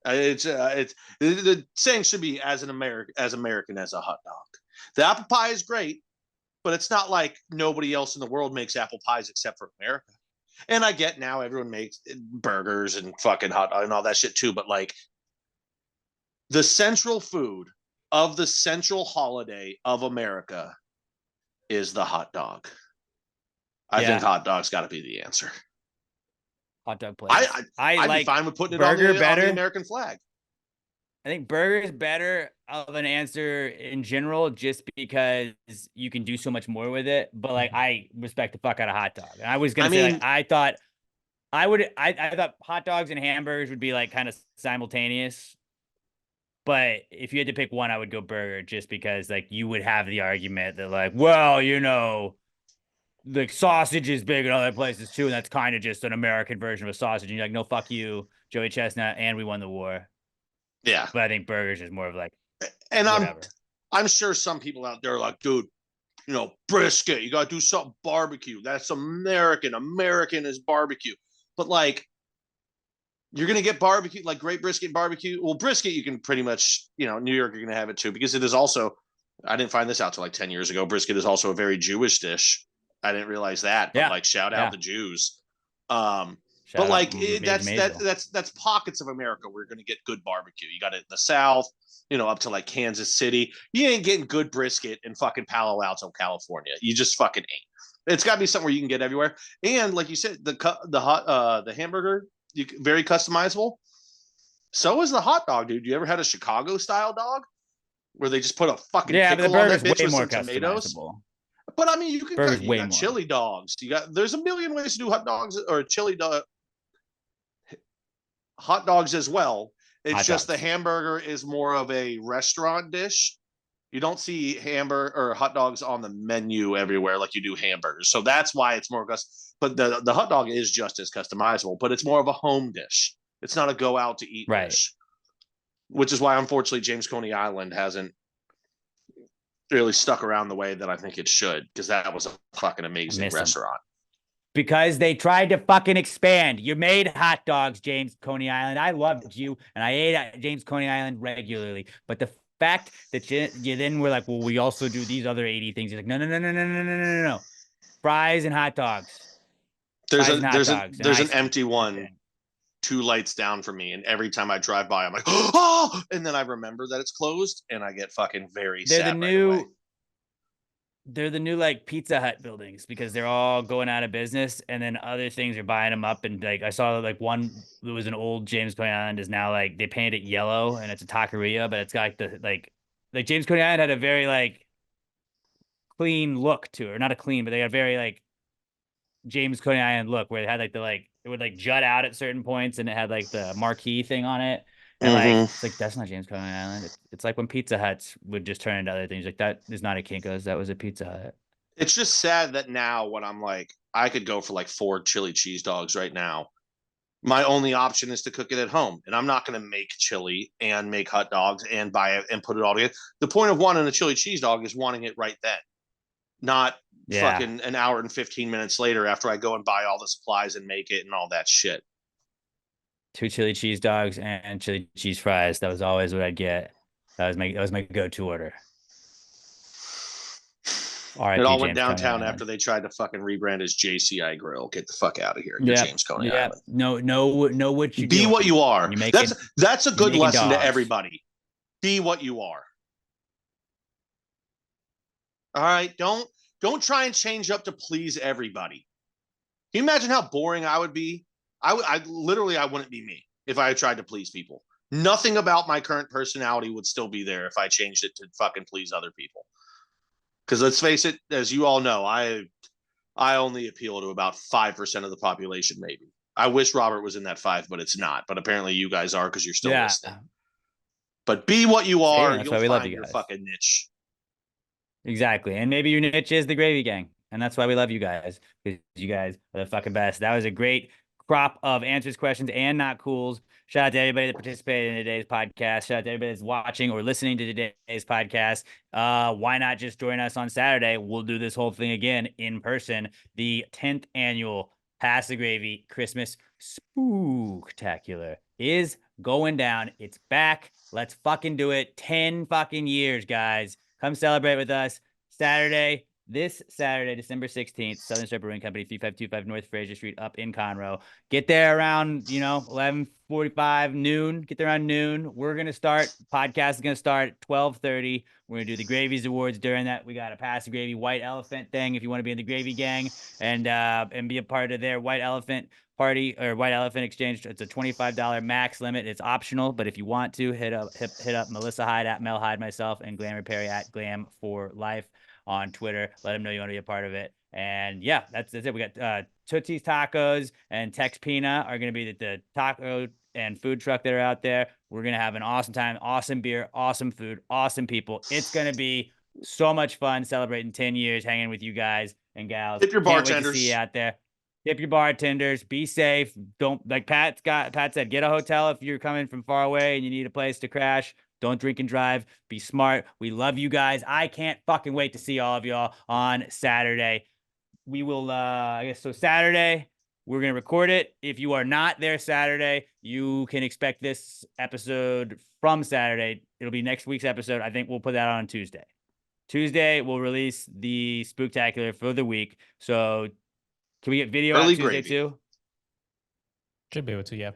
Speaker 2: Yeah. It's the saying should be as American as a hot dog. The apple pie is great, but it's not like nobody else in the world makes apple pies except for America. And I get now everyone makes burgers and fucking hot dog and all that shit too, but like the central food of the central holiday of America is the hot dog. I think hot dog's got to be the answer.
Speaker 1: Hot dog place.
Speaker 2: I'd be fine with putting it on the American flag.
Speaker 1: I think burger is better of an answer in general, just because you can do so much more with it. But like, I respect the fuck out of hot dog. And I was gonna say, like, I thought hot dogs and hamburgers would be like kind of simultaneous. But if you had to pick one, I would go burger, just because like you would have the argument that like, well, the sausage is big in other places too, and that's kind of just an American version of a sausage. And you're like, no, fuck you, Joey Chestnut, and we won the war.
Speaker 2: Yeah.
Speaker 1: But I think burgers is more of like,
Speaker 2: and I'm sure some people out there are like, dude, brisket, you got to do something barbecue. That's American. American is barbecue. But like, you're going to get barbecue, like great brisket barbecue. Well, brisket, you can pretty much, New York, you're going to have it too, because it is also, I didn't find this out till like 10 years ago. Brisket is also a very Jewish dish. I didn't realize that, but like shout out the Jews. But like that's pockets of America where you're going to get good barbecue. You got it in the South, up to like Kansas City. You ain't getting good brisket in fucking Palo Alto, California. You just fucking ain't. It's got to be somewhere you can get everywhere. And like you said, the hamburger, very customizable. So is the hot dog, dude. You ever had a Chicago style dog where they just put a fucking pickle on that bitch with some tomatoes? But I mean, you got chili dogs. There's a million ways to do hot dogs or chili dog. Hot dogs as well. It's just the hamburger is more of a restaurant dish. You don't see hamburger or hot dogs on the menu everywhere like you do hamburgers. So that's why it's more but the hot dog is just as customizable, but it's more of a home dish. It's not a go out to eat dish. Which is why, unfortunately, James Coney Island hasn't really stuck around the way that I think it should, because that was a fucking amazing restaurant.
Speaker 1: Because they tried to fucking expand. You made hot dogs, James Coney Island. I loved you, and I ate at James Coney Island regularly. But the fact that you then were like, well, we also do these other 80 things. You're like, no. Fries and hot dogs.
Speaker 2: There's an empty one 2 lights down from me, and every time I drive by, I'm like, oh, and then I remember that it's closed, and I get fucking very sad.
Speaker 1: They're the new like Pizza Hut buildings, because they're all going out of business, and then other things are buying them up. And like I saw like one that was an old James Coney Island is now like they painted it yellow, and it's a taqueria, but it's got like the like James Coney Island had a very like clean look to it, or not a clean, but they got a very like James Coney Island look where it had like it would like jut out at certain points and it had like the marquee thing on it. And like, it's like, that's not James Coney Island. It's like when Pizza Huts would just turn into other things. Like, that is not a Kinko's. That was a Pizza Hut.
Speaker 2: It's just sad that now when I'm like, I could go for like 4 chili cheese dogs right now. My only option is to cook it at home. And I'm not going to make chili and make hot dogs and buy it and put it all together. The point of wanting a chili cheese dog is wanting it right then, not fucking an hour and 15 minutes later after I go and buy all the supplies and make it and all that shit.
Speaker 1: 2 chili cheese dogs and chili cheese fries. That was always what I'd get. That was my go-to order.
Speaker 2: It all went downtown after they tried to fucking rebrand as JCI Grill. Get the fuck out of here. You're James Coney Island.
Speaker 1: Know what you
Speaker 2: be what you are. That's a good lesson
Speaker 1: dogs.
Speaker 2: to everybody. Be what you are. All right. Don't try and change up to please everybody. Can you imagine how boring I would be? I literally wouldn't be me if I tried to please people. Nothing about my current personality would still be there if I changed it to fucking please other people. Because let's face it, as you all know, I only appeal to about 5% of the population, maybe. I wish Robert was in that 5, but it's not. But apparently you guys are because you're still listening. But be what you are.
Speaker 1: That's
Speaker 2: you'll
Speaker 1: why we
Speaker 2: find
Speaker 1: love you
Speaker 2: your
Speaker 1: guys.
Speaker 2: fucking niche.
Speaker 1: Exactly. And maybe your niche is the Gravy Gang. And that's why we love you guys. Because you guys are the fucking best. That was a great crop of answers, questions, and not cools. Shout out to everybody that participated in today's podcast. Shout out to everybody that's watching or listening to today's podcast. Why not just join us on Saturday? We'll do this whole thing again in person. The 10th annual Pass the Gravy Christmas Spooktacular is going down. It's back. Let's fucking do it. 10 fucking years, guys. Come celebrate with us. This Saturday, December 16th, Southern Star Brewing Company, 3525 North Fraser Street, up in Conroe. Get there around, 11:45, noon. Get there around noon. We're going to start. Podcast is going to start at 12:30. We're going to do the Gravies Awards during that. We got a Pass the Gravy White Elephant thing if you want to be in the Gravy Gang and be a part of their White Elephant party or White Elephant Exchange. It's a $25 max limit. It's optional, but if you want to, hit up Melissa Hyde at Mel Hyde, myself, and Glamour Perry at Glam for Life on Twitter. Let them know you want to be a part of it. And yeah, that's it. We got Tootsie's Tacos and Tex Pina are going to be the taco and food truck that are out there. We're going to have an awesome time, awesome beer, awesome food, awesome people. It's going to be so much fun celebrating 10 years hanging with you guys and gals.
Speaker 2: Tip your bartenders.
Speaker 1: Can't wait to see you out there. Tip your bartenders. Be safe. Don't, like Pat said, get a hotel if you're coming from far away and you need a place to crash. Don't drink and drive. Be smart. We love you guys. I can't fucking wait to see all of y'all on Saturday. We will, Saturday, we're going to record it. If you are not there Saturday, you can expect this episode from Saturday. It'll be next week's episode. I think we'll put that on Tuesday. Tuesday, we'll release the Spooktacular for the week. So can we get video on Tuesday too?
Speaker 3: Should be able to, yeah.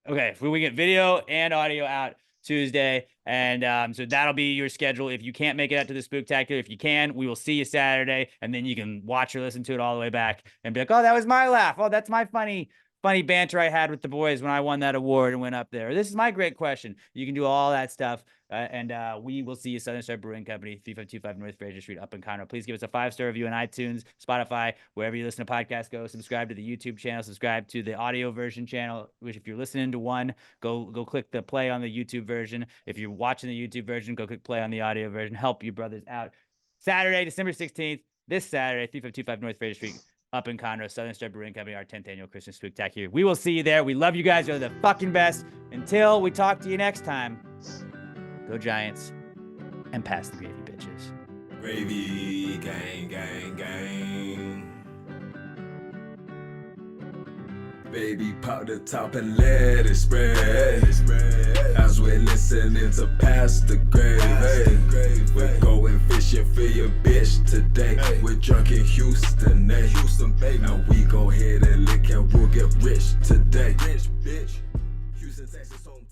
Speaker 1: Okay, if we get video and audio out Tuesday, and so that'll be your schedule. If you can't make it out to the Spooktacular, if you can, we will see you Saturday, and then you can watch or listen to it all the way back and be like, oh, that was my laugh. Oh, that's my funny banter I had with the boys when I won that award and went up there. This is my great question. You can do all that stuff. And we will see you, Southern Star Brewing Company, 3525 North Fraser Street, up in Conroe. Please give us a 5-star review on iTunes, Spotify, wherever you listen to podcasts. Go subscribe to the YouTube channel, subscribe to the audio version channel, which if you're listening to one, go click the play on the YouTube version. If you're watching the YouTube version, go click play on the audio version. Help you brothers out. Saturday, December 16th, this Saturday, 3525 North Fraser Street, up in Conroe, Southern Star Brewing Company, our 10th annual Christmas Spooktacular. We will see you there. We love you guys. You're the fucking best. Until we talk to you next time, go Giants and pass the gravy, bitches.
Speaker 8: Gravy gang, gang, gang. Baby, pop the top and let it spread. As we're listening to Pass the Gravy. We're going fishing for your bitch today. We're drunk in Houston, baby. And we go ahead and lick and we'll get rich today. Rich, bitch. Houston, Texas, home.